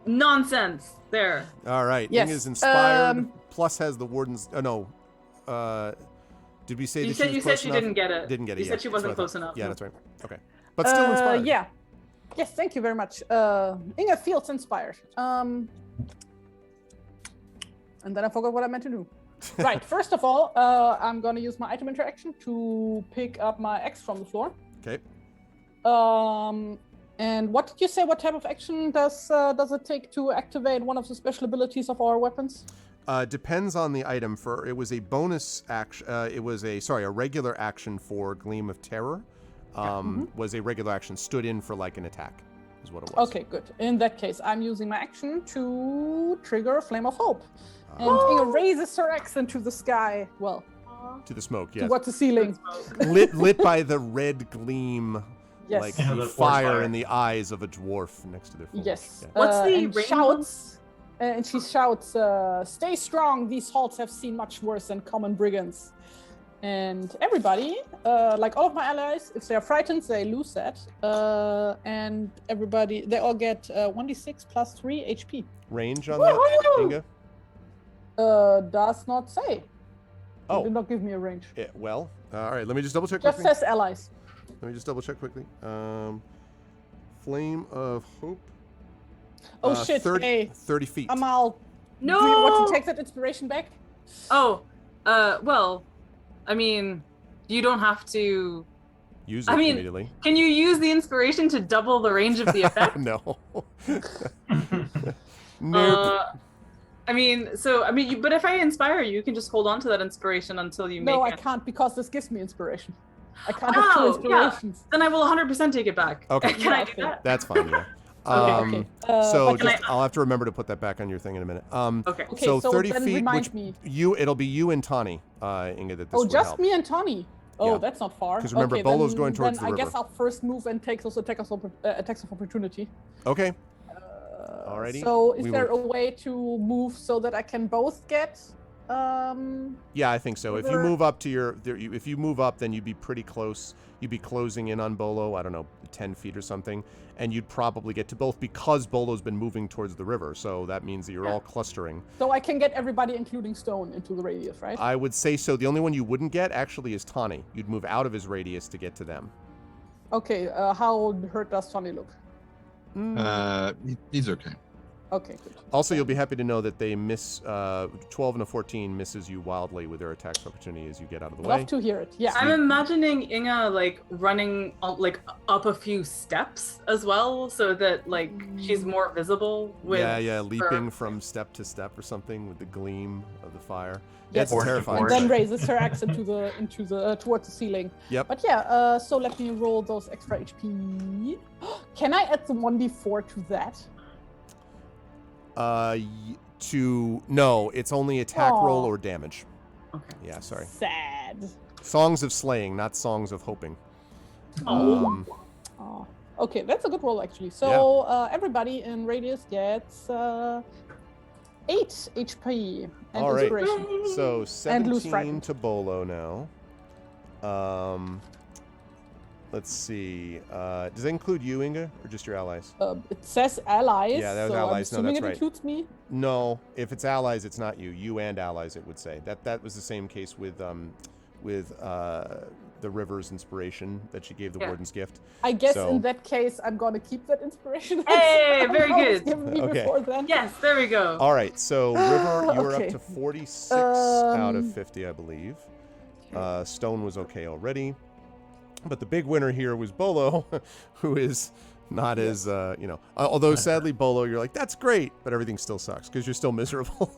nonsense. There. All right, Yes, Inga's inspired, plus has the warden's... did we say You that said she was you close said she enough? didn't get it. Didn't get it, You yeah. said she That's wasn't what I close thought. enough. Yeah, that's right. Okay. But still inspired. Yeah. Yes, thank you very much. Inga feels inspired. And then I forgot what I meant to do. Right, first of all, I'm going to use my item interaction to pick up my axe from the floor. Okay. And what did you say? What type of action does it take to activate one of the special abilities of our weapons? Depends on the item. It was a bonus action. It was a regular action for Gleam of Terror. Was a regular action, stood in for like an attack, is what it was. Okay, good. In that case, I'm using my action to trigger a Flame of Hope. And Inga raises her axe into the sky. Well, To the smoke, yes. towards the ceiling. lit by the red gleam, Yes. like Yeah, the the forest fire fire. in the eyes of a dwarf next to their forehead. Yes. Yeah. What's the and rainbow? shouts, and she shouts, "Stay strong! These halls have seen much worse than common brigands." And everybody, like all of my allies, if they are frightened, they lose that. And everybody, they all get 1d6 plus 3 HP. Range on that, Woohoo! Inga? Does not say. It Oh, did not give me a range. well, all right. Let me just double check Just quickly. says allies. Let me just double check quickly. Flame of Hope. Oh shit! 30, Hey, 30 feet. Amal, No. do you want to take that inspiration back? Oh, well, I mean, you don't have to. Use it I mean- immediately. Can you use the inspiration to double the range of the effect? No. Nope. But if I inspire you, you can just hold on to that inspiration until you make No, I it. can't because this gives me inspiration. I can't have two inspirations. Then I will 100% take it back. Okay. Can I Okay. do that? That's fine, yeah. Okay. So but- just, I'll have to remember to put that back on your thing in a minute. Okay. Okay, so so 30 then feet, remind which me. it'll be you and Tawny, Inga, that this Oh, would just help. me and Tawny. Oh, Yeah. that's not far. 'Cause remember, okay, Bolo's then, going towards then the I guess river. I'll first move and take those attacks of opportunity. Okay. Alrighty. So is We there will- a way to move so that I can both get? Yeah, I think so. If you River- move up to if you move up, then you'd be pretty close. You'd be closing in on Bolo, I don't know, 10 feet or something, and you'd probably get to both because Bolo's been moving towards the river. So that means that you're all clustering. So I can get everybody, including Stone, into the radius, right? I would say so. The only one you wouldn't get actually is Tawny. You'd move out of his radius to get to them. Okay. How hurt does Tawny look? He's okay. Okay, good. Also, you'll be happy to know that they miss 12 and a 14 misses you wildly with their attacks of opportunity as you get out of the way. Love to hear it. Yeah. I'm imagining Inga like running up a few steps as well, so that like she's more visible. With Yeah, leaping her- from step to step or something with the gleam of the fire. Yes. That's terrifying. Forward. Then raises her axe into the towards the ceiling. Yep. But yeah, so let me roll those extra HP. Can I add the 1d4 to that? No, it's only attack roll Aw. or damage. Okay. Yeah, sorry. Sad. Songs of slaying, not songs of hoping. Oh. Oh. Okay, that's a good roll actually. So everybody in radius gets 8 HP and All right. inspiration. So And lose 17 frightened. to Bolo now. Let's see. Does that include you, Inga, or just your allies? It says allies. Yeah, that was so allies. No, I'm assuming that's it right. includes me. No, if it's allies, it's not you. You and allies, it would say. That was the same case with the River's inspiration that she gave the Yeah. Warden's gift. I guess So- in that case, I'm gonna keep that inspiration. Hey, very Someone was good. given me Okay. before then. Yes, there we go. All right, so River, you were Okay. up to 46 out of Um, 50, I believe. Stone was okay already. But the big winner here was Bolo, who is Not as although sadly, Bolo, you're like, that's great, but everything still sucks because you're still miserable.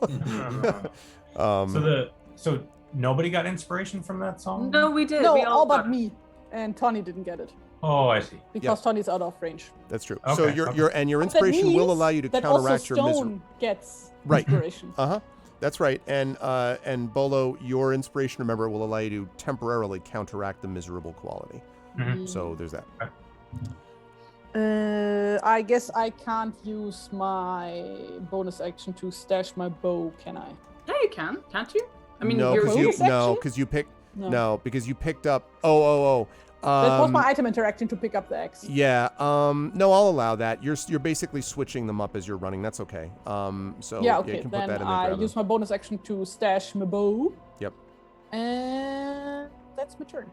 So nobody got inspiration from that song? No, we did. No, we all but got- me. And Tony didn't get it Oh, I see. because Tony's out of range. That's true. Okay, So your But inspiration that will means allow you to that counteract your also misery. Stone gets Right. inspiration. That's right. And Bolo, your inspiration, remember, will allow you to temporarily counteract the miserable quality. Mhm. So there's that. I guess I can't use my bonus action to stash my bow, can I? Yeah, you can, can't you? I mean, no, you're because you bonus action? because you picked No. because you picked up. Oh. That was my item interaction to pick up the axe. Yeah. No, I'll allow that. You're basically switching them up as you're running. That's okay. So Yeah, you okay. can put Then that in there. I grab use it. my bonus action to stash my bow. Yep. And that's my turn.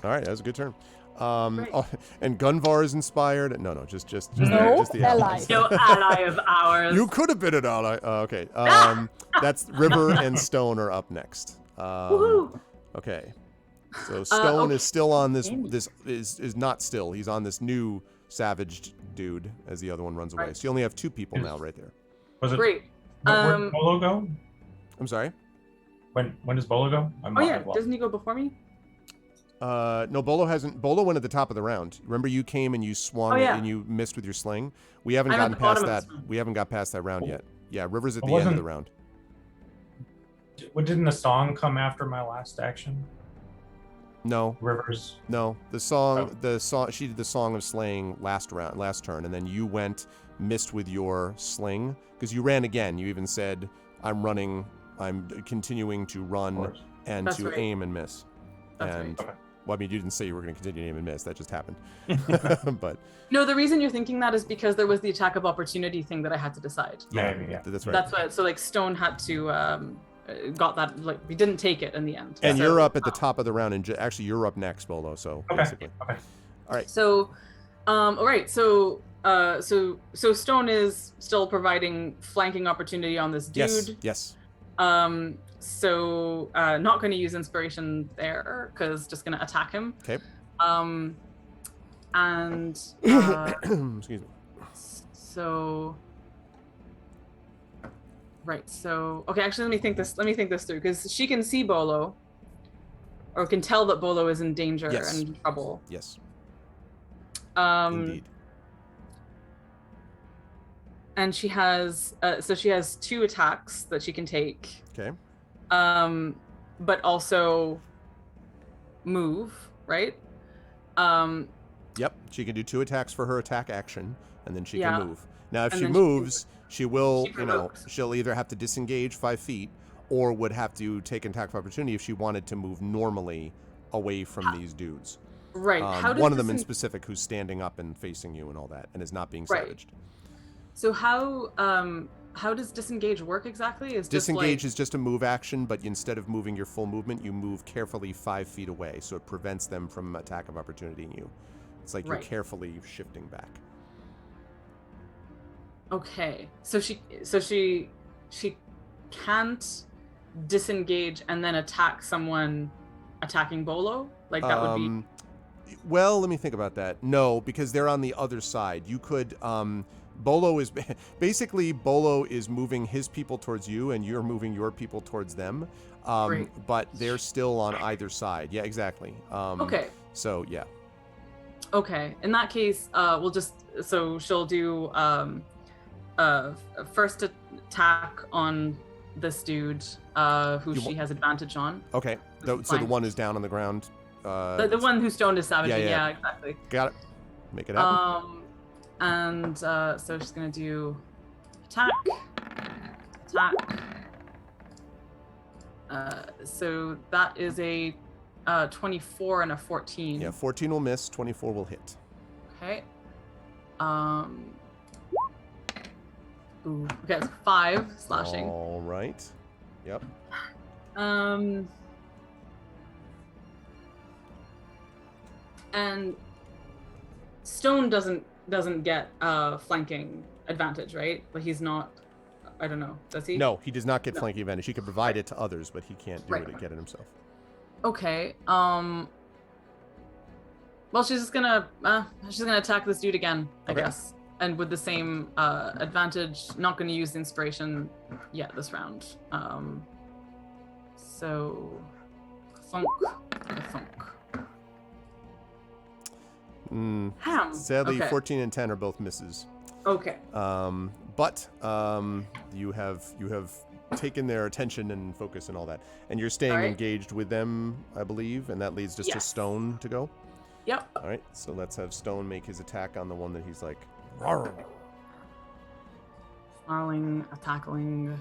All right, that was a good turn. Great. And Gunvar is inspired. No, just No, just the ally. allies. no ally of ours. You could have been an ally. Okay. That's River and Stone are up next. Woohoo! Okay. So Stone okay. is still on this is not still. He's on this new savaged dude as the other one runs away. Right. So you only have two people now right there. Was it? Great. Where did Bolo go? I'm sorry. When does Bolo go? Oh yeah, doesn't he go before me? No, Bolo hasn't. Bolo went at the top of the round. Remember, you came and you swung Oh, yeah. and you missed with your sling. We haven't I'm at gotten the past bottom of that. the swing. We haven't got past that round yet. Yeah, River's at It the end of wasn't- the round. Didn't the song come after my last action? No, Rivers. no. The song. She did the song of slaying last turn, and then you went missed with your sling because you ran again. You even said, "I'm running. I'm continuing to run and That's to right. aim and miss." That's and right. Okay. well, I mean, you didn't say you were going to continue to aim and miss. That just happened. But No, the reason you're thinking that is because there was the attack of opportunity thing that I had to decide. Maybe, yeah. that's right. That's why. So like Stone had to got that. Like we didn't take it in the end. And So, you're up at the top of the round, and actually you're up next, Bolo. So Okay. basically, Okay. all right. So, all right. So Stone is still providing flanking opportunity on this dude. Yes. So not going to use inspiration there because just going to attack him. Okay. And Excuse me. so right. So okay. Actually, let me think this through because she can see Bolo, or can tell that Bolo is in danger Yes. and in trouble. Yes. Indeed. Indeed. And she has she has 2 attacks that she can take. Okay. But also move, right? Yep. She can do 2 attacks for her attack action, and then she Yeah. can move. Now, if And she then she moves, she will, she provokes. she'll either have to disengage 5 feet, or would have to take an attack of opportunity if she wanted to move normally away from these dudes. Right. How does One of them in disen- specific who's standing up and facing you and all that, and is not being Right. savaged. So how does disengage work exactly? Is Disengage just is just a move action, but instead of moving your full movement, you move carefully 5 feet away, so it prevents them from attack of opportunity you. It's like you're Right. carefully shifting back. okay. So she can't disengage and then attack someone attacking Bolo? Like that would be Well, let me think about that. No, because they're on the other side. You could Bolo is basically Bolo is moving his people towards you, and you're moving your people towards them. Great. But they're still on either side. Yeah, exactly. okay. So yeah. Okay. In that case, we'll just she'll do first attack on this dude who You she wa- has advantage on. Okay. So the Fine. one is down on the ground. The one who stoned is savaging. yeah. Yeah, exactly. Got it. Make it happen. And so she's gonna do attack. So that is a 24 and a 14. Yeah, 14 will miss, 24 will hit. Okay. Okay, it's 5 slashing. All right. Yep. And Stone doesn't get flanking advantage, right? But he's not. I don't know. Does he? No, he does not get No. flanking advantage. He can provide it to others, but he can't do Right. it get it himself. Okay. Well, she's just gonna attack this dude again, I Okay. guess, and with the same advantage. Not going to use the inspiration yet this round. So, thunk, thunk. Ham. Sadly, Okay. 14 and 10 are both misses. Okay. But you have taken their attention and focus and all that, and you're staying All right. engaged with them, I believe, and that leads just to Yes. Stone to go. Yep. All right, so let's have Stone make his attack on the one that he's like, "Rawr." Snarling, tackling.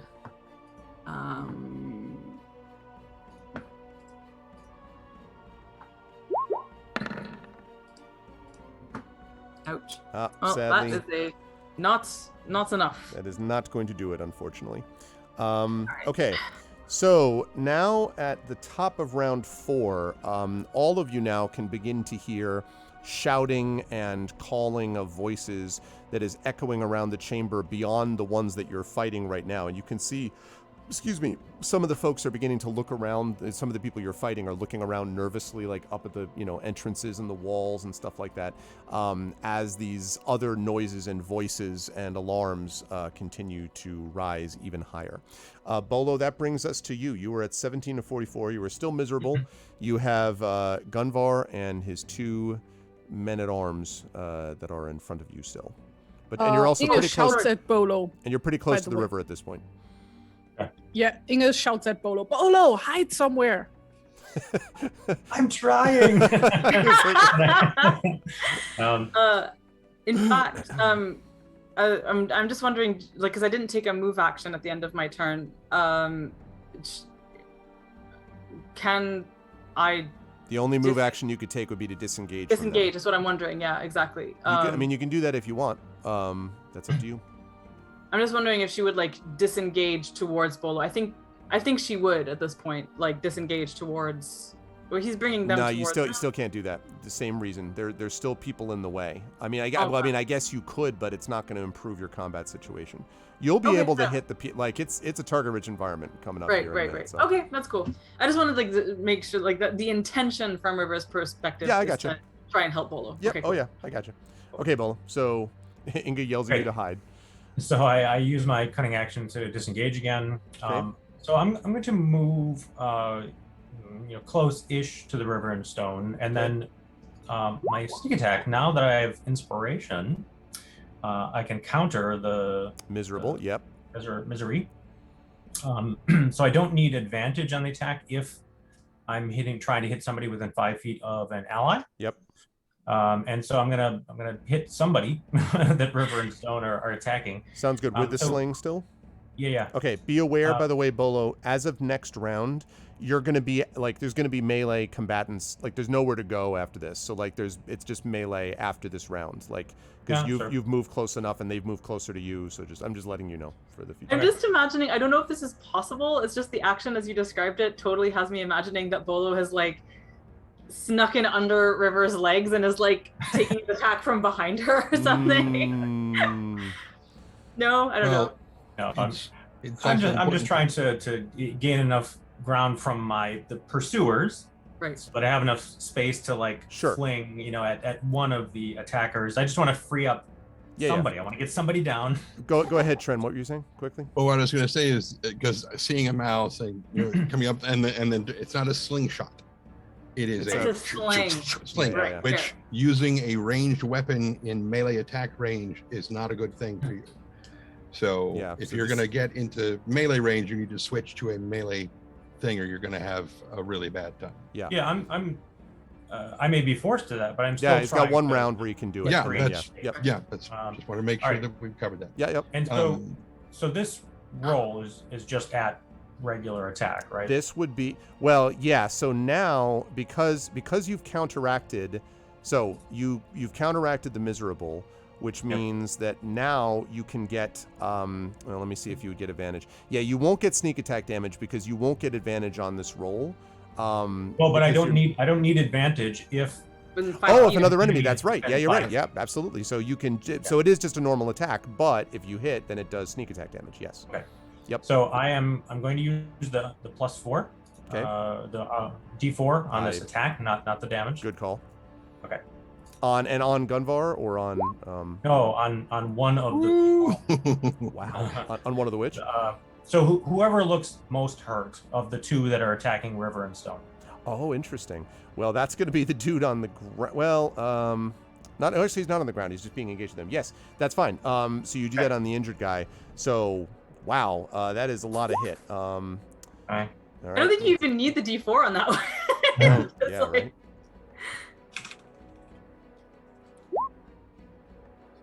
Ouch. Ah, Well, sadly, that is not enough. that is not going to do it, unfortunately. Okay, so now at the top of round 4, all of you now can begin to hear shouting and calling of voices that is echoing around the chamber beyond the ones that you're fighting right now. And you can see, some of the folks are beginning to look around. Some of the people you're fighting are looking around nervously, like up at the entrances and the walls and stuff like that, as these other noises and voices and alarms continue to rise even higher. Bolo, that brings us to you. You were at 17 to 44. You were still miserable. You have Gunvar and his 2 men-at-arms that are in front of you still. And you're also Inge pretty close. shouts at Bolo. And you're pretty close by to the the way. river at this point. Yeah, Inge shouts at Bolo. Bolo, hide somewhere. I'm trying. In fact, I'm just wondering, like, because I didn't take a move action at the end of my turn. Can I The only move action you could take would be to disengage. disengage? Is what I'm wondering. Yeah, exactly. You can do that if you want. That's up to you. I'm just wondering if she would like disengage towards Bolo. I think she would at this point, like disengage towards. Well, he's bringing them. No, towards you still can't do that. The same reason. There's still people in the way. I mean, I guess you could, but it's not going to improve your combat situation. You'll be able to hit the it's a target-rich environment coming up. Right. So. Okay, that's cool. I just wanted to make sure like the intention from River's perspective. Yeah, I is gotcha. to try and help Bolo. Yep. Okay, Cool. Oh yeah, I got you. Okay, Bolo. So Inga yells at you to hide. So I use my cunning action to disengage again. Okay. So I'm going to move close-ish to the river and Stone, and then my sneak attack. Now that I have inspiration, I can counter the miserable. Yep. Misery. So I don't need advantage on the attack if I'm trying to hit somebody within 5 feet of an ally. Yep. And so I'm gonna hit somebody that River and Stone are attacking. Sounds good. With the sling still? Yeah. Okay, be aware, by the way, Bolo, as of next round, you're going to be, like, there's going to be melee combatants. Like, there's nowhere to go after this. So, like, it's just melee after this round. Like, because you've moved close enough and they've moved closer to you. So I'm just letting you know for the future. I'm just imagining, I don't know if this is possible. It's just the action as you described it totally has me imagining that Bolo has, like, snuck in under River's legs and is, like, taking the attack from behind her or something. No, I don't know. No, I'm just trying to gain enough ground from the pursuers, right? So that I have enough space to fling, at one of the attackers. I just want to free up somebody. I want to get somebody down. Go ahead, Trent. What were you saying quickly? Well, what I was going to say is because seeing a Mal saying coming up and then it's not a slingshot. It is a sling, Yeah. which using a ranged weapon in melee attack range is not a good thing for you. So if you're going to get into melee range, you need to switch to a melee thing, or you're going to have a really bad time. Yeah. Yeah, I may be forced to that, but I'm still. Yeah, it's got one round where you can do it. That's just want to make sure right. that we've covered that. Yeah. Yep. And so this roll is just at regular attack, right? This would be so now because you've counteracted, so you've counteracted the miserable, which means that now you can get let me see if you would get advantage. Yeah, you won't get sneak attack damage because you won't get advantage on this roll. But I don't need advantage if if another enemy, that's right. Yeah, you're right. Yeah, absolutely. So you can so it is just a normal attack, but if you hit, then it does sneak attack damage. Yes. Okay. Yep. So I'm going to use the +4. Okay. The D4 on this attack, not the damage. Good call. Okay. On Gunvar or on No, on one of the. wow. on one of the which? So whoever looks most hurt of the two that are attacking River and Stone. Oh, interesting. Well, that's going to be the dude on the ground. Well, not actually, he's not on the ground. He's just being engaged with them. Yes, that's fine. So you do that on the injured guy. So, wow, that is a lot of hit. All right. I don't think you even need the D4 on that one. Oh, yeah, right.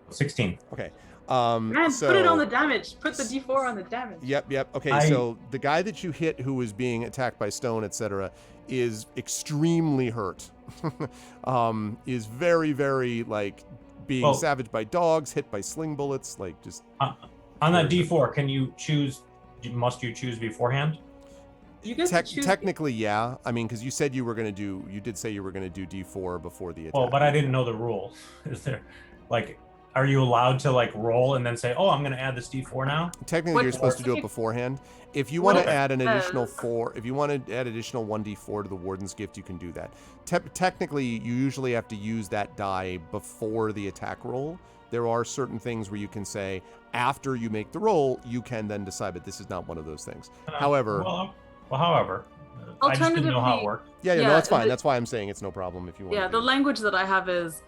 16. Okay. Man, so, put it on the damage. Put the D4 on the damage. Yep. Okay, so the guy that you hit who was being attacked by stone, etc., is extremely hurt. Is very, very, like, being savaged by dogs, hit by sling bullets, like, just... on that D4, can you choose, must you choose beforehand? You get to choose. Technically, yeah. I mean, because you said you did say you were going to do D4 before the attack. Well, but I didn't know the rule. Is there, like... Are you allowed to like roll and then say, "Oh, I'm going to add this D4 now"? Technically, you're supposed to do it beforehand. If you want to add an additional 4, if you want to add additional 1d4 to the Warden's Gift, you can do that. Technically, you usually have to use that die before the attack roll. There are certain things where you can say after you make the roll, you can then decide, but this is not one of those things. However, I just didn't know how it worked. Yeah, no, that's fine. That's why I'm saying it's no problem if you want. Yeah, the language that I have is.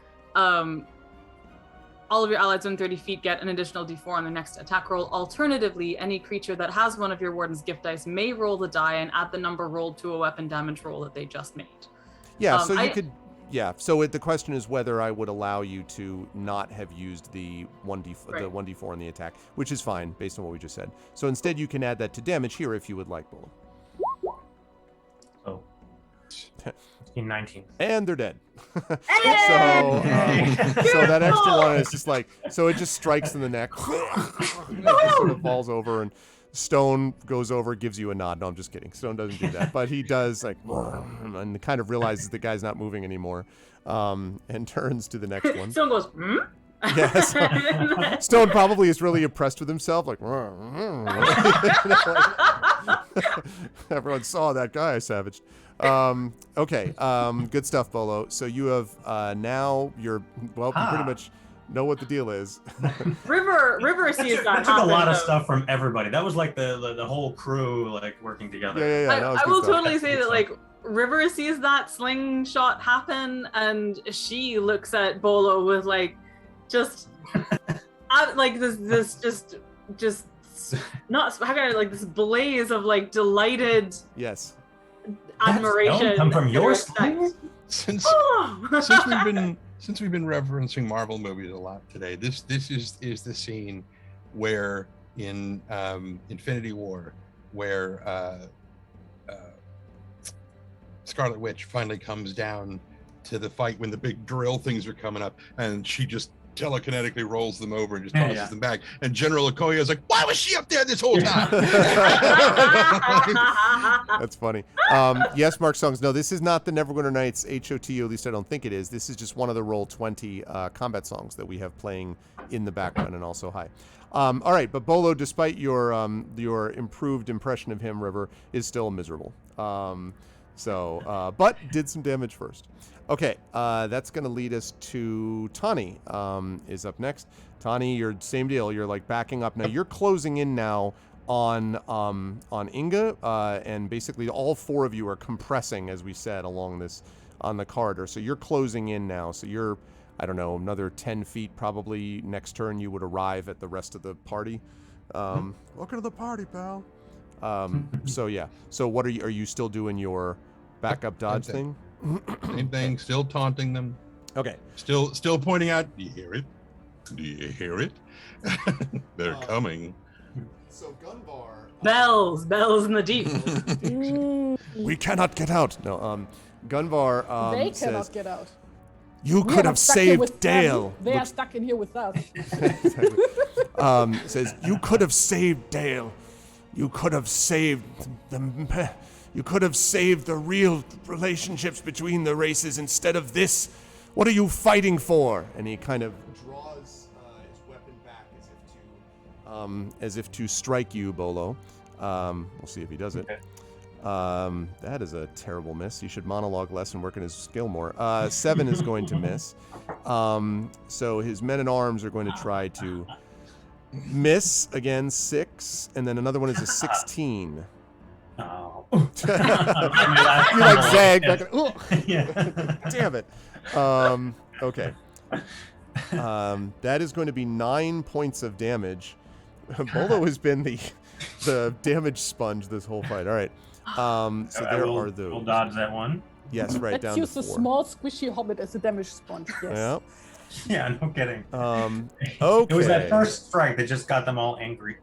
All of your allies within 30 feet get an additional D4 on their next attack roll. Alternatively, any creature that has one of your Warden's Gift dice may roll the die and add the number rolled to a weapon damage roll that they just made. Yeah, so you could... Yeah, so the question is whether I would allow you to not have used the 1d4 on the attack, which is fine based on what we just said. So instead, you can add that to damage here if you would like, Bull. Oh. 19. And they're dead. So that extra one is just like, so it just strikes in the neck. It just sort of falls over, and Stone goes over, gives you a nod. No, I'm just kidding. Stone doesn't do that, but he does, like, and kind of realizes the guy's not moving anymore, and turns to the next one. Stone goes, hmm? Yes. Stone probably is really impressed with himself, like, everyone saw that guy I savaged. Okay, good stuff, Bolo. So you have you pretty much know what the deal is. River sees that. I took a lot of stuff from everybody. That was like the whole crew like working together. Yeah. I will totally say that like River sees that slingshot happen, and she looks at Bolo with like just like this just not how can I like this blaze of like delighted admiration. Come from your side. Since we've been referencing Marvel movies a lot today, this is the scene where in Infinity War where Scarlet Witch finally comes down to the fight when the big drill things are coming up, and she just telekinetically rolls them over and just tosses them back. And General Okoye is like, "Why was she up there this whole time?" That's funny. Yes, Mark Songs. No, this is not the Neverwinter Nights HOTU. At least I don't think it is. This is just one of the Roll20 combat songs that we have playing in the background and also high. All right, but Bolo, despite your improved impression of him, River, is still miserable. But did some damage first. Okay, that's going to lead us to Tani is up next. Tani, you're same deal. You're like backing up. Now you're closing in now on Inga, and basically all 4 of you are compressing, as we said, along this on the corridor. So you're closing in now. So you're, I don't know, another 10 feet probably. Next turn you would arrive at the rest of the party. Welcome to the party, pal. So yeah. So what are you still doing your backup dodge thing? Same thing, still taunting them. Okay. Still pointing out, do you hear it? Do you hear it? They're coming. So Gunvar... Bells in the deep. We cannot get out. No, Gunvar they says, cannot get out. You could have saved Dale. They are stuck in here with us. Says, you could have saved Dale. You could have saved them. You could have saved the real relationships between the races instead of this. What are you fighting for? And he kind of draws his weapon back as if to strike you, Bolo. We'll see if he does it. That is a terrible miss. He should monologue less and work on his skill more. 7 is going to miss. So his men-at-arms are going to try to miss again, 6, and then another one is a 16. Oh. You like zag back. Yeah. Damn it. Okay. That is going to be 9 points of damage. Bolo has been the damage sponge this whole fight. All right. So there are those. We'll dodge that one. Yes, right Let's down to use the 4. small squishy hobbit as a damage sponge. Yes. Yep. Yeah, no kidding. Okay. It was that first strike that just got them all angry.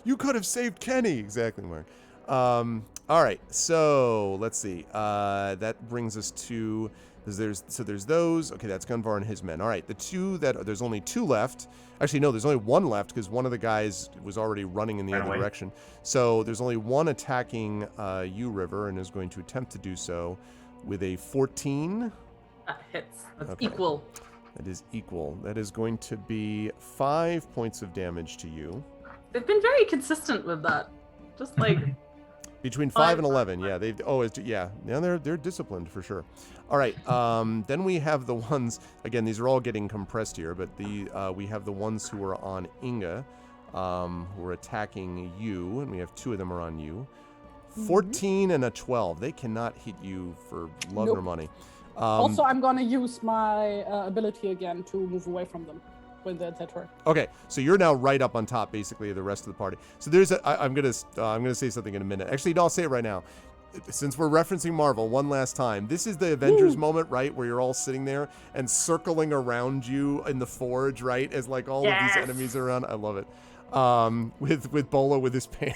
You could have saved Kenny. Exactly, Mark. All right. So let's see. That brings us to there's those. Okay, that's Gunvar and his men. All right. There's only 2 left. Actually, no, there's only 1 left because one of the guys was already running in the other direction. So there's only 1 attacking you, River, and is going to attempt to do so with a 14. That hits. That's Okay. equal. That is equal. That is going to be 5 points of damage to you. They've been very consistent with that. Just like Between 5 and 11, yeah. Now they're disciplined for sure. All right. Then we have the ones. Again, these are all getting compressed here, but we have the ones who are on Inga, who are attacking you, and we have 2 of them are on you. 14 and a 12. They cannot hit you for love or money. Also, I'm gonna use my ability again to move away from them when they're at that turn. Okay, so you're now right up on top, basically, of the rest of the party. So I'm gonna say something in a minute. Actually, no, I'll say it right now. Since we're referencing Marvel one last time, this is the Avengers moment, right, where you're all sitting there and circling around you in the forge, right, as like all of these enemies are around. I love it. With Bolo with his pan,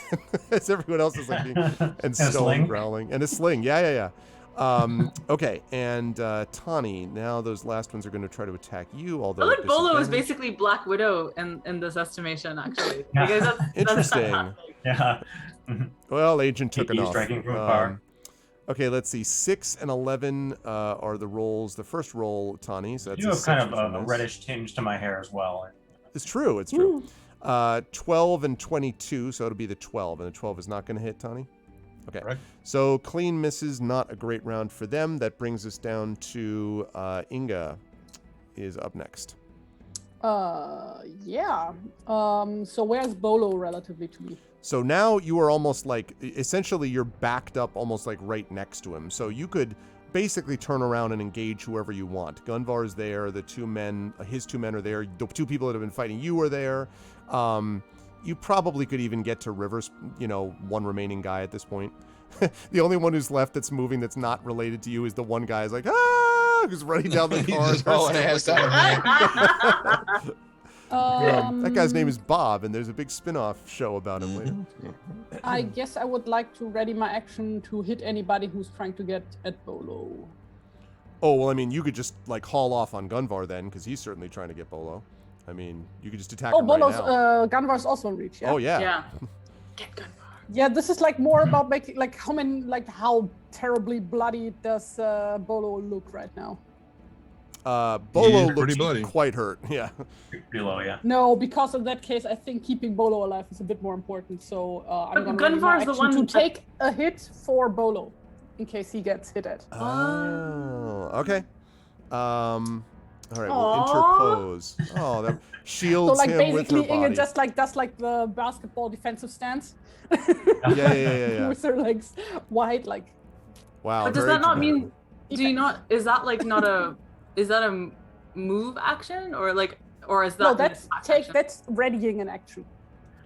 as everyone else is like, and Stone growling, and a sling. Yeah. Okay, and Tani, now those last ones are going to try to attack you, although I feel like Bolo is basically Black Widow in this estimation, actually. Because that's interesting. Yeah. Well, Agent took enough. Striking from afar. Okay, let's see. 6 and 11 are the rolls. The first roll, Tani, so that's You a have kind 6 of a reddish tinge to my hair as well. It's true. It's true. 12 and 22, so it'll be the 12, and the 12 is not going to hit, Tani. Okay, Right. So clean misses, not a great round for them. That brings us down to Inga is up next. Yeah. So where's Bolo relatively to me? So now you are almost like, essentially you're backed up almost like right next to him. So you could basically turn around and engage whoever you want. Gunvar's there, the 2 men, his 2 men are there, the 2 people that have been fighting you are there. You probably could even get to River's, 1 remaining guy at this point. The only one who's left that's moving that's not related to you is the one guy who's like, who's running down the He's car. just hauling ass out of here. That guy's name is Bob, and there's a big spin-off show about him later. I guess I would like to ready my action to hit anybody who's trying to get at Bolo. Oh, well, I mean, you could just, haul off on Gunvar then, because he's certainly trying to get Bolo. I mean, you could just attack him Bolo's, right now. Gunvar's also in reach, yeah? Oh, yeah. Yeah. Get Gunvar. Yeah, this is more about making, how terribly bloody does Bolo look right now? Bolo He's pretty looks bloody. quite hurt, yeah. Pretty low, yeah. No, because in that case, I think keeping Bolo alive is a bit more important. So I'm going to Gunvar's the one to take a hit for Bolo in case he gets hit at. Oh, okay. All right, we'll Aww. interpose. Oh, that shields So him with her basically, Inge body. just does the basketball defensive stance. Yeah. With her legs wide, Wow. But does very that not dramatic. mean? Do you not? Is that not a? Is that a move action or is that? no? an That's attack action? that's readying an action.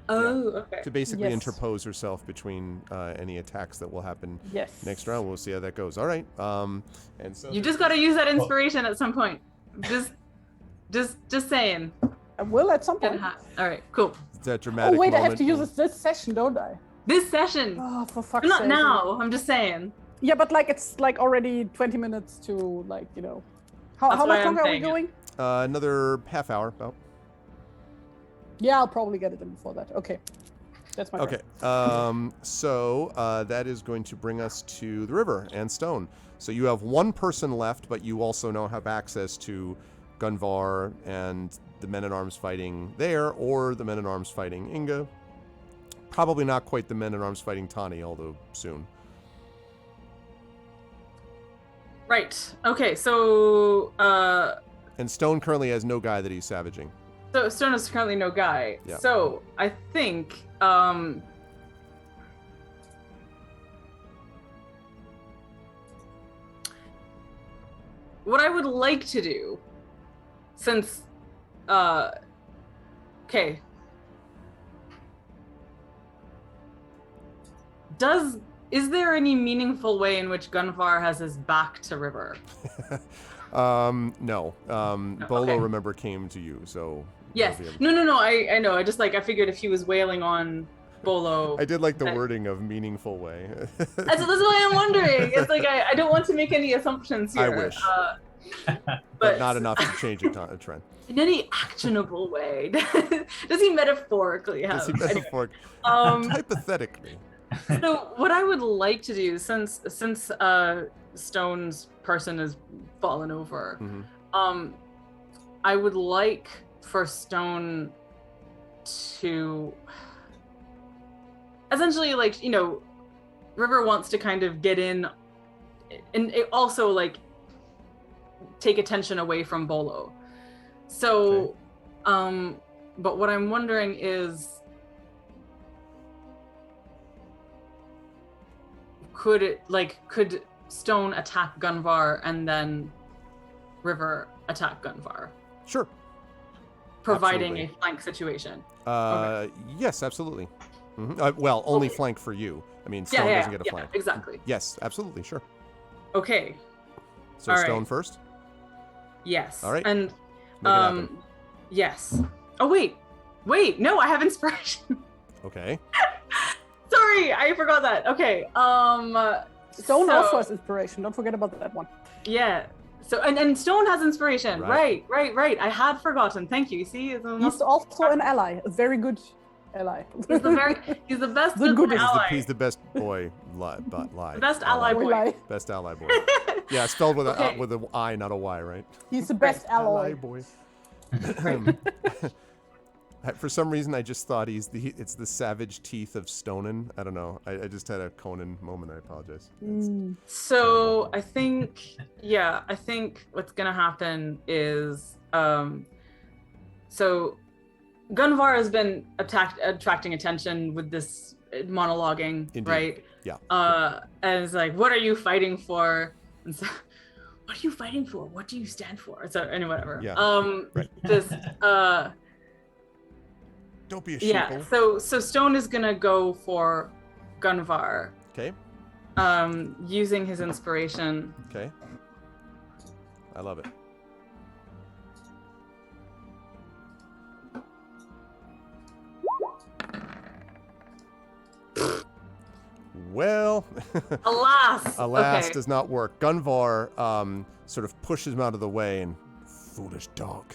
Oh, okay. to basically Yes. interpose herself between any attacks that will happen Yes. next round? We'll see how that goes. All right. And so You just got to use that inspiration at some point. Just saying. I will at some point. All right, cool. that dramatic Oh wait, I have moment. to use it this session, don't I? This session. Oh, for fuck's Not sake. now. I'm just saying. Yeah, but it's already 20 minutes to How That's much why I'm longer are we saying it. going? Another half hour about. Yeah, I'll probably get it in before that. Okay. That's my Okay. So that is going to bring us to the river and Stone. So you have 1 person left, but you also now have access to Gunvar and the men-at-arms fighting there, or the men-at-arms fighting Inga. Probably not quite the men-at-arms fighting Tani, although soon. Right. Okay. So And Stone currently has no guy that he's savaging. so Stone is currently no guy. Yeah. So I think what I would like to do, since okay. Is there any meaningful way in which Gunvar has his back to River? No. Bolo, Okay. remember, came to you, so... Yes. you'll be able- No. I know. I figured if he was wailing on Bolo. I did like the that- wording of meaningful way. That's why I'm wondering. It's like I don't want to make any assumptions here. I wish. But not enough to change a trend. In any actionable way. Does he metaphorically have? Does he Anyway. metaphoric? Um, Hypothetically. So what I would like to do, since Stone's person has fallen over, Mhm. I would like for Stone to essentially, like, you know, River wants to kind of get in, and it also like take attention away from Bolo. So, but what I'm wondering is, could Stone attack Gunvar and then River attack Gunvar, Sure. providing Absolutely. a flank situation? Yes, absolutely. Well, only Okay. flank for you. I mean, Stone doesn't get a flank. Exactly. Yes, absolutely, sure. Okay. So All right. Stone first? Yes. All right. And Make it happen. yes. Oh wait, no, I have inspiration. Okay. Sorry, I forgot that. Okay. Stone so- also has inspiration. Don't forget about that one. Yeah. So and Stone has inspiration. Right. Right. I had forgotten. Thank you. See, it's He's also an ally, a very good ally. he's the best The good goodest. ally. He's the best boy, lie. The best ally boy. Ally. Best ally boy. Yeah, spelled with Okay. with an I, not a Y, right? He's the best Ally ally. boy. For some reason, I just thought it's the savage teeth of Stonen. I don't know. I just had a Conan moment. I apologize. It's- So I think what's gonna happen is so Gunvar has been attracting attention with this monologuing, Indeed. right? Yeah. And it's like, what are you fighting for? And so, what are you fighting for? What do you stand for? So anyway, whatever. Yeah. Right. This Don't be a yeah. sheeple. So Stone is gonna go for Gunvar, Okay. using his inspiration. Okay. I love it. Well, Alas. alas, Okay. does not work. Gunvar sort of pushes him out of the way and foolish dog.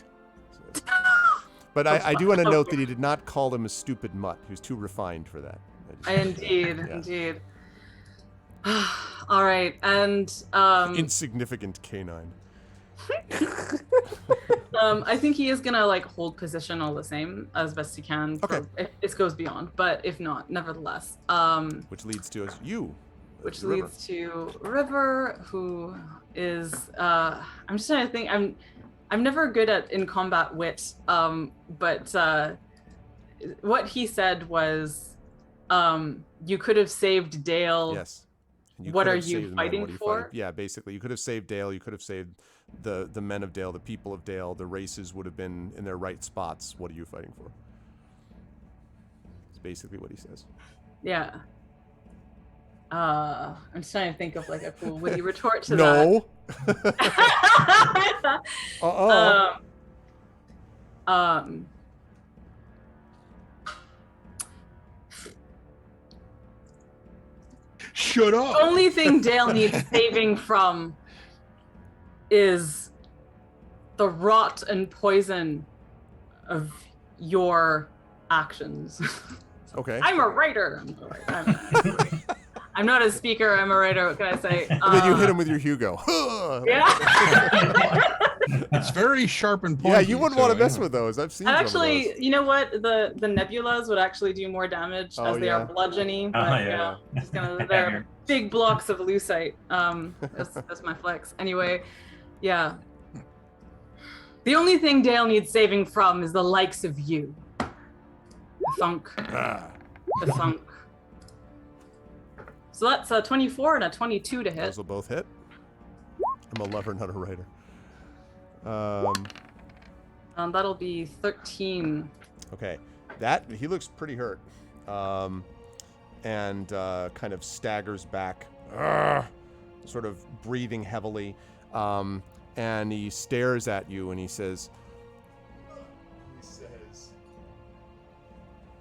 But I do want to note that he did not call him a stupid mutt. He was too refined for that. Indeed. All right, and Insignificant canine. I think he is gonna like hold position all the same as best he can. Okay. If it goes beyond, but if not, nevertheless. Which leads to us, you. Which the river. leads to River, who is I'm just trying to think. I'm never good at in combat wit. But what he said was, you could have saved Dale. Yes. And you What could are have you saved the men. fighting What are you for? Yeah, basically, you could have saved Dale. You could have saved the men of Dale, the people of Dale. The races would have been in their right spots. What are you fighting for? It's basically what he says. Yeah. I'm just trying to think of like a cool witty retort to No. that. Shut up. Only thing Dale needs saving from is the rot and poison of your actions. Okay. I'm a writer. I'm not a speaker. I'm a writer. What can I say? And then you hit him with your Hugo. Yeah. It's very sharp and pointy. Yeah, you wouldn't want to mess so, with those. I've seen And some of actually, those. you know what? The nebulas would actually do more damage Oh, as they yeah. are bludgeony. But, Yeah. just gonna, they're big blocks of lucite. That's my flex. Anyway, yeah. The only thing Dale needs saving from is the likes of you. The thunk. The thunk. So that's a 24 and a 22 to hit. Those will both hit. I'm a lover, not a writer. That'll be 13. Okay, that he looks pretty hurt, and kind of staggers back, sort of breathing heavily, and he stares at you and he says,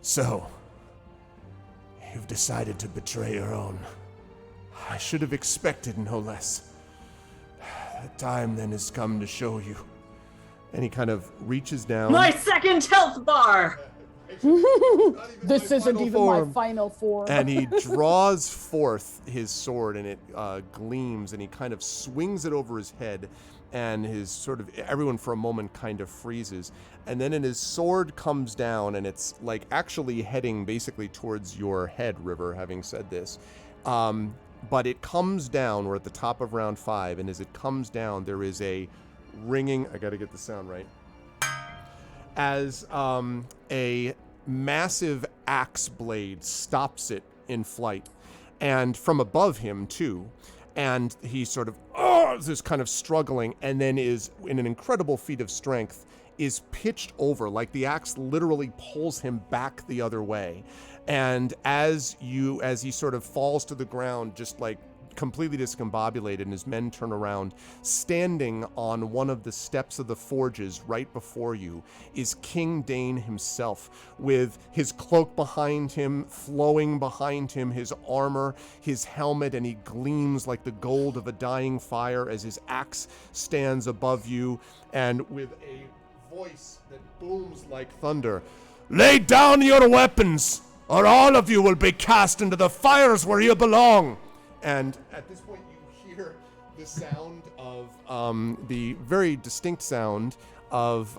"So, you've decided to betray your own. I should have expected no less. The time then has come to show you." And he kind of reaches down. My second health bar! This isn't even my final form. And he draws forth his sword, and it gleams, and he kind of swings it over his head, and his sort of, everyone for a moment kind of freezes. And then his sword comes down, and it's like actually heading basically towards your head, River, having said this. But it comes down, we're at the top of round 5, and as it comes down, there is a ringing, I gotta get the sound right, as a massive axe blade stops it in flight, and from above him too, and he sort of is kind of struggling, and then is, in an incredible feat of strength, is pitched over, like the axe literally pulls him back the other way. And as he sort of falls to the ground, just like completely discombobulated, and his men turn around, standing on one of the steps of the forges right before you is King Dane himself, with his cloak behind him, flowing behind him, his armor, his helmet, and he gleams like the gold of a dying fire as his axe stands above you, and with a voice that booms like thunder, "Lay down your weapons, or all of you will be cast into the fires where you belong." And at this point, you hear the sound of the very distinct sound of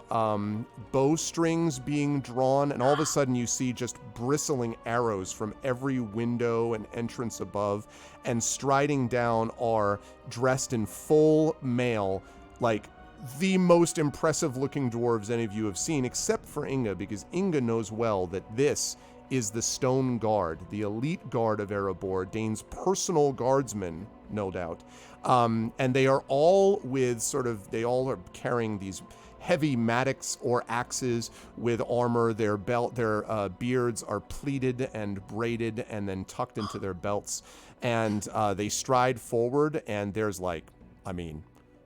bowstrings being drawn, and all of a sudden you see just bristling arrows from every window and entrance above, and striding down are, dressed in full mail, like the most impressive looking dwarves any of you have seen, except for Inga, because Inga knows well that this is the Stone Guard, the elite guard of Erebor, Dane's personal guardsmen, no doubt. And they are all they all are carrying these heavy mattocks or axes with armor. Their beards are pleated and braided and then tucked into their belts. And they stride forward, and there's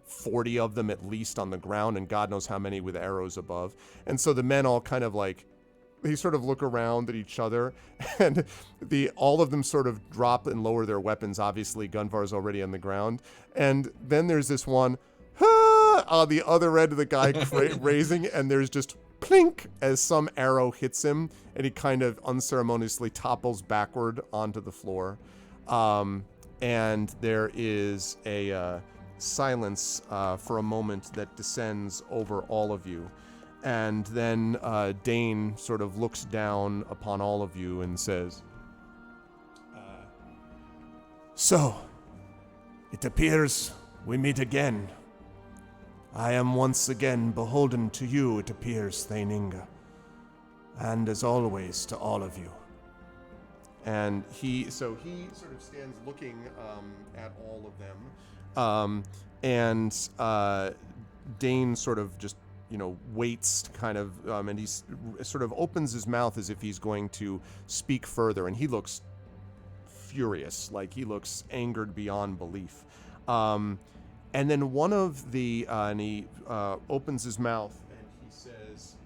40 of them at least on the ground, and God knows how many with arrows above. And so the men all kind of they sort of look around at each other, and all of them sort of drop and lower their weapons. Obviously, Gunvar's already on the ground. And then there's this one on the other end of the guy raising, and there's just plink as some arrow hits him, and he kind of unceremoniously topples backward onto the floor. And there is a silence for a moment that descends over all of you. And then Dane sort of looks down upon all of you and says, "So, it appears we meet again. I am once again beholden to you, it appears, Thane Inga. And as always, to all of you." And he sort of stands looking at all of them. And Dane sort of just waits kind of, and he sort of opens his mouth as if he's going to speak further, and he looks furious, like he looks angered beyond belief. And then one of and he opens his mouth and he says,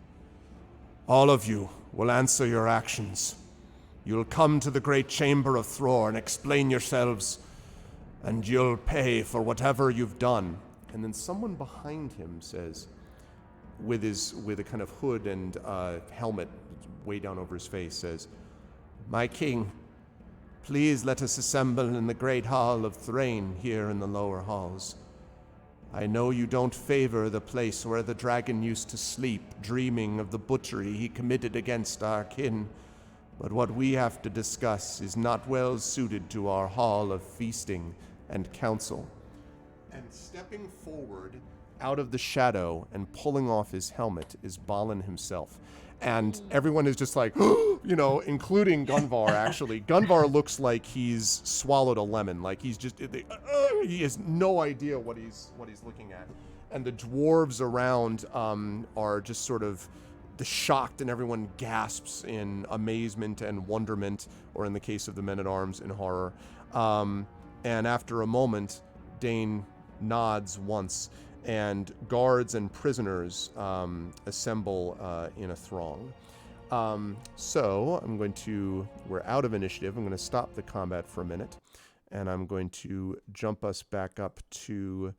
"All of you will answer your actions. You'll come to the great chamber of Thror and explain yourselves, and you'll pay for whatever you've done." And then someone behind him says, with a kind of hood and helmet way down over his face, says, "My king, please let us assemble in the great hall of Thrain here in the lower halls. I know you don't favor the place where the dragon used to sleep, dreaming of the butchery he committed against our kin. But what we have to discuss is not well suited to our hall of feasting and council. And stepping forward out of the shadow and pulling off his helmet is Balin himself. And everyone is just like, including Gunvar, actually. Gunvar looks like he's swallowed a lemon. Like he's just, he has no idea what he's looking at. And the dwarves around are just sort of shocked, and everyone gasps in amazement and wonderment, or in the case of the men-at-arms, in horror. And after a moment, Dane nods once, and guards and prisoners assemble in a throng. So we're out of initiative. I'm going to stop the combat for a minute, and I'm going to jump us back up to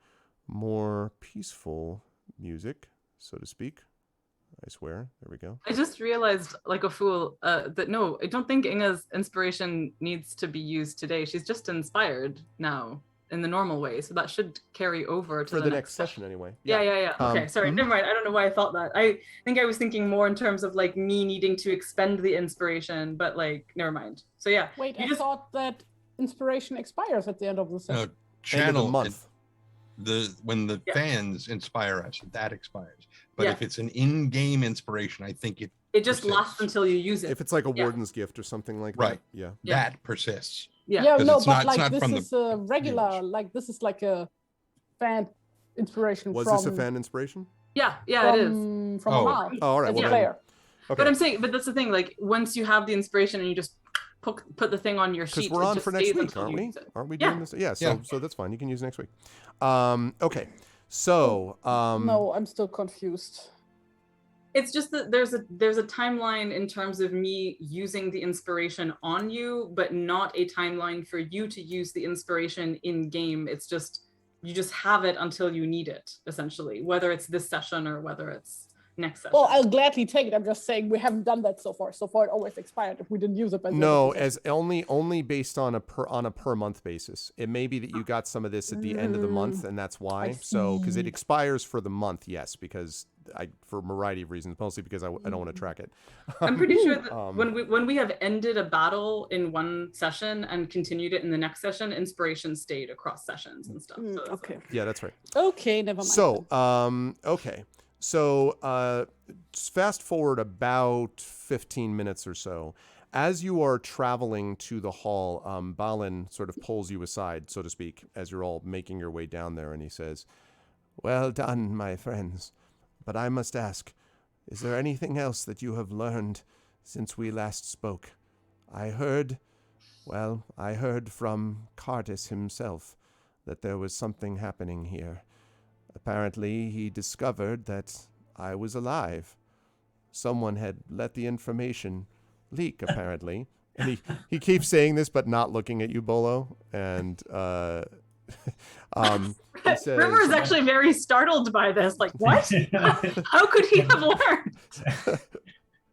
more peaceful music, so to speak. I swear. There we go. I just realized, like a fool, that no, I don't think Inga's inspiration needs to be used today. She's just inspired now in the normal way, so that should carry over to for the next session anyway. Yeah. Okay, sorry, never mind. I don't know why I thought that. I think I was thinking more in terms of like me needing to expend the inspiration, but like never mind. So yeah. Wait, I thought that inspiration expires at the end of the session. No, channel end of the month. When the fans inspire us, that expires. But if it's an in-game inspiration, I think it just lasts until you use it. If it's like a warden's gift or something like that. Right. Yeah. That persists. Yeah, no, but like this is a regular, like this is like a fan inspiration. Was this a fan inspiration? Yeah, it is. From Amal. Oh, all right. Well, player. Okay. But I'm saying, but that's the thing. Like once you have the inspiration and you just put the thing on your sheet. Because we're on for next week, aren't we? Aren't we doing this? Yeah. So that's fine. You can use next week. Okay. So. No, I'm still confused. It's just that there's a timeline in terms of me using the inspiration on you, but not a timeline for you to use the inspiration in game. It's just you just have it until you need it, essentially, whether it's this session or whether it's next session. Well, I'll gladly take it. I'm just saying we haven't done that so far. So far, it always expired if we didn't use it. No, as only based on a per month basis. It may be that you got some of this at the end of the month, and that's why. So because it expires for the month, yes, because for a variety of reasons, mostly because I don't want to track it. I'm pretty sure that when we have ended a battle in one session and continued it in the next session, inspiration stayed across sessions and stuff. So okay. Yeah, that's right. Okay, never mind. So, okay. So, fast forward about 15 minutes or so. As you are traveling to the hall, Balin sort of pulls you aside, so to speak, as you're all making your way down there, and he says, "Well done, my friends. But I must ask, is there anything else that you have learned since we last spoke? I heard from Cardis himself that there was something happening here. Apparently, he discovered that I was alive. Someone had let the information leak, apparently." And he keeps saying this, but not looking at you, Bolo. And he says, River is actually very startled by this. Like, what? How could he have learned?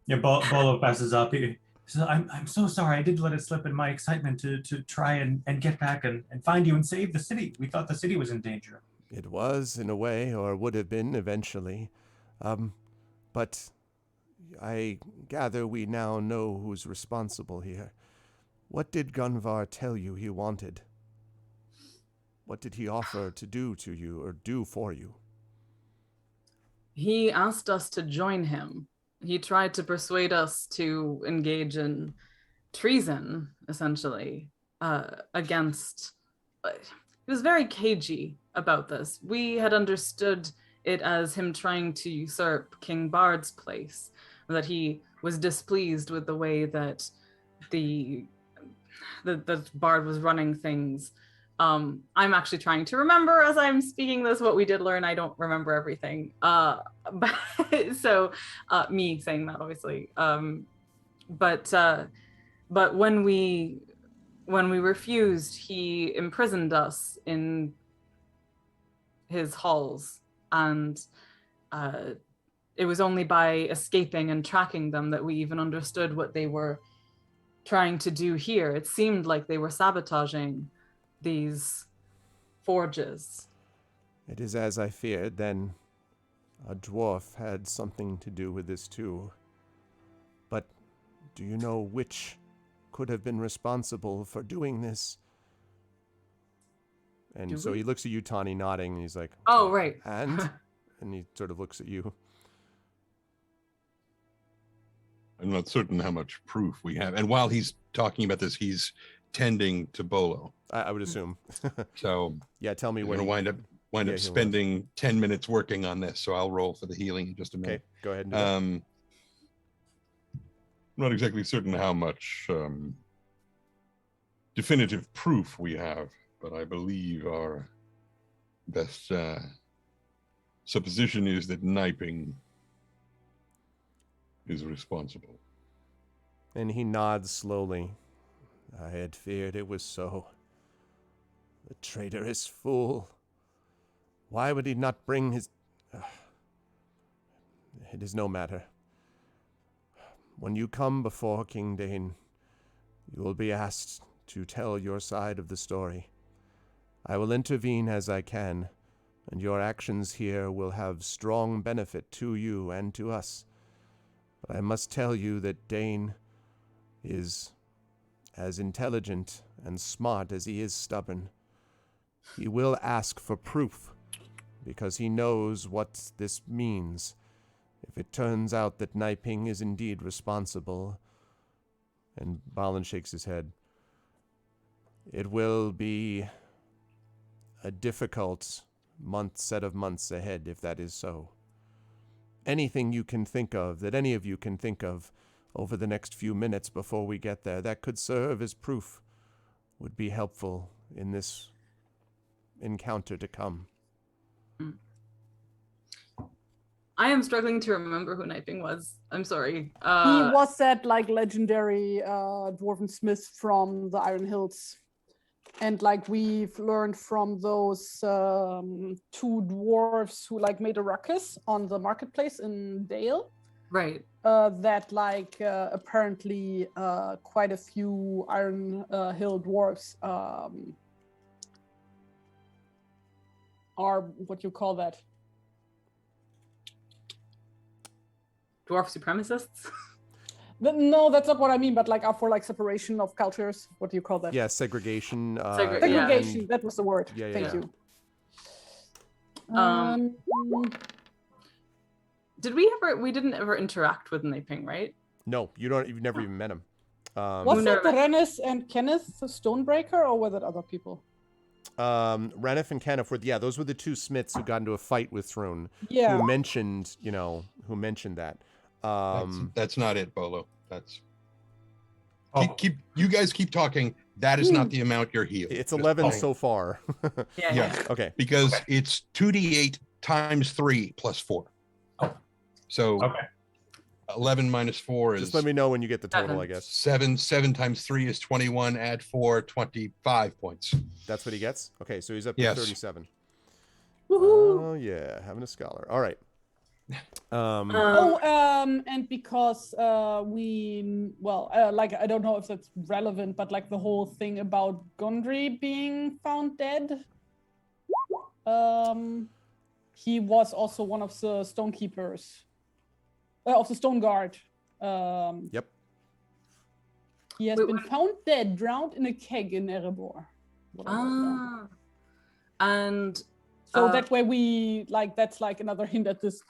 Yeah, Bolo passes up. He says, I'm so sorry. I did let it slip in my excitement to try and get back and find you and save the city. We thought the city was in danger. It was, in a way, or would have been eventually. But I gather we now know who's responsible here. What did Gunvar tell you he wanted? What did he offer to do to you or do for you? He asked us to join him. He tried to persuade us to engage in treason, essentially, against... He was very cagey about this. We had understood it as him trying to usurp King Bard's place, that he was displeased with the way that the Bard was running things. I'm actually trying to remember as I'm speaking this what we did learn. I don't remember everything. Me saying that, obviously. But when we refused, he imprisoned us in his halls, and it was only by escaping and tracking them that we even understood what they were trying to do here. It seemed like they were sabotaging these forges. It is as I feared, then. A dwarf had something to do with this too. But do you know which could have been responsible for doing this? And Do so we? he looks at you, Tawny, nodding, and he's like, Oh, right. and? And he sort of looks at you. I'm not certain how much proof we have. And while he's talking about this, he's tending to Bolo. I would assume. So Yeah, tell me we're when going to wind Yeah, up he'll spending 10 minutes working on this. So I'll roll for the healing in just a Okay, minute. go ahead and do that. I'm not exactly certain how much definitive proof we have, but I believe our best supposition is that Niping is responsible. And he nods slowly. I had feared it was so. The traitorous fool. Why would he not bring his... It is no matter. When you come before King Dane, you will be asked to tell your side of the story. I will intervene as I can, and your actions here will have strong benefit to you and to us. But I must tell you that Dane is as intelligent and smart as he is stubborn. He will ask for proof, because he knows what this means. If it turns out that Niping is indeed responsible, and Balin shakes his head, it will be a difficult set of months ahead if that is so. Anything you can think of, that any of you can think of over the next few minutes before we get there, that could serve as proof, would be helpful in this encounter to come. I am struggling to remember who Niping was. I'm sorry. He was that like legendary dwarven smith from the Iron Hills. And like we've learned from those two dwarves who like made a ruckus on the marketplace in Dale. Right. That like apparently quite a few Iron Hill dwarves are what you call that? Dwarf supremacists? No, that's not what I mean, but like are for like separation of cultures. What do you call that? Yeah, segregation. Segregation, and- that was the word. Yeah, Thank yeah. you. Did we didn't ever interact with Niping, right? No, you've never even met him. Was that Rennis and Kenneth the Stonebreaker, or were that other people? Renif and Kenneth were, those were the two smiths who got into a fight with Thrune. Yeah. Who mentioned that. That's not it, Bolo. That's Oh. keep you guys keep talking. That is not the amount you're healed. It's Just 11 saying. so far. Yeah. Okay. Because it's 2d8 times 3 plus 4. Oh. So Okay. 11 minus 4 is Just let me know when you get the total, 7. I guess. 7. 7 times 3 is 21. Add 4, 25 points. That's what he gets? Okay, so he's up to Yes. 37. Woohoo! Oh, yeah, having a scholar. All right. And because like I don't know if that's relevant, but like the whole thing about Gondry being found dead, he was also one of the stonekeepers, of the stone guard. Yep. He has been found dead, drowned in a keg in Erebor. And so that way we like that's like another hint that this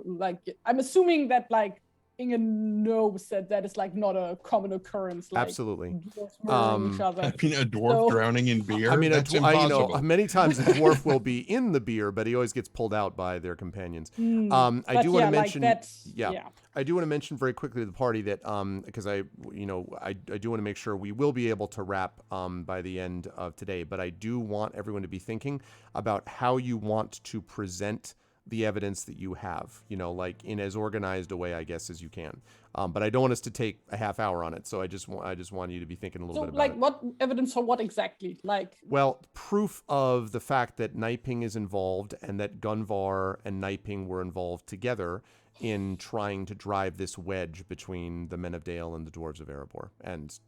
like I'm assuming that like Inge knows that is like not a common occurrence. Like, absolutely. dwarves murdering each other. I mean, a dwarf drowning in beer. I mean, that's impossible. many times a dwarf will be in the beer, but he always gets pulled out by their companions. I do want to mention, I do want to mention very quickly to the party that because I do want to make sure we will be able to wrap by the end of today, but I do want everyone to be thinking about how you want to present the evidence that you have, like in as organized a way, I guess, as you can. But I don't want us to take a half hour on it. So I just want you to be thinking a little bit about it. So, like, what evidence for what exactly? Like, well, proof of the fact that Niping is involved and that Gunvar and Niping were involved together in trying to drive this wedge between the Men of Dale and the Dwarves of Erebor and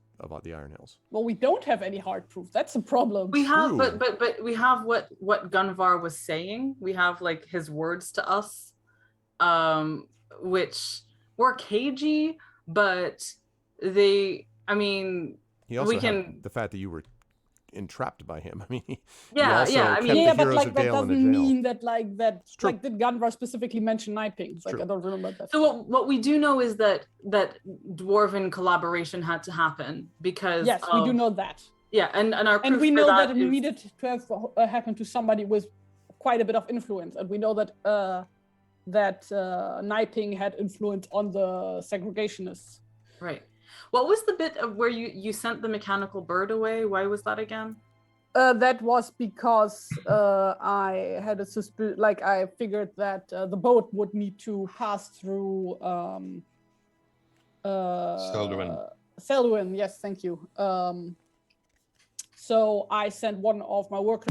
the Iron Hills. Well, we don't have any hard proof. That's a problem. We have, True. but we have what Gunvar was saying. We have like his words to us, which were cagey, but they. I mean, He also we had can. the fact that you were entrapped by him. I mean, he Yeah, also yeah, I kept mean- the Yeah, but heroes like of that Dale in a doesn't jail. mean that true. like did Gunvar specifically mention Niping? Like true. I don't remember that. So what we do know is that dwarven collaboration had to happen because Yes, we do of- know that. Yeah, and our And proof we for know that it is- needed to have happened to somebody with quite a bit of influence, and we know that Niping had influence on the segregationists. Right. What was the bit of where you sent the mechanical bird away? Why was that again? That was because I had a like I figured that the boat would need to pass through Selduin. Yes, thank you. So I sent one of my workers.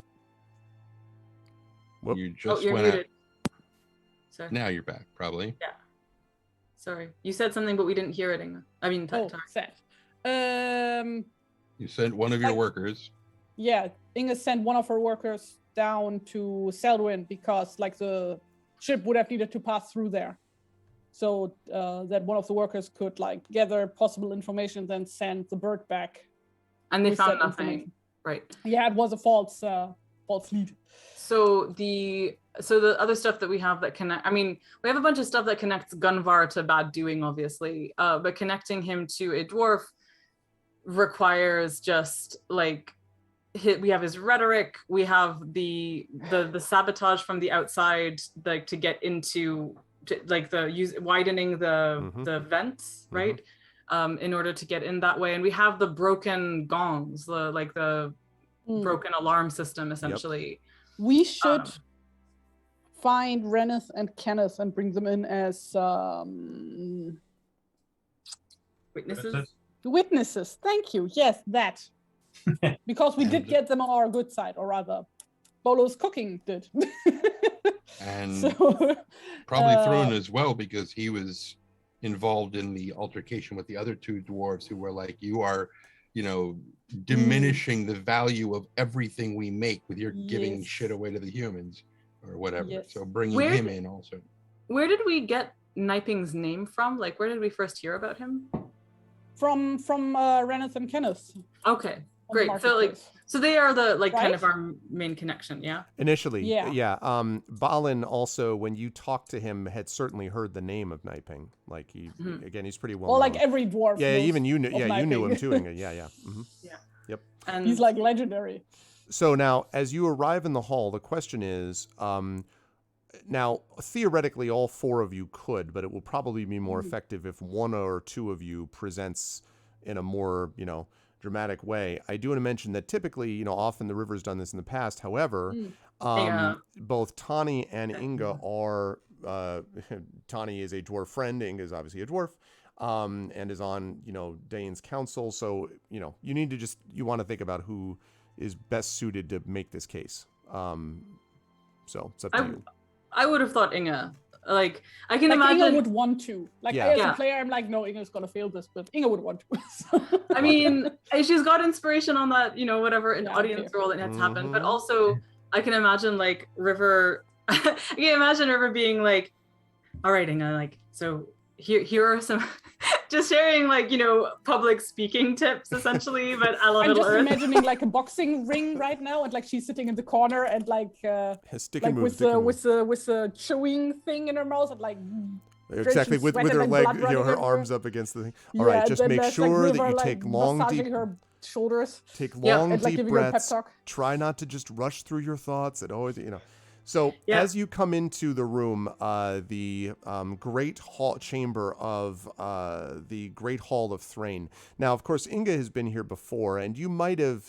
Whoop. You just you're went out. muted. Sorry. Now you're back, probably. Sorry. You said something, but we didn't hear it. Inga. I mean, Oh, sorry. sad. You sent one of your Like- workers. Yeah, Inga sent one of her workers down to Selduin because like the ship would have needed to pass through there. So that one of the workers could like gather possible information, then send the bird back. And they with found that nothing. information. Right. Yeah, it was a false lead. So the other stuff that we have that connect, I mean, we have a bunch of stuff that connects Gunvar to bad doing, obviously, but connecting him to a dwarf requires just like we have his rhetoric, we have the sabotage from the outside, like to get into like widening the vents, right? In order to get in that way, and we have the broken gongs, the broken alarm system, essentially. We should find Reneth and Kenneth and bring them in as Witnesses. witnesses. Thank you. Yes, that. Because we did get them on our good side, or rather, Bolo's cooking did. And So, probably Thrun as well, because he was involved in the altercation with the other two dwarves who were like, you are, diminishing the value of everything we make with your giving Yes. shit away to the humans or whatever. Yes. So bringing Where him did- in also. Where did we get Niping's name from? Like, where did we first hear about him? from Reneth and Kenneth. Okay, on the great. So like, marketplace. so they are the kind Right? of our main connection, yeah. Initially, Yeah. Balin also, when you talked to him, had certainly heard the name of Niping. Like again, he's pretty well. Well, like known. every dwarf. yeah, knows even you knew. of Yeah, you knew him Niping. too. Inga. Yeah. Mhm. And He's like legendary. So now, as you arrive in the hall, the question is, now theoretically, all four of you could, but it will probably be more effective if one or two of you presents in a more, dramatic way. I do want to mention that typically, often the River's done this in the past. However, Yeah. both Tani and Inga are. Tani is a dwarf friend. Inga is obviously a dwarf. And is on, Dane's council. So, you need to you want to think about who is best suited to make this case. So it's up to you. I would have thought Inga. Like, I can Like imagine. Inga would want to. Like Yeah. as Yeah. a player, I'm like, no, Inga's gonna fail this, but Inga would want to. So- I mean, she's got inspiration on that, whatever an Yeah, audience okay. role that had to happen. But Mhm. also, I can imagine like River. I can imagine River being like, "All right, Inga, like, so here are some," just sharing like public speaking tips essentially, but a I'm Middle just Earth. imagining like a boxing ring right now, and like she's sitting in the corner and like Stick and move. with stick and move. with the chewing thing in her mouth and like Exactly, she's with sweating her and leg, blood running her everywhere. arms up against the thing. All right, just then make there's, like, sure that River, you like, take long, massaging deep, her shoulders. take Yeah, long, and, like, deep giving her a pep breaths. talk. Try not to just rush through your thoughts. It always, So Yeah. as you come into the room, the great hall chamber of the Great Hall of Thrain. Now, of course, Inga has been here before, and you might have,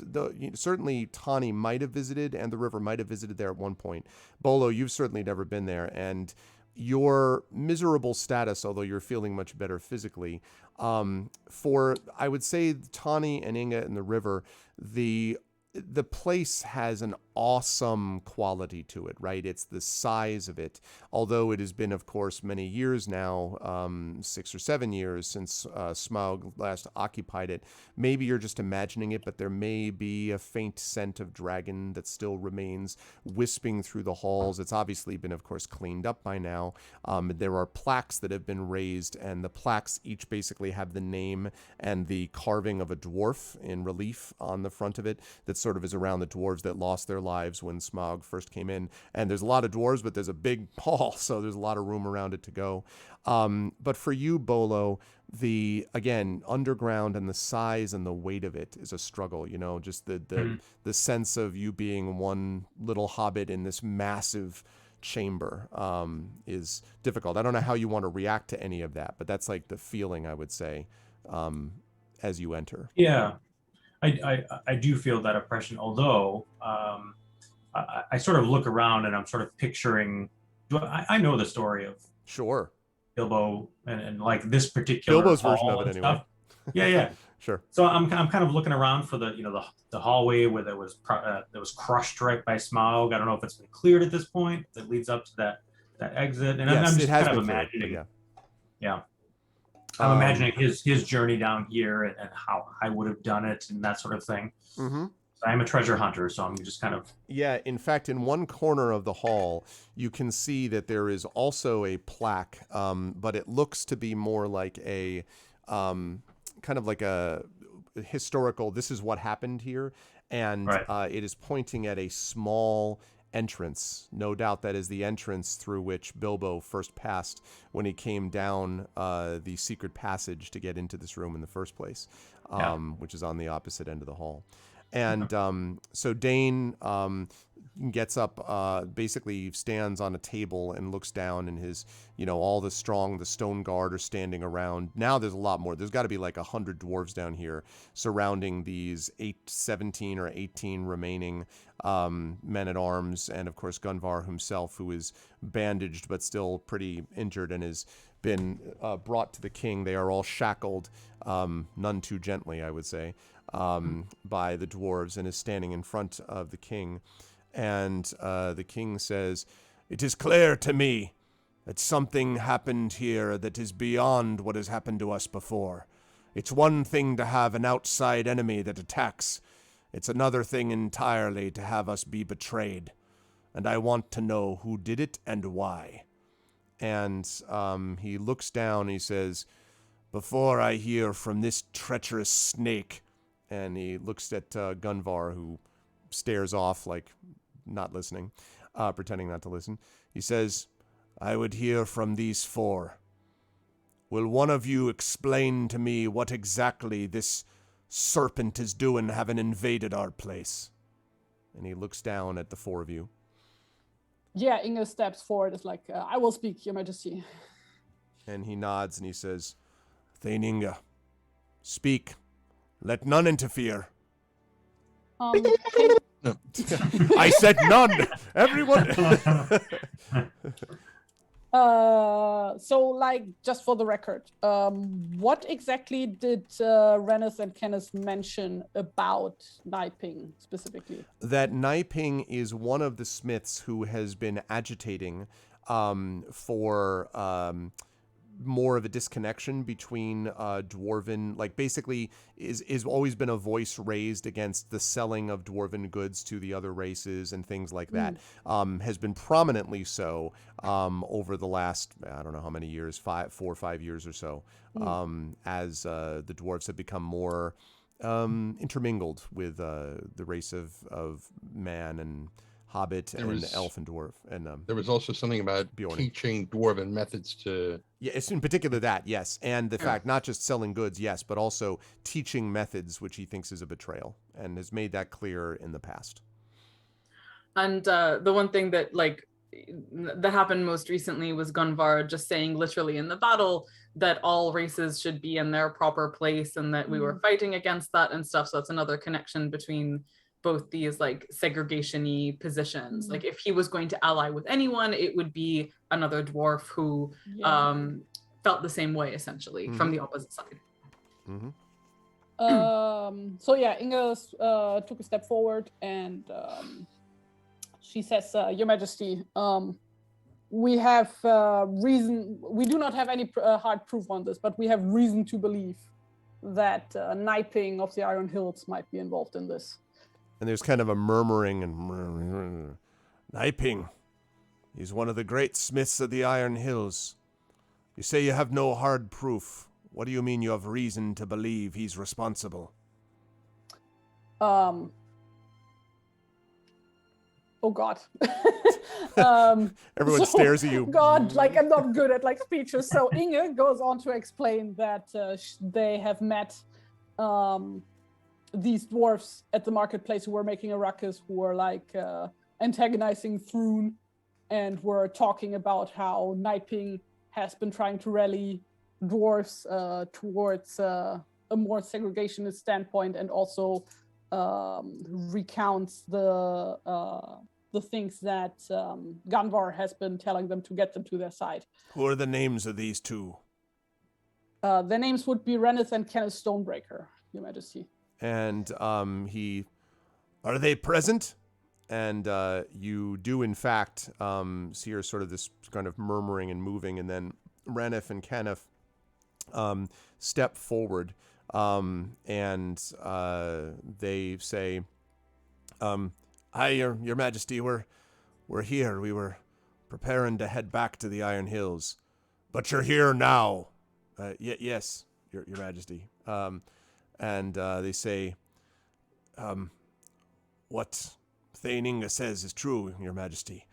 certainly Tani might have visited, and the River might have visited there at one point. Bolo, you've certainly never been there, and your miserable status, although you're feeling much better physically, for, I would say, Tani and Inga and the River, the place has an awesome quality to it, right? It's the size of it. Although it has been, of course, many years now, 6 or 7 years since Smaug last occupied it. Maybe you're just imagining it, but there may be a faint scent of dragon that still remains wisping through the halls. It's obviously been, of course, cleaned up by now. There are plaques that have been raised, and the plaques each basically have the name and the carving of a dwarf in relief on the front of it that sort of is around the dwarves that lost their lives when Smaug first came in. And there's a lot of dwarves, but there's a big hall, so there's a lot of room around it to go. But for you, Bolo, again, underground and the size and the weight of it is a struggle, just the sense of you being one little hobbit in this massive chamber is difficult. I don't know how you want to react to any of that, but that's like the feeling, I would say, as you enter. Yeah. I do feel that oppression, although I sort of look around and I'm sort of picturing, I know the story of Sure. Bilbo and like this particular Bilbo's version of it anyway. Stuff. Yeah. Sure. So I'm kind of looking around for the hallway where there was crushed right by Smaug. I don't know if it's been cleared at this point that leads up to that exit. And yes, I'm just kind of imagining. Cleared, yeah. I'm imagining his journey down here and how I would have done it and that sort of thing. Mm-hmm. I'm a treasure hunter, so I'm just kind of... Yeah, in fact, in one corner of the hall, you can see that there is also a plaque, but it looks to be more like a kind of like a historical, this is what happened here. And right. It is pointing at a small entrance. No doubt that is the entrance through which Bilbo first passed when he came down the secret passage to get into this room in the first place, which is on the opposite end of the hall. And so Dane gets up, basically stands on a table and looks down, and his, all the stone guard are standing around. Now there's a lot more. There's got to be like 100 dwarves down here surrounding these 17 or 18 remaining men at arms, and of course Gunvar himself, who is bandaged but still pretty injured and has been brought to the king. They are all shackled, none too gently, I would say, by the dwarves, and is standing in front of the king. And the king says, "It is clear to me that something happened here that is beyond what has happened to us before. It's one thing to have an outside enemy that attacks. It's another thing entirely to have us be betrayed. And I want to know who did it and why." And he looks down and he says, "Before I hear from this treacherous snake," and he looks at Gunvar, who stares off like not listening, pretending not to listen. He says, "I would hear from these 4. Will one of you explain to me what exactly this serpent is doing having invaded our place?" And he looks down at the 4 of you. Yeah, Inga steps forward. It's like, "I will speak, Your Majesty." And he nods and he says, "Thane Inga, speak. Let none interfere." I said none. Everyone. So, like, just for the record, what exactly did Rennes and Kenneth mention about Niping specifically? That Niping is one of the smiths who has been agitating for more of a disconnection between dwarven, like basically is always been a voice raised against the selling of dwarven goods to the other races and things like that. Has been prominently so over the last, I don't know how many years, 4 or 5 years or so, as the dwarves have become more intermingled with the race of man and hobbit and elf and dwarf. And there was also something about Bjorn. teaching dwarven methods to... Yeah, it's in particular that, yes. And the fact, not just selling goods, yes, but also teaching methods, which he thinks is a betrayal, and has made that clear in the past. And the one thing that that happened most recently was Gunvar just saying literally in the battle that all races should be in their proper place, and that we were fighting against that and stuff. So that's another connection between both these like segregation-y positions. Like if he was going to ally with anyone, it would be another dwarf who felt the same way, essentially, from the opposite side. So yeah, Inga took a step forward and she says, Your Majesty, we have reason, we do not have any hard proof on this, but we have reason to believe that Niping of the Iron Hills might be involved in this. And there's kind of a murmuring and Niping. He's one of the great smiths of the Iron Hills. You say you have no hard proof. What do you mean you have reason to believe he's responsible? Oh God. Everyone stares at you. God, like I'm not good at like speeches. So Inge goes on to explain that they have met these dwarfs at the marketplace who were making a ruckus, who were like antagonizing Thrun, and were talking about how Niping has been trying to rally dwarfs towards a more segregationist standpoint, and also recounts the things that Ganvar has been telling them to get them to their side. Who are the names of these two? Their names would be Reneth and Kenneth Stonebreaker, Your Majesty. And are they present? And you do, in fact, see her sort of this kind of murmuring and moving, and then Reneth and Kenneth step forward, and they say, "Hi, Your Majesty, we're here. We were preparing to head back to the Iron Hills, but you're here now." Yes, Your Majesty. And they say, "What Thane Inga says is true, Your Majesty.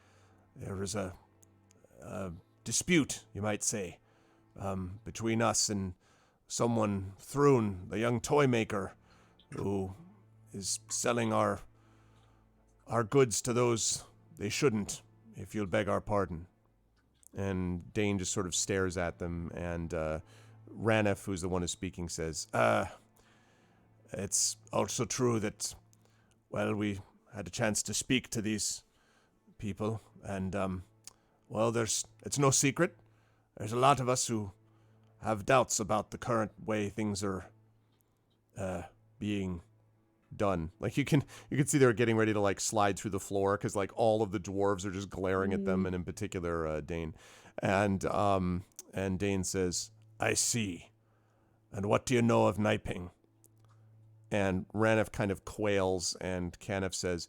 There is a dispute, you might say, between us and someone, Thrun, the young toy maker, who is selling our goods to those they shouldn't, if you'll beg our pardon." And Dane just sort of stares at them, and Ranef, who's the one who's speaking, says, "It's also true that, well, we had a chance to speak to these people, and, well, it's no secret. There's a lot of us who have doubts about the current way things are being done." Like you can see they're getting ready to like slide through the floor, because like all of the dwarves are just glaring at them, and in particular Dane. And Dane says, "I see. And what do you know of Niping?" And Ranef kind of quails, and Canif says,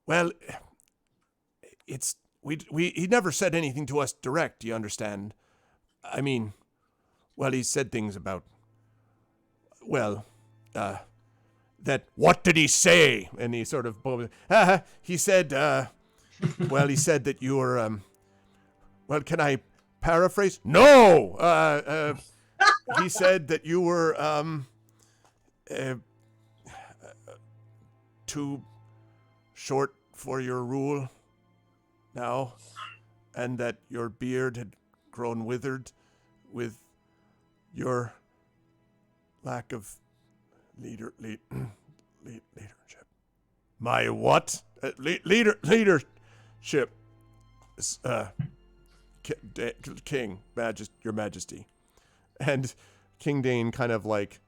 "Well, he never said anything to us direct, you understand? I mean, well, he said things about, well, that, what did he say?" And he sort of, he said, well, he said that you were, well, can I paraphrase? No! He said that you were, too short for your rule now, and that your beard had grown withered with your lack of leadership. My what? Leadership. King, Your Majesty. And King Dane kind of like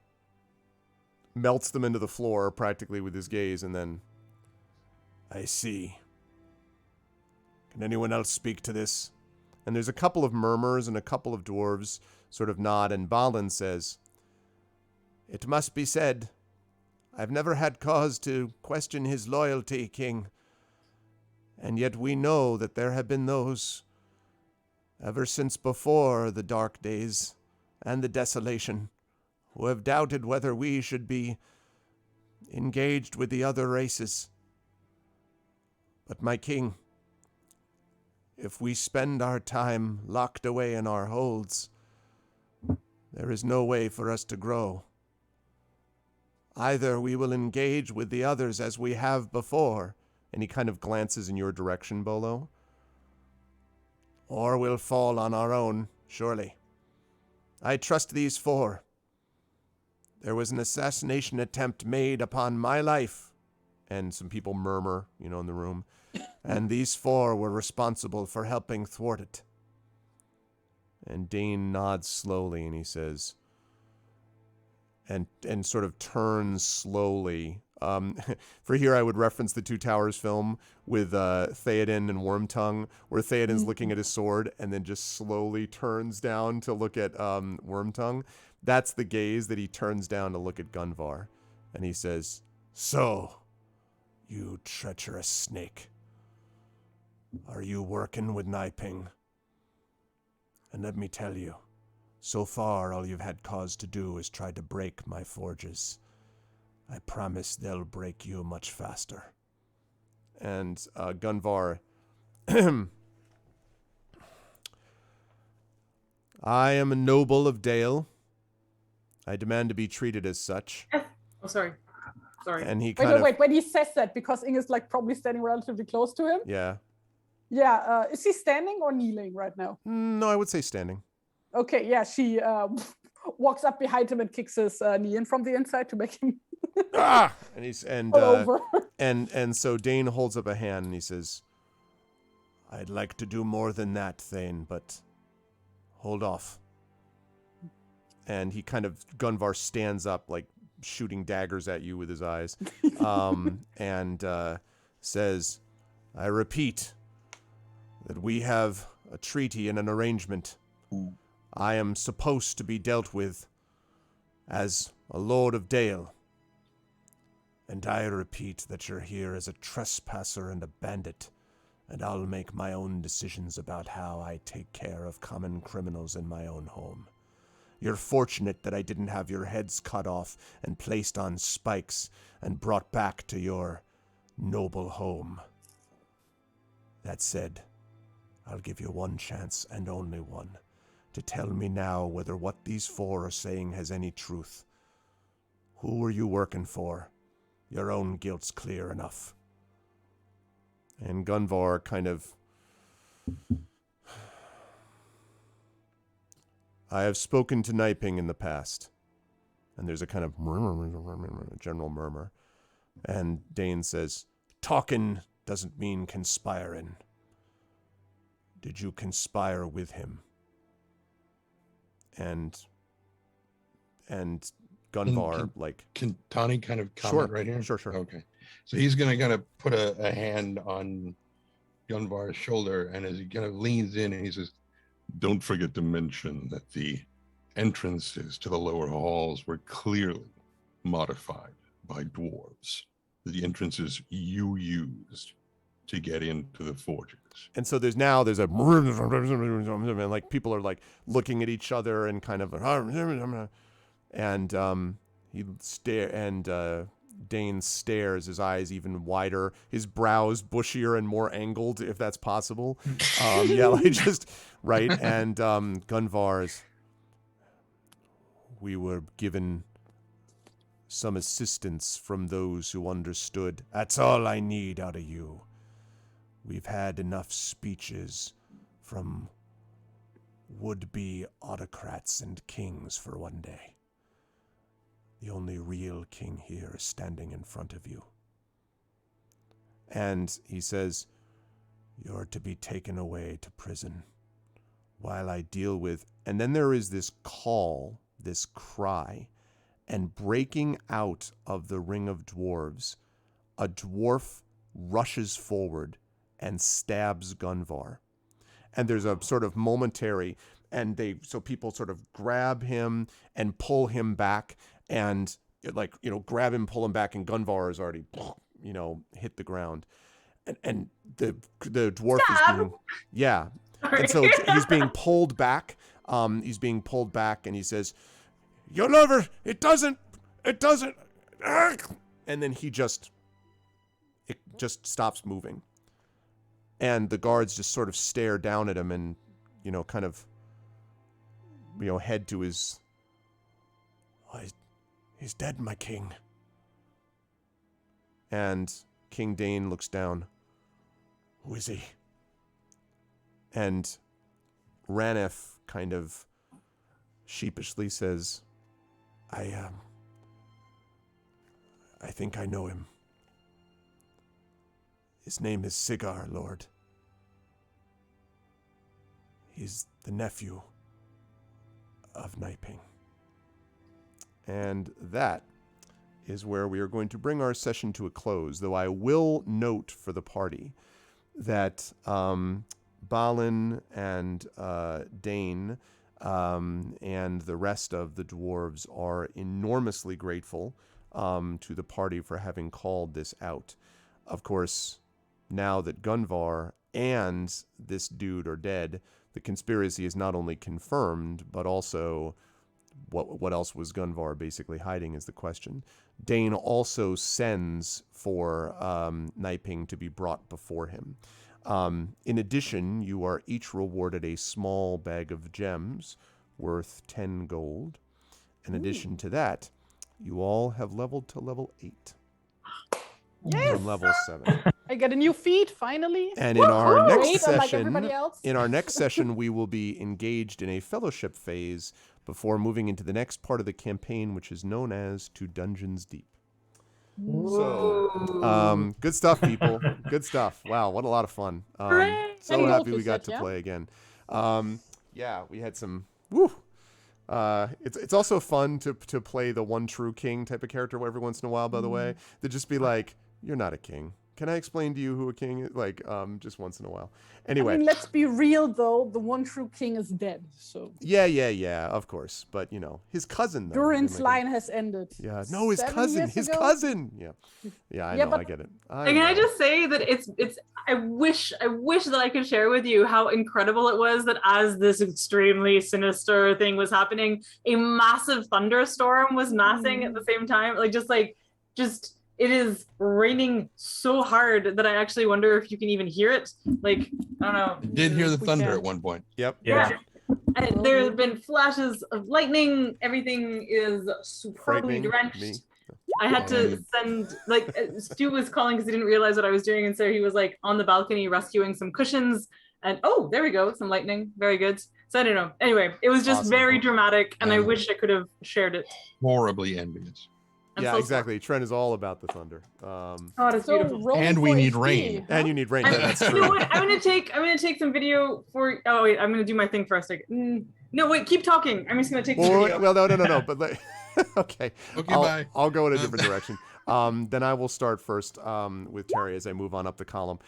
melts them into the floor practically with his gaze, and then, "I see. Can anyone else speak to this?" And there's a couple of murmurs, and a couple of dwarves sort of nod, and Balin says, "It must be said, I've never had cause to question his loyalty, King. And yet we know that there have been those, ever since before the dark days and the desolation, who have doubted whether we should be engaged with the other races. But my king, if we spend our time locked away in our holds, there is no way for us to grow. Either we will engage with the others as we have before," and he kind of glances in your direction, Bolo, "or we'll fall on our own, surely. I trust these four. There was an assassination attempt made upon my life," and some people murmur, in the room, "and these four were responsible for helping thwart it." And Dane nods slowly, and he says, and sort of turns slowly For here, I would reference the Two Towers film with Theoden and Wormtongue, where Theoden's looking at his sword and then just slowly turns down to look at Wormtongue. That's the gaze that he turns down to look at Gunvar. And he says, "So, you treacherous snake, are you working with Niping? And let me tell you, so far all you've had cause to do is try to break my forges. I promise they'll break you much faster." And Gunvar, "I am a noble of Dale. I demand to be treated as such." Oh, sorry. And he kind wait. When he says that, because Inge is like probably standing relatively close to him. Yeah. Yeah. Is he standing or kneeling right now? No, I would say standing. Okay. Yeah. She walks up behind him and kicks his knee in from the inside to make him Ah! all over. And so Dane holds up a hand and he says, "I'd like to do more than that, Thane, but hold off." And he kind of, Gunvar stands up, like shooting daggers at you with his eyes, and says, "I repeat that we have a treaty and an arrangement. I am supposed to be dealt with as a Lord of Dale. And I repeat that you're here as a trespasser and a bandit, and I'll make my own decisions about how I take care of common criminals in my own home. You're fortunate that I didn't have your heads cut off and placed on spikes and brought back to your noble home. That said, I'll give you one chance, and only one, to tell me now whether what these four are saying has any truth. Who were you working for? Your own guilt's clear enough." And Gunvar kind of, "I have spoken to Niping in the past." And there's a kind of general murmur. And Dane says, "Talking doesn't mean conspiring. Did you conspire with him?" And Gunvar, Can Tani kind of comment right here? Sure. Okay. So he's going to kind of put a hand on Gunvar's shoulder, and as he kind of leans in and he says, "Don't forget to mention that the entrances to the lower halls were clearly modified by dwarves. The entrances you used to get into the forges." And so there's a like people are like looking at each other and kind of, and he stare, and Dane stares, his eyes even wider, his brows bushier and more angled, if that's possible. Yeah, like just right. And Gunvar's, "We were given some assistance from those who understood. That's all I need out of you. We've had enough speeches from would-be autocrats and kings for one day. The only real king here is standing in front of you." And he says, "You're to be taken away to prison while I deal with..." And then there is this call, this cry, and breaking out of the ring of dwarves, a dwarf rushes forward and stabs Gunvar. And there's a sort of momentary, and so people sort of grab him and pull him back, and grab him, pull him back, and Gunvar is already, hit the ground. And the dwarf is being, yeah. Sorry. And so he's being pulled back. And he says, "You'll never, it doesn't. And then it just stops moving. And the guards just sort of stare down at him and, kind of, head to his, "He's dead, my king." And King Dane looks down. "Who is he?" And Ranef kind of sheepishly says, I think I know him. His name is Sigar, Lord. He's the nephew of Niping." And that is where we are going to bring our session to a close, though I will note for the party that Balin and Dane and the rest of the dwarves are enormously grateful to the party for having called this out. Of course, now that Gunvar and this dude are dead, the conspiracy is not only confirmed, but also what else was Gunvar basically hiding is the question. Dane also sends for Niping to be brought before him. In addition, you are each rewarded a small bag of gems worth 10 gold. In addition to that, you all have leveled to level 8 Yes! from level 7. I get a new feat finally. And in our next Unlike everybody session, we will be engaged in a fellowship phase before moving into the next part of the campaign, which is known as To Dungeons Deep. So, good stuff, people. Good stuff. Wow, what a lot of fun. So happy we got to play again. Yeah, we had some. Woo. It's also fun to play the one true king type of character every once in a while. By the way, to just be like, you're not a king. Can I explain to you who a king is? Like, just once in a while. Anyway. I mean, let's be real, though. The one true king is dead, so. Yeah, of course. But, you know, his cousin, though. Durin's line has ended. Yeah, no, his cousin. Yeah, I know, I get it. Can I just say that it's I wish that I could share with you how incredible it was that as this extremely sinister thing was happening, a massive thunderstorm was massing at the same time. Just it is raining so hard that I actually wonder if you can even hear it. Like, I don't know. I did hear the thunder at one point. Yep. Yeah. There have been flashes of lightning. Everything is superbly drenched. I had to send, Stu was calling because he didn't realize what I was doing. And so he was like on the balcony rescuing some cushions. And oh, there we go. Some lightning. Very good. So I don't know. Anyway, it was just very dramatic. And I wish I could have shared it. Horribly envious. Yeah, exactly. Trent is all about the thunder. It's beautiful. And we need rain. Huh? And you need rain. That's true. You know what? I'm gonna take some video for. Oh wait, I'm gonna do my thing first. No, wait, keep talking. I'm just gonna take. Some video. Well, no. But okay. Okay, bye. I'll go in a different direction. Then I will start first with Terry as I move on up the column.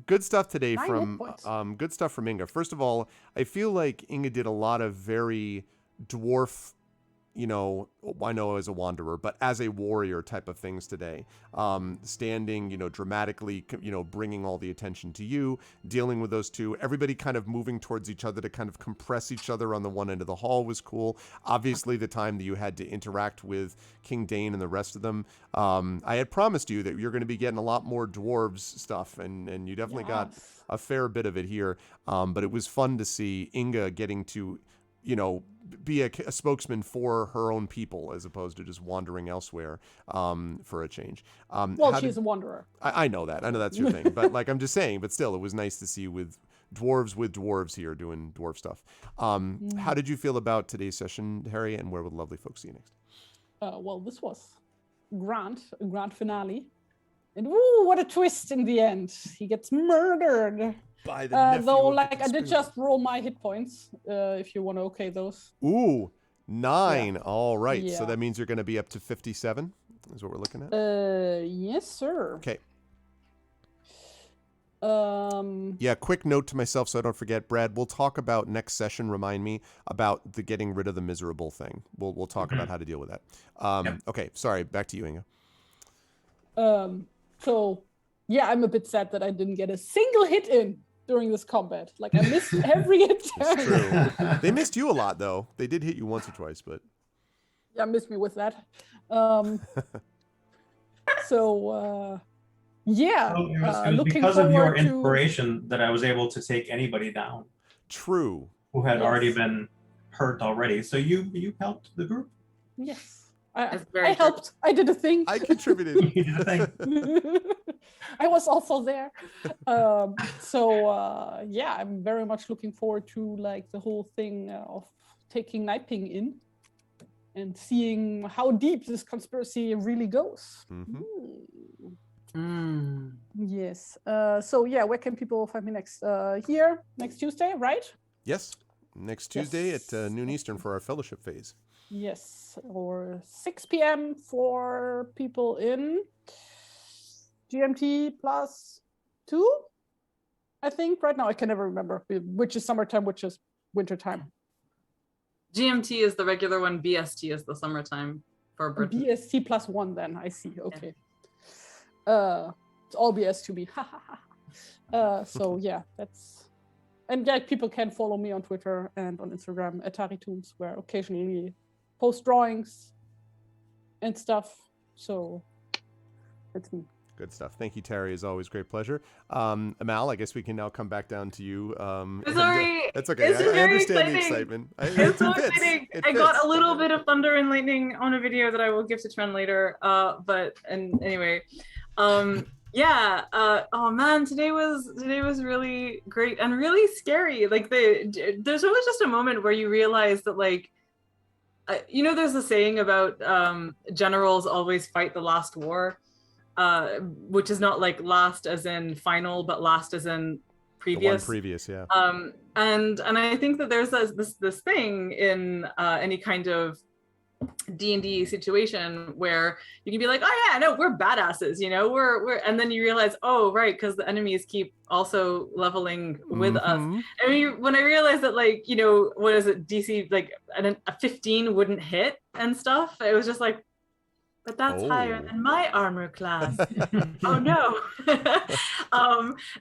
Good stuff today good stuff from Inga. First of all, I feel like Inga did a lot of very dwarf. You know, I know as a wanderer, but as a warrior type of things today. Standing, dramatically, bringing all the attention to you, dealing with those two, everybody kind of moving towards each other to kind of compress each other on the one end of the hall was cool. Obviously, the time that you had to interact with King Dane and the rest of them, I had promised you that you're going to be getting a lot more dwarves stuff, and you definitely got a fair bit of it here. But it was fun to see Inga getting to, be a spokesman for her own people as opposed to just wandering elsewhere for a change. She's a wanderer. I know that. I know that's your thing. But I'm just saying, but still, it was nice to see with dwarves here doing dwarf stuff. How did you feel about today's session, Harry, and where would lovely folks see you next? This was a grand finale. And ooh, what a twist in the end. He gets murdered. By the nephew of the I did just roll my hit points, if you want to okay those. Ooh, 9. Yeah. All right. Yeah. So that means you're going to be up to 57 is what we're looking at? Yes, sir. Okay. Yeah, quick note to myself so I don't forget, Brad, we'll talk about next session, remind me, about the getting rid of the miserable thing. We'll talk about how to deal with that. Okay, sorry, back to you, Inga. So, yeah, I'm a bit sad that I didn't get a single hit in during this combat. I missed every attack. It's true. They missed you a lot, though. They did hit you once or twice, but... Yeah, missed me with that. Yeah. Well, it was because of your inspiration that I was able to take anybody down. True. Who had already been hurt already. So you helped the group? Yes. I helped. I did a thing. I contributed. You did a thing. I was also there. Yeah, I'm very much looking forward to the whole thing of taking Niping in and seeing how deep this conspiracy really goes. Yes. Where can people find me next? Here, next Tuesday, right? Yes. Next Tuesday at noon Eastern for our fellowship phase. Yes, or 6 p.m. for people in GMT +2. I think right now I can never remember which is summertime, which is wintertime. GMT is the regular one. BST is the summertime for Britain. BST +1 then. I see. Okay. It's all BS to me. So yeah, that's. And yeah, people can follow me on Twitter and on Instagram, AtariToons, where occasionally post drawings and stuff. So that's me. Good stuff. Thank you, Terry. As always, great pleasure. Amal, I guess we can now come back down to you. Sorry. That's okay. It's I very understand exciting. the excitement. It's so exciting. I got a little bit of thunder and lightning on a video that I will give to Trent later. Anyway, yeah. Oh man, today was really great and really scary. Like there's always just a moment where you realize that there's a saying about generals always fight the last war. Which is not like last as in final, but last as in previous. The one previous, yeah. And I think that there's this thing in any kind of D&D situation where you can be like, oh yeah, no, we're badasses, we're and then you realize, oh right, because the enemies keep also leveling with us. I mean, when I realized that what is it, DC like a 15 wouldn't hit and stuff, it was just like, but that's higher than my armor class. Oh no.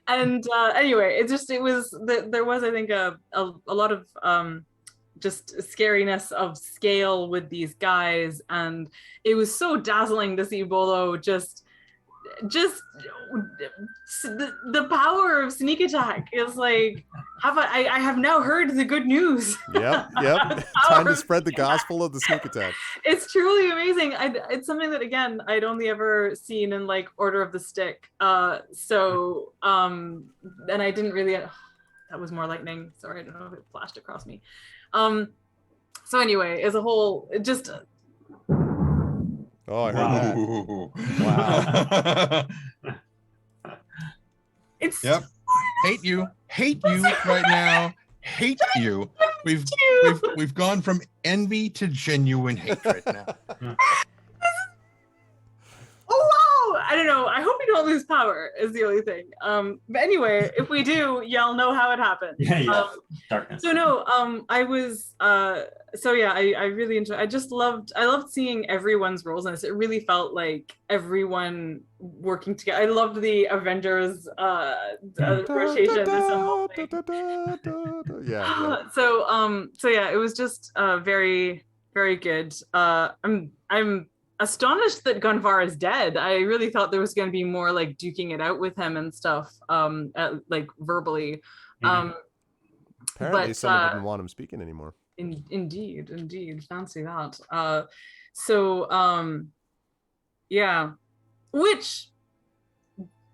Anyway, there was I think a lot of just scariness of scale with these guys, and it was so dazzling to see Bolo just the power of sneak attack is like, I have now heard the good news. Yep. Time to spread the gospel of the sneak attack. It's truly amazing. It's something that again I'd only ever seen in like Order of the Stick. And I didn't really. That was more lightning. Sorry, I don't know if it flashed across me. So anyway, as a whole, it just. Oh, I heard that. Wow. It's Hate you right now. Hate you. We've gone from envy to genuine hatred now. Oh wow! I don't know. I hope we don't lose power is the only thing. But anyway, if we do, y'all know how it happened. Yeah. Darkness. So no, I was I really enjoyed. I loved seeing everyone's roles in this. It really felt like everyone working together. I loved the Avengers appreciation. Yeah. So yeah, it was just very, very good. I'm astonished that Gunvar is dead. I really thought there was going to be more like duking it out with him and stuff, like verbally. Apparently, someone didn't want him speaking anymore. Indeed, fancy that. Yeah, which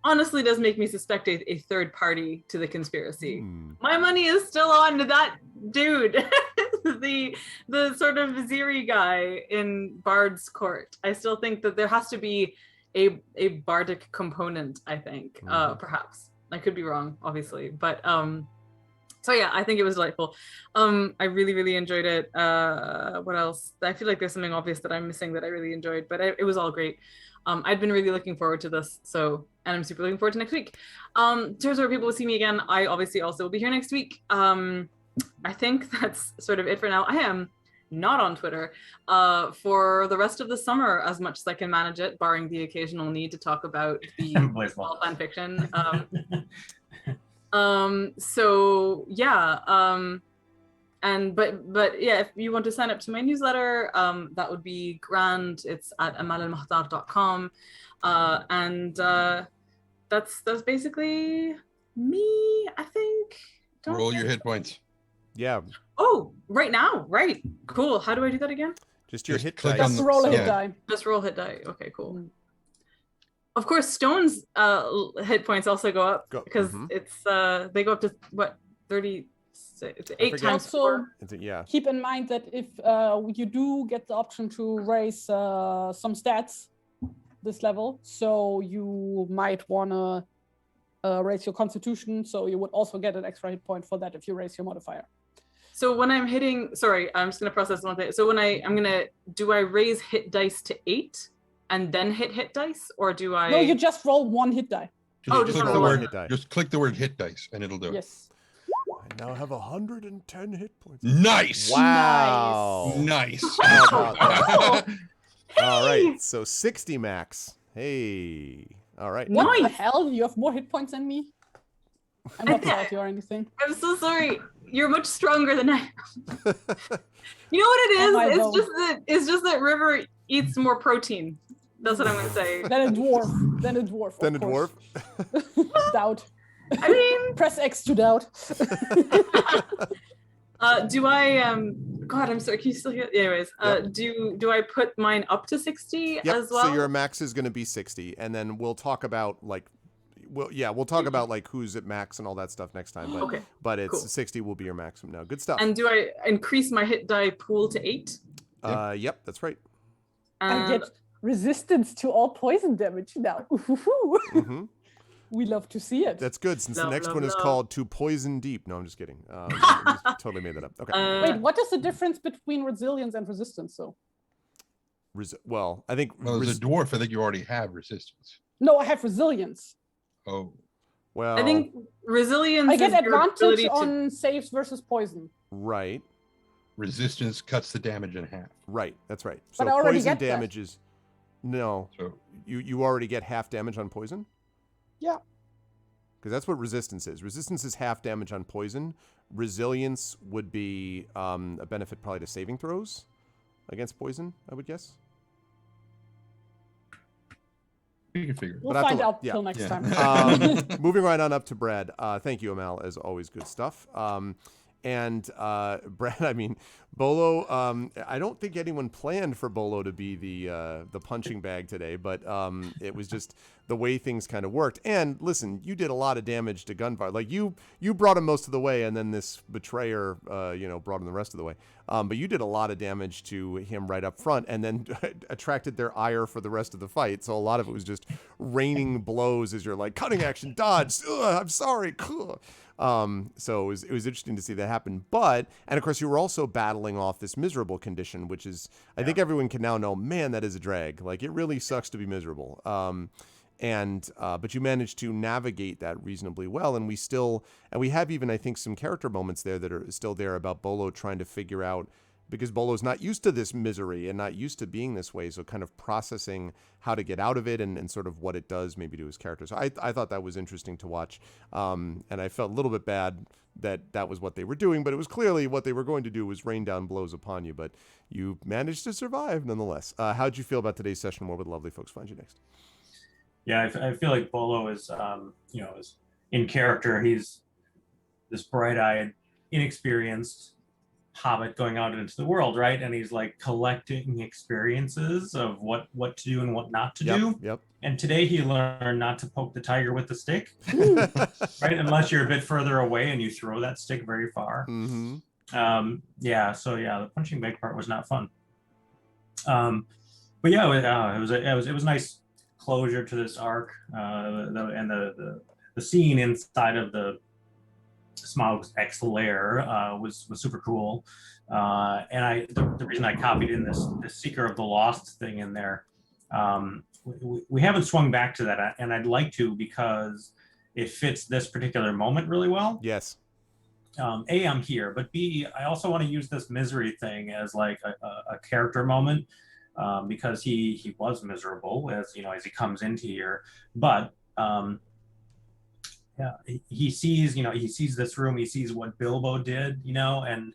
honestly does make me suspect a third party to the conspiracy. My money is still on to that dude, the sort of Viziri guy in Bard's court. I still think that there has to be a bardic component, I think. Perhaps. I could be wrong, obviously. But so yeah, I think it was delightful. I really, really enjoyed it. What else? I feel like there's something obvious that I'm missing that I really enjoyed, but it was all great. I'd been really looking forward to this, and I'm super looking forward to next week. In terms of where people will see me again, I obviously also will be here next week. I think that's sort of it for now. I am not on Twitter for the rest of the summer as much as I can manage it, barring the occasional need to talk about the fan fiction. So yeah, but yeah, if you want to sign up to my newsletter, that would be grand. It's at amalalmahtar.com, and that's basically me, I think. Roll your hit points. Yeah. Oh, right now, right? Cool. How do I do that again? Just your hit click dice. on Just roll a hit die. Just roll hit die. Okay, cool. Of course, Stone's hit points also go up because it's they go up to what 8 times. Also, yeah. keep in mind that if you do get the option to raise some stats this level, so you might wanna raise your Constitution, so you would also get an extra hit point for that if you raise your modifier. So when I'm hitting, sorry, I'm just gonna process one thing. So when do I raise hit dice to 8 and then hit dice, or do I? No, you just roll 1 hit die. Just click roll the one word. hit die. Just click the word hit dice, and it'll do it. Yes. I now have 110 hit points. Nice. Wow. Nice. How about that? Hey! All right, so 60 max. Hey. All right. What the Nice. hell? You have more hit points than me? I'm not salty or anything. I'm so sorry. You're much stronger than I am. You know what it Oh, is? my It's just that River eats more protein. That's what I'm gonna say. Then a dwarf. Then a dwarf. Then a of dwarf. course. Doubt. I mean, Press X to doubt. do I God, I'm sorry. Can you still hear? Anyways, Yep. do I put mine up to 60 Yep. as well? So your max is going to be 60, and then we'll talk about we'll talk about like who's at max and all that stuff next time. But Okay, but it's cool. 60 will be your maximum now. Good stuff. And do I increase my hit die pool to 8? Yep, that's right. I And get resistance to all poison damage now. hmm We love to see it. That's good, since the Love, next love, one is love. called To Poison Deep. No, I'm just kidding. I just totally made that up. Okay. Wait, what is the difference between resilience and resistance, though? Well, I think Well, as a dwarf, I think you already have resistance. No, I have resilience. Oh, well, I think resilience. I get is your advantage ability to- on saves versus poison. right. resistance cuts the damage in half. Right, that's right. But So I already poison get that. damage is no. So You already get half damage on poison? Yeah. Because that's what resistance is. Resistance is half damage on poison. Resilience would be a benefit probably to saving throws against poison, I would guess. you can figure it We'll But I have to find look. out Yeah. till next Yeah. time. Moving right on up to Brad. Thank you, Amal, as always. Good stuff. And Brad, I mean, Bolo. I don't think anyone planned for Bolo to be the punching bag today, but it was just the way things kind of worked. And listen, you did a lot of damage to Gunvar. Like you brought him most of the way, and then this betrayer, brought him the rest of the way. But you did a lot of damage to him right up front, and then attracted their ire for the rest of the fight. So a lot of it was just raining blows as you're like cutting action, dodge. I'm sorry. So it was interesting to see that happen. But, and of course, you were also battling off this miserable condition, which is, I think everyone can now know, man, that is a drag. Like, it really sucks to be miserable. But you managed to navigate that reasonably well. And we have even, I think, some character moments there that are still there about Bolo trying to figure out, because Bolo's not used to this misery and not used to being this way. So kind of processing how to get out of it and sort of what it does maybe to his character. So I thought that was interesting to watch. And I felt a little bit bad that was what they were doing, but it was clearly what they were going to do was rain down blows upon you, but you managed to survive nonetheless. How'd you feel about today's session? Where would lovely folks find you next? Yeah, I feel like Bolo is, is in character. He's this bright-eyed, inexperienced hobbit going out into the world, right? And he's like collecting experiences of what to do and what not to do. Yep. And today he learned not to poke the tiger with the stick, right? Unless you're a bit further away and you throw that stick very far. Mm-hmm. The punching bag part was not fun. But yeah, it was nice closure to this arc, and the scene inside of the Smaug's X lair was super cool, and the reason I copied in this Seeker of the Lost thing in there, we haven't swung back to that, and I'd like to, because it fits this particular moment really well. Yes. A, I'm here, but B, I also want to use this misery thing as like a character moment, because he was miserable as he comes into here, but he sees this room, he sees what Bilbo did, and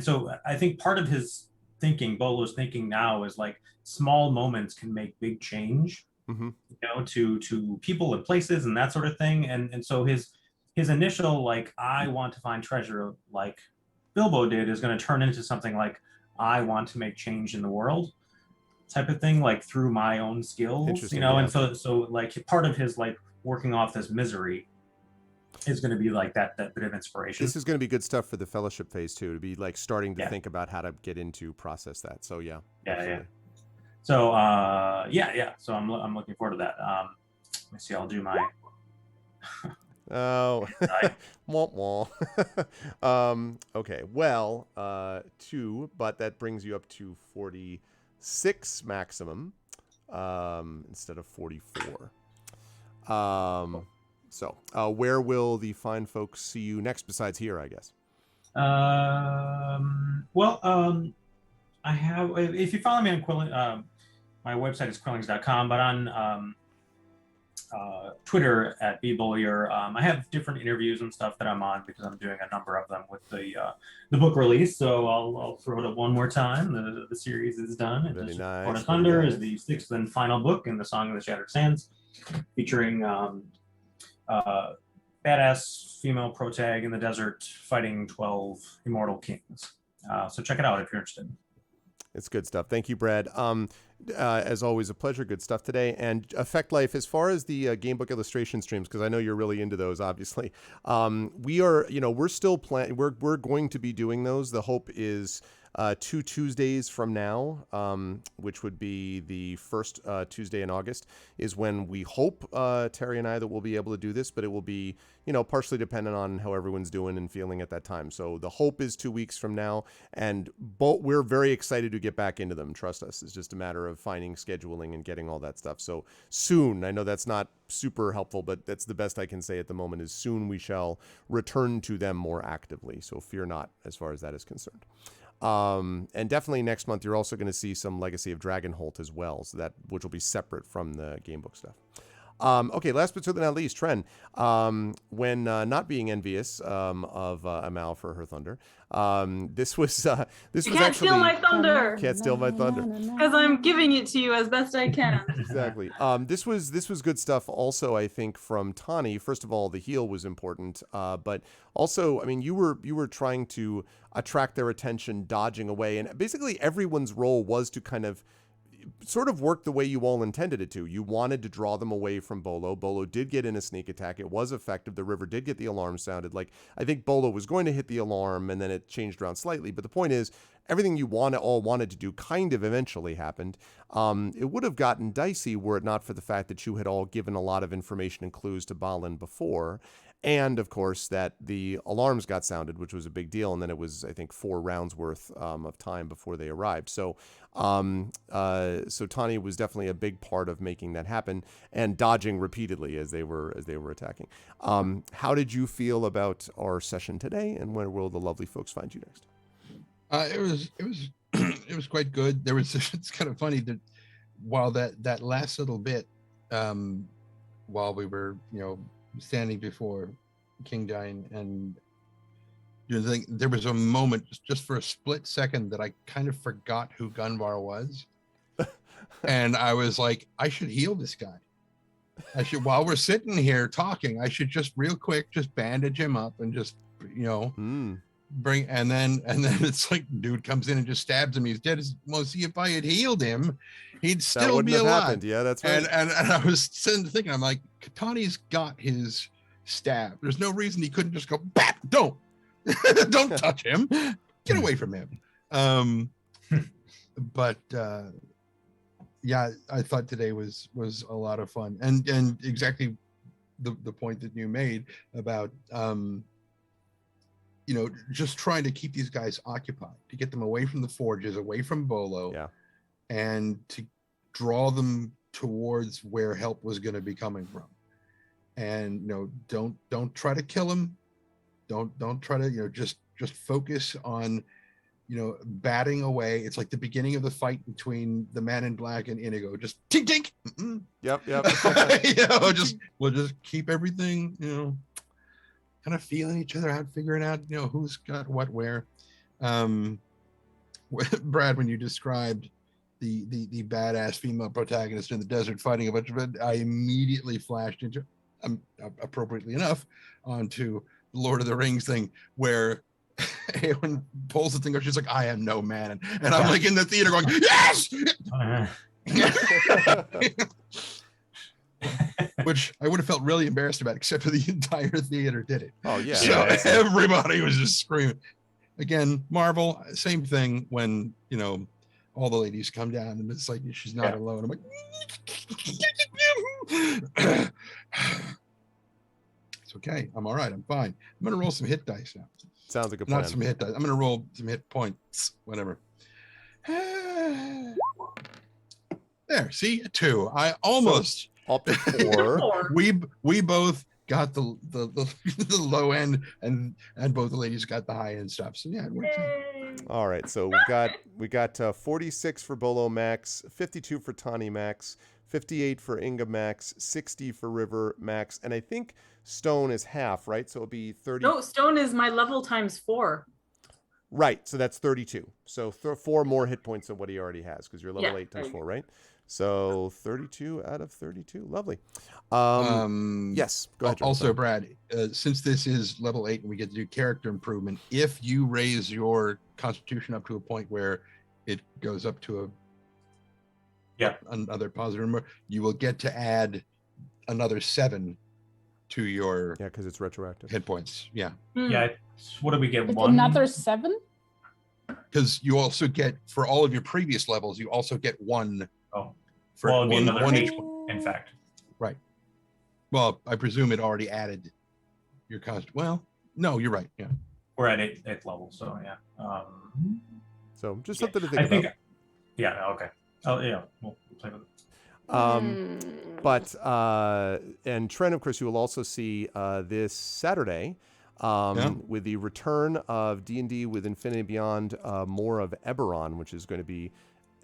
so I think part of his thinking, Bolo's thinking now, is like small moments can make big change, Mm-hmm. to people and places and that sort of thing, and so his initial like I want to find treasure like Bilbo did is going to turn into something like I want to make change in the world type of thing, like through my own skills, Yeah. and so like part of his like working off this misery is going to be like that bit of inspiration. This is going to be good stuff for the fellowship phase too, to be like starting to Yeah. think about how to get into process that. So yeah. Yeah. Absolutely. So so I'm looking forward to that. Let me see. I'll do my Oh, womp womp. Okay, well, 2, but that brings you up to 46 maximum instead of 44. So, where will the fine folks see you next besides here, I guess? I have, if you follow me on Quilling, my website is quillings.com, but on Twitter at bbullier, I have different interviews and stuff that I'm on because I'm doing a number of them with the book release. So I'll throw it up one more time. The series is done. And Very nice. Born of Thunder is the 6th and final book in the Song of the Shattered Sands, featuring badass female protag in the desert fighting 12 immortal kings. So check it out if you're interested. It's good stuff. Thank you, Brad. As always, a pleasure. Good stuff today. And Effect Life, as far as the gamebook illustration streams, because I know you're really into those, obviously. We are, we're still planning. We're going to be doing those. The hope is 2 Tuesdays from now, which would be the first Tuesday in August, is when we hope, Terry and I, that we'll be able to do this, but it will be, partially dependent on how everyone's doing and feeling at that time. So the hope is 2 weeks from now, and we're very excited to get back into them. Trust us. It's just a matter of finding scheduling and getting all that stuff. So soon, I know that's not super helpful, but that's the best I can say at the moment, is soon we shall return to them more actively. So fear not as far as that is concerned. And definitely next month, you're also going to see some Legacy of Dragonholt as well, so which will be separate from the gamebook stuff. Okay, last but certainly not least, Tren. When not being envious of Amal for her thunder, this was actually... Can't steal my thunder! Can't steal my thunder. Because I'm giving it to you as best I can. Exactly. This was good stuff also, I think, from Tani. First of all, the heal was important, but also, I mean, you were trying to attract their attention, dodging away, and basically everyone's role was to kind of sort of worked the way you all intended it to. You wanted to draw them away from Bolo. Bolo did get in a sneak attack. It was effective. The river did get the alarm sounded. Like, I think Bolo was going to hit the alarm, and then it changed around slightly. But the point is, everything you all wanted to do kind of eventually happened. It would have gotten dicey were it not for the fact that you had all given a lot of information and clues to Balin before. And, of course, that the alarms got sounded, which was a big deal. And then it was, I think, 4 rounds worth of time before they arrived. So Tani was definitely a big part of making that happen and dodging repeatedly as they were attacking. How did you feel about our session today, and where will the lovely folks find you next? It was quite good. It's kind of funny that while that last little bit, while we were, standing before King Dine and there was a moment just for a split second that I kind of forgot who Gunvar was. And I was like, I should heal this guy. While we're sitting here talking, I should just real quick, just bandage him up and just, bring, and then it's like dude comes in and just stabs him. He's dead. Well, see, if I had healed him, he'd still be alive. Happened. Yeah, that's right. And I was sitting thinking, I'm like, Katani's got his stab. There's no reason he couldn't just go, bap, don't touch him. Get away from him. But yeah, I thought today was a lot of fun. And exactly the point that you made about just trying to keep these guys occupied, to get them away from the forges, away from Bolo, and to draw them towards where help was going to be coming from. And don't try to kill him. Don't try to just focus on batting away. It's like the beginning of the fight between the Man in Black and Inigo. Just tink tink. Mm-mm. Yep. We'll just keep everything kind of feeling each other out, figuring out who's got what where. Brad, when you described the badass female protagonist in the desert fighting a bunch of it, I immediately flashed into appropriately enough onto the Lord of the Rings thing where Eowyn pulls the thing up, she's like, I am no man, and I'm like in the theater going, yes. Which I would have felt really embarrassed about, except for the entire theater did it. Oh yeah. So everybody was just screaming. Again, Marvel, same thing when all the ladies come down and it's like she's not alone. I'm like, so Okay, I'm all right. I'm fine. I'm gonna roll some hit dice now. Sounds like a plan. Not some hit dice. I'm gonna roll some hit points. Whatever. There. See, a 2. I almost Up to 4. we both got the the low end, and both the ladies got the high end stuff. So yeah, it works out. All right, so we got 46 for Bolo Max, 52 for Tani Max, 58 for Inga Max, 60 for River Max, and I think Stone is half, right? So it'll be 30. No, Stone is my level times 4. Right, so that's 32. So 4 more hit points than what he already has because you're level 8 times there you 4, right? So 32 out of 32. Lovely. Yes, go ahead. Jordan, Also, sorry. Brad, since this is level 8 and we get to do character improvement, if you raise your Constitution up to a point where it goes up to another positive number, you will get to add another 7 to your because it's retroactive hit points. Yeah. Yeah. What do we get? With 1? another 7? Because you also get, for all of your previous levels, you also get 1. Oh, for well, it'd be one, another one 8, each. in fact. Right. Well, I presume it already added your cost. Well, no, you're right. Yeah. We're at 8th level, so yeah. So just something to think about. Yeah. Okay. Oh yeah. We'll play with it. But and Trent, of course, you will also see this Saturday with the return of D&D with Infinity Beyond, more of Eberron, which is going to be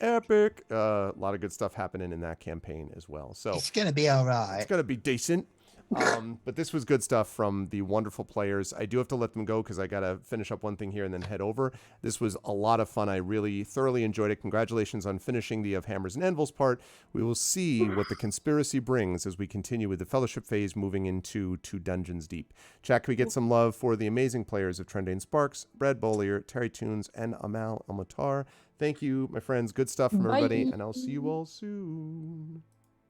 epic. A lot of good stuff happening in that campaign as well. So it's gonna be all right. It's gonna be decent. But this was good stuff from the wonderful players. I do have to let them go because I got to finish up one thing here and then head over. This was a lot of fun. I really thoroughly enjoyed it. Congratulations on finishing the Of Hammers and Anvils part. We will see what the conspiracy brings as we continue with the Fellowship phase, moving into 2 Dungeons Deep. Chat, can we get some love for the amazing players of Trendane Sparks, Brad Bollier, Terry Toons, and Amal Almatar. Thank you, my friends. Good stuff from everybody, and I'll see you all soon.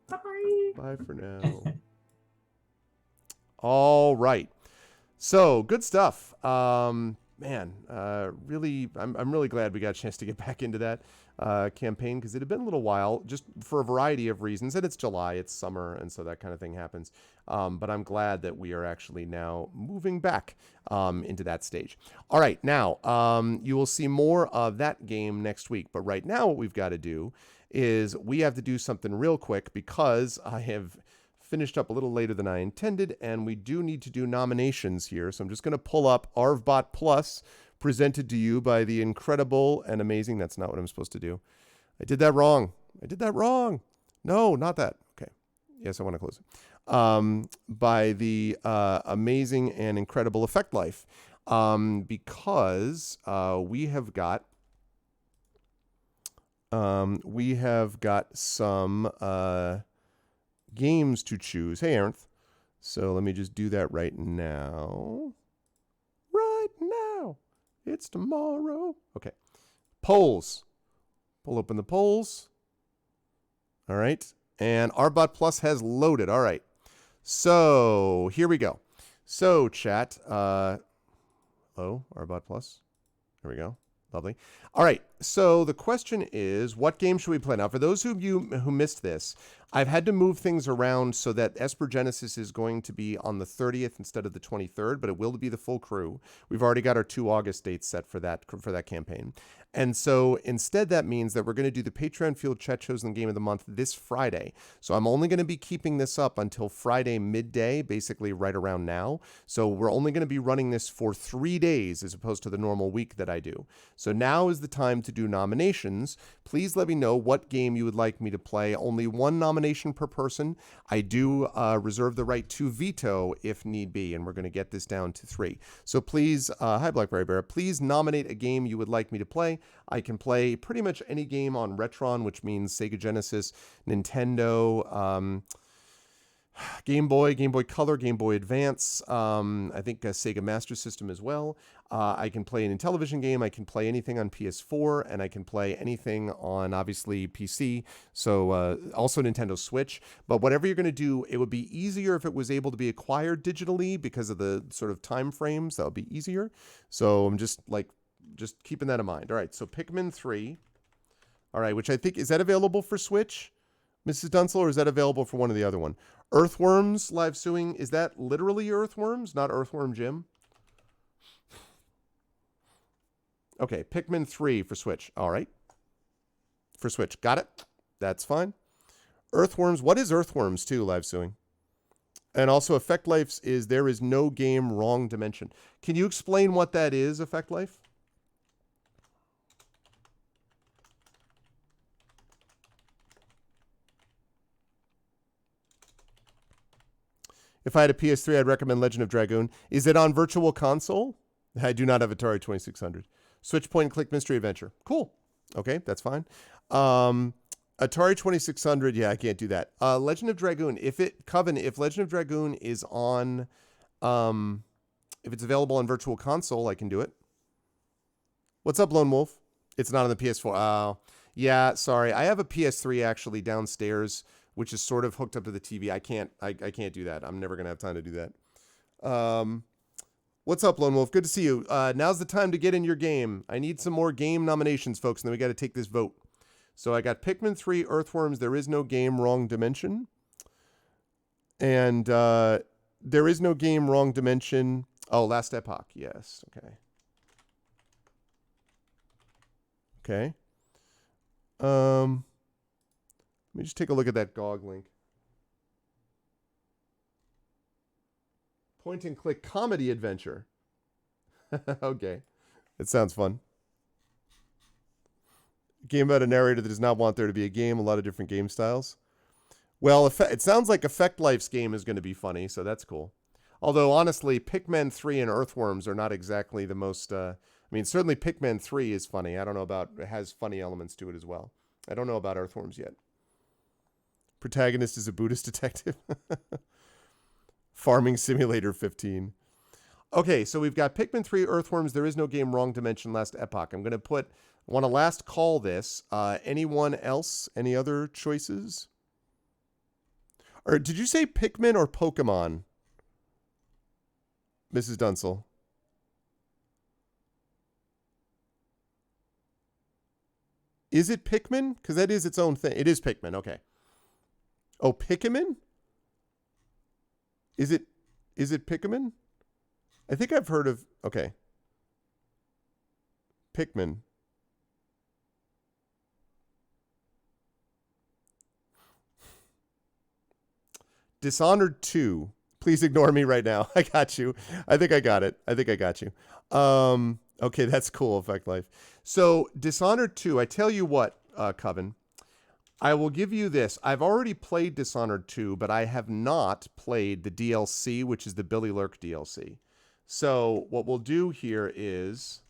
Bye. Bye for now. All right. So good stuff. Man, really, I'm really glad we got a chance to get back into that campaign because it had been a little while, just for a variety of reasons. And it's July, it's summer, and so that kind of thing happens. But I'm glad that we are actually now moving back into that stage. All right, now you will see more of that game next week. But right now, what we've got to do is we have to do something real quick because I have finished up a little later than I intended, and we do need to do nominations here. So I'm just going to pull up ARVBot Plus, presented to you by the incredible and amazing. That's not what I'm supposed to do. I did that wrong. No, not that. Okay. Yes, I want to close it. By the amazing and incredible Effect Life, because we have got some games to choose. Hey, Aaronth. So let me just do that right now. It's tomorrow. Okay. Polls. Pull open the polls. All right. And ARVBot Plus has loaded. All right. So here we go. So chat. Hello, ARVBot Plus. There we go. Lovely. All right. So the question is, what game should we play? Now, for those of you who missed this, I've had to move things around so that Esper Genesis is going to be on the 30th instead of the 23rd, but it will be the full crew. We've already got our 2 August dates set for that campaign. And so instead, that means that we're going to do the Patreon Field Chat Chosen Game of the Month this Friday. So I'm only going to be keeping this up until Friday midday, basically right around now. So we're only going to be running this for 3 days as opposed to the normal week that I do. So now is the time to do nominations. Please let me know what game you would like me to play. Only 1 nomination per person. I do reserve the right to veto if need be, and we're going to get this down to 3. So please, hi Blackberry Bear, please nominate a game you would like me to play. I can play pretty much any game on Retron, which means Sega Genesis, Nintendo, Game Boy Color, Game Boy Advance, I think a Sega Master System as well. I can play an Intellivision game, I can play anything on PS4, and I can play anything on, obviously, PC, so also Nintendo Switch. But whatever you're going to do, it would be easier if it was able to be acquired digitally because of the sort of time frames. That would be easier. So I'm just keeping that in mind. All right, so Pikmin 3. All right, which I think, is that available for Switch? Mrs. Dunsel, or is that available for one or the other one? Earthworms live suing, is that literally earthworms, not Earthworm Jim? Okay, Pikmin 3 for Switch. All right. For Switch. Got it. That's fine. Earthworms. What is Earthworms 2 live suing? And also Effect Life's is There Is No Game Wrong Dimension. Can you explain what that is, Effect Life? If I had a PS3, I'd recommend Legend of Dragoon. Is it on Virtual Console? I do not have Atari 2600. Switch point and click mystery adventure. Cool. Okay, that's fine. Atari 2600, yeah, I can't do that. Legend of Dragoon, if Legend of Dragoon is on, if it's available on Virtual Console, I can do it. What's up, Lone Wolf? It's not on the PS4. Oh, yeah, sorry. I have a PS3 actually downstairs, which is sort of hooked up to the TV. I can't do that. I'm never going to have time to do that. What's up, Lone Wolf? Good to see you. Now's the time to get in your game. I need some more game nominations, folks, and then we got to take this vote. So I got Pikmin 3, Earthworms, There Is No Game, Wrong Dimension. And There Is No Game, Wrong Dimension. Oh, Last Epoch. Yes. Okay. Okay. Let me just take a look at that GOG link. Point and click comedy adventure. Okay. It sounds fun. Game about a narrator that does not want there to be a game, a lot of different game styles. Well, it sounds like Effect Life's game is going to be funny, so that's cool. Although, honestly, Pikmin 3 and Earthworms are not exactly the most... I mean, certainly Pikmin 3 is funny. I don't know about... It has funny elements to it as well. I don't know about Earthworms yet. Protagonist is a Buddhist detective. Farming Simulator 15. Okay, so we've got Pikmin 3, Earthworms, There Is No Game, Wrong Dimension, Last Epoch. I'm going to want to last call this. Anyone else? Any other choices? Or did you say Pikmin or Pokemon, Mrs. Dunsel? Is it Pikmin? Because that is its own thing. It is Pikmin. Okay. Oh, Pikmin? Is it Pikmin? I think I've heard of... Okay. Pikmin. Dishonored 2. Please ignore me right now. I got you. I think I got it. I think I got you. Okay, that's cool, Effect Life. So, Dishonored 2, I tell you what, Coven. I will give you this. I've already played Dishonored 2, but I have not played the DLC, which is the Billy Lurk DLC. So, what we'll do here is...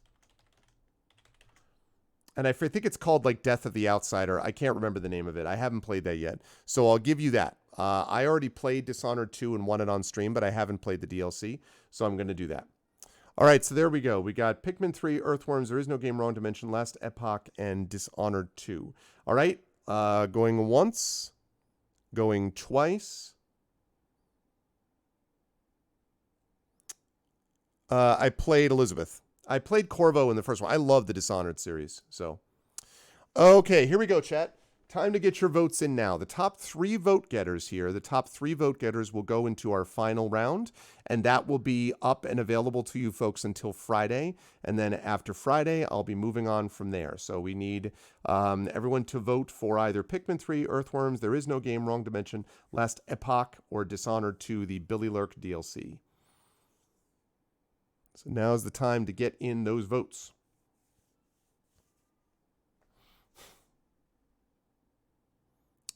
And I think it's called, like, Death of the Outsider. I can't remember the name of it. I haven't played that yet. So, I'll give you that. I already played Dishonored 2 and won it on stream, but I haven't played the DLC. So, I'm going to do that. All right, so there we go. We got Pikmin 3, Earthworms, There Is No Game, Wrong Dimension, Last Epoch, and Dishonored 2. All right, going once, going twice. I played Elizabeth. I played Corvo in the first one. I love the Dishonored series. So, okay, here we go, chat. Time to get your votes in now. The top 3 vote getters here, the top 3 vote getters will go into our final round, and that will be up and available to you folks until Friday. And then after Friday, I'll be moving on from there. So we need everyone to vote for either Pikmin 3, Earthworms, There Is No Game, Wrong Dimension, Last Epoch, or Dishonored 2, the Billy Lurk DLC. So now's the time to get in those votes.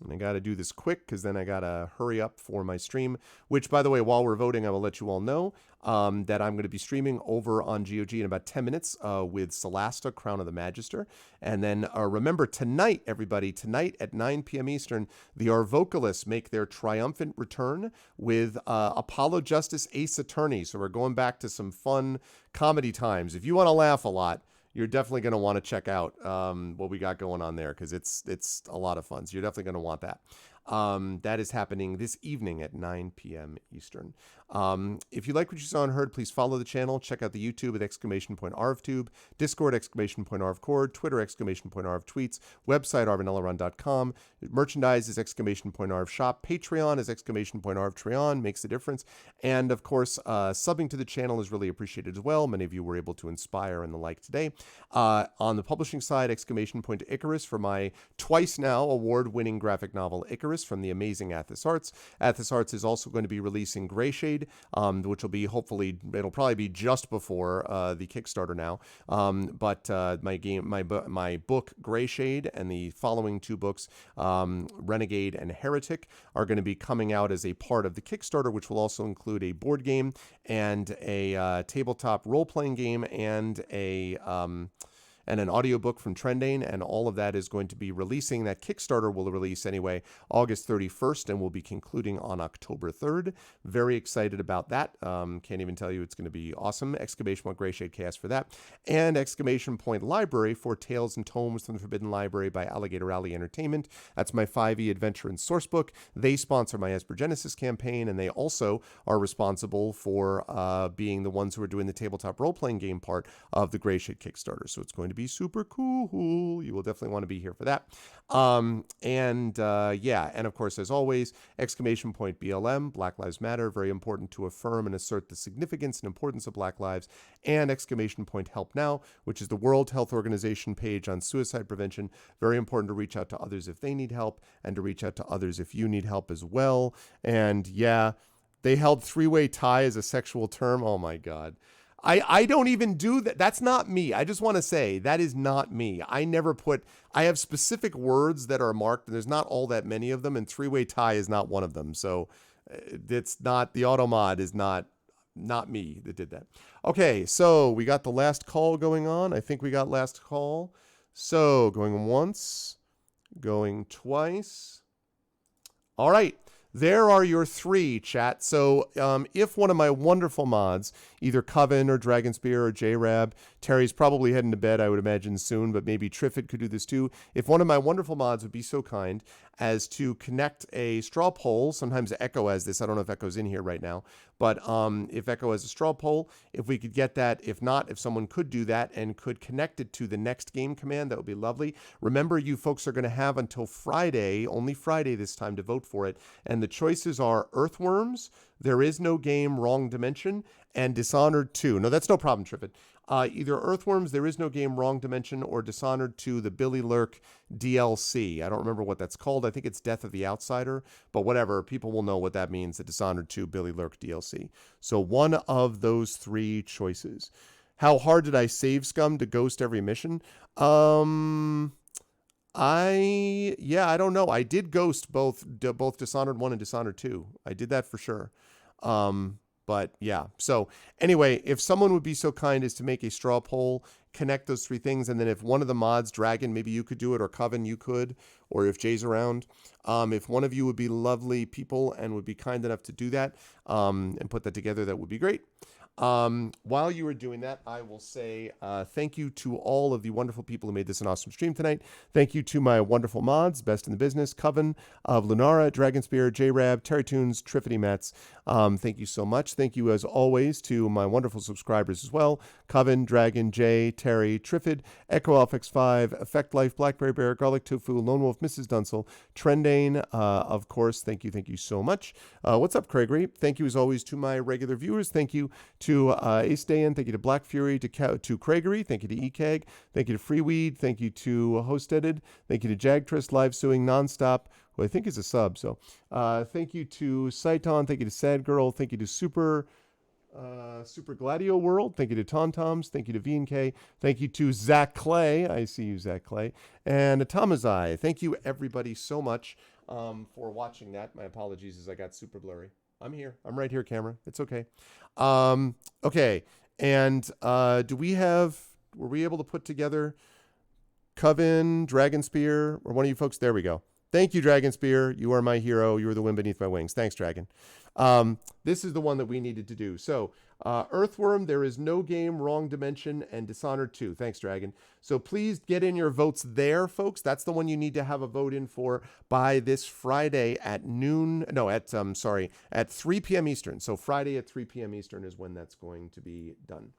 And I got to do this quick because then I got to hurry up for my stream, which, by the way, while we're voting, I will let you all know that I'm going to be streaming over on GOG in about 10 minutes with Solasta, Crown of the Magister. And then remember, tonight, everybody, tonight at 9 p.m. Eastern, the Arvocalists make their triumphant return with Apollo Justice Ace Attorney. So we're going back to some fun comedy times. If you want to laugh a lot, you're definitely going to want to check out what we got going on there because it's a lot of fun. So you're definitely going to want that. That is happening this evening at 9 p.m. Eastern. If you like what you saw and heard, please follow the channel. Check out the YouTube at !arvtube, Discord !arvcord, Twitter !arvtweets, website arvanellarun.com. Merchandise is !arvshop. Patreon is !arvtreon, makes a difference. And of course, subbing to the channel is really appreciated as well. Many of you were able to inspire and the like today. On the publishing side, !Icarus for my twice now award-winning graphic novel Icarus from the amazing Athos Arts. Athos Arts is also going to be releasing Gray Shade, which will be it'll probably be just before the Kickstarter now. But my book Gray Shade and the following two books, Renegade and Heretic, are going to be coming out as a part of the Kickstarter, which will also include a board game and a tabletop role-playing game and an audiobook from Trendane, and all of that is going to be releasing. That Kickstarter will release anyway August 31st and will be concluding on October 3rd. Very excited about that. Can't even tell you, it's going to be awesome. Gray Shade Chaos for that. And Library for Tales and Tomes from the Forbidden Library by Alligator Alley Entertainment. That's my 5e adventure and sourcebook. They sponsor my Esper Genesis campaign, and they also are responsible for being the ones who are doing the tabletop role-playing game part of the Gray Shade Kickstarter. So it's going to be super cool. You will definitely want to be here for that. And of course, as always, BLM, Black Lives Matter, very important to affirm and assert the significance and importance of Black lives, and Help Now, which is the World Health Organization page on suicide prevention. Very important to reach out to others if they need help, and to reach out to others if you need help as well. And yeah, they held three-way tie as a sexual term. Oh my God. I don't even do that. That's not me. I just want to say that is not me. I have specific words that are marked, and there's not all that many of them, and three-way tie is not one of them. So it's not, the automod is not me that did that. Okay, so we got the last call going on. I think we got last call. So going once, going twice. All right. There are your three, chat. So if one of my wonderful mods, either Coven or Dragonspear or JRab, Terry's probably heading to bed, I would imagine, soon, but maybe Triffid could do this too. If one of my wonderful mods would be so kind as to connect a straw poll, sometimes Echo has this, I don't know if Echo's in here right now, but if Echo has a straw poll, if we could get that, if not, if someone could do that and could connect it to the next game command, that would be lovely. Remember, you folks are going to have until Friday, only Friday this time, to vote for it. And the choices are Earthworms, There Is No Game, Wrong Dimension, and Dishonored 2. No, that's no problem, Triffid. Either Earthworms, There Is No Game, Wrong Dimension, or Dishonored 2, the Billy Lurk DLC. I don't remember what that's called. I think it's Death of the Outsider, but whatever. People will know what that means, the Dishonored 2 Billy Lurk DLC. So one of those three choices. How hard did I save scum to ghost every mission? I don't know. I did ghost both Dishonored 1 and Dishonored 2. I did that for sure. But yeah, so anyway, if someone would be so kind as to make a straw poll, connect those three things, and then if one of the mods, Dragon, maybe you could do it, or Coven, you could, or if Jay's around, if one of you would be lovely people and would be kind enough to do that, and put that together, that would be great. While you are doing that, I will say thank you to all of the wonderful people who made this an awesome stream tonight. Thank you to my wonderful mods, Best in the Business, Coven of Lunara, Dragonspear, JRab, Terry Tunes, Triffity Mats. Thank you so much. Thank you, as always, to my wonderful subscribers as well. Coven, Dragon, Jay, Terry, Triffid, Echo X5, Effect Life, Blackberry Bear, Garlic Tofu, Lone Wolf, Mrs. Dunsel, Trendane, of course. Thank you so much. What's up, Craigery? Thank you, as always, to my regular viewers. Thank you to Ace Dayan, thank you to Black Fury, to Craigery, thank you to EKEG, thank you to Freeweed, thank you to Hosted, thank you to Jagtrist, Live Suing Nonstop, who I think is a sub. So thank you to Saiton, thank you to Sad Girl, thank you to Super Gladio World, thank you to Tauntoms, thank you to V&K, thank you to Zach Clay, I see you, Zach Clay, and Atomazai. Thank you, everybody, so much for watching that. My apologies as I got super blurry. I'm here. I'm right here, camera. It's okay. Okay. And were we able to put together Coven, Dragonspear, or one of you folks? There we go. Thank you, Dragonspear. You are my hero. You are the wind beneath my wings. Thanks, Dragon. This is the one that we needed to do. So Earthworm, there is no game, Wrong Dimension, and Dishonored 2. Thanks, Dragon. So please get in your votes there, folks. That's the one you need to have a vote in for by this Friday at noon. No, at 3 p.m. Eastern. So Friday at 3 p.m. Eastern is when that's going to be done.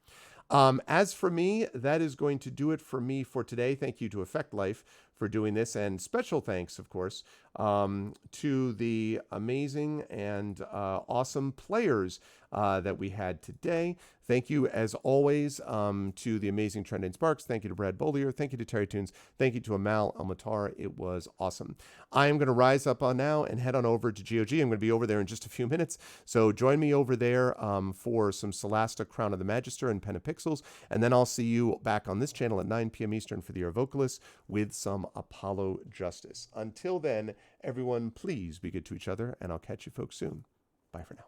As for me, that is going to do it for me for today. Thank you to Effect Life for doing this, and special thanks, of course, to the amazing and awesome players that we had today. Thank you, as always, to the amazing Trending Sparks. Thank you to Brad Bollier. Thank you to Terry Tunes. Thank you to Amal Almatar. It was awesome. I am going to rise up on now and head on over to GOG. I'm going to be over there in just a few minutes. So join me over there for some Celasta Crown of the Magister and Pen of Pixels. And then I'll see you back on this channel at 9 p.m. Eastern for the Air Vocalists with some Apollo Justice. Until then, everyone, please be good to each other, and I'll catch you folks soon. Bye for now.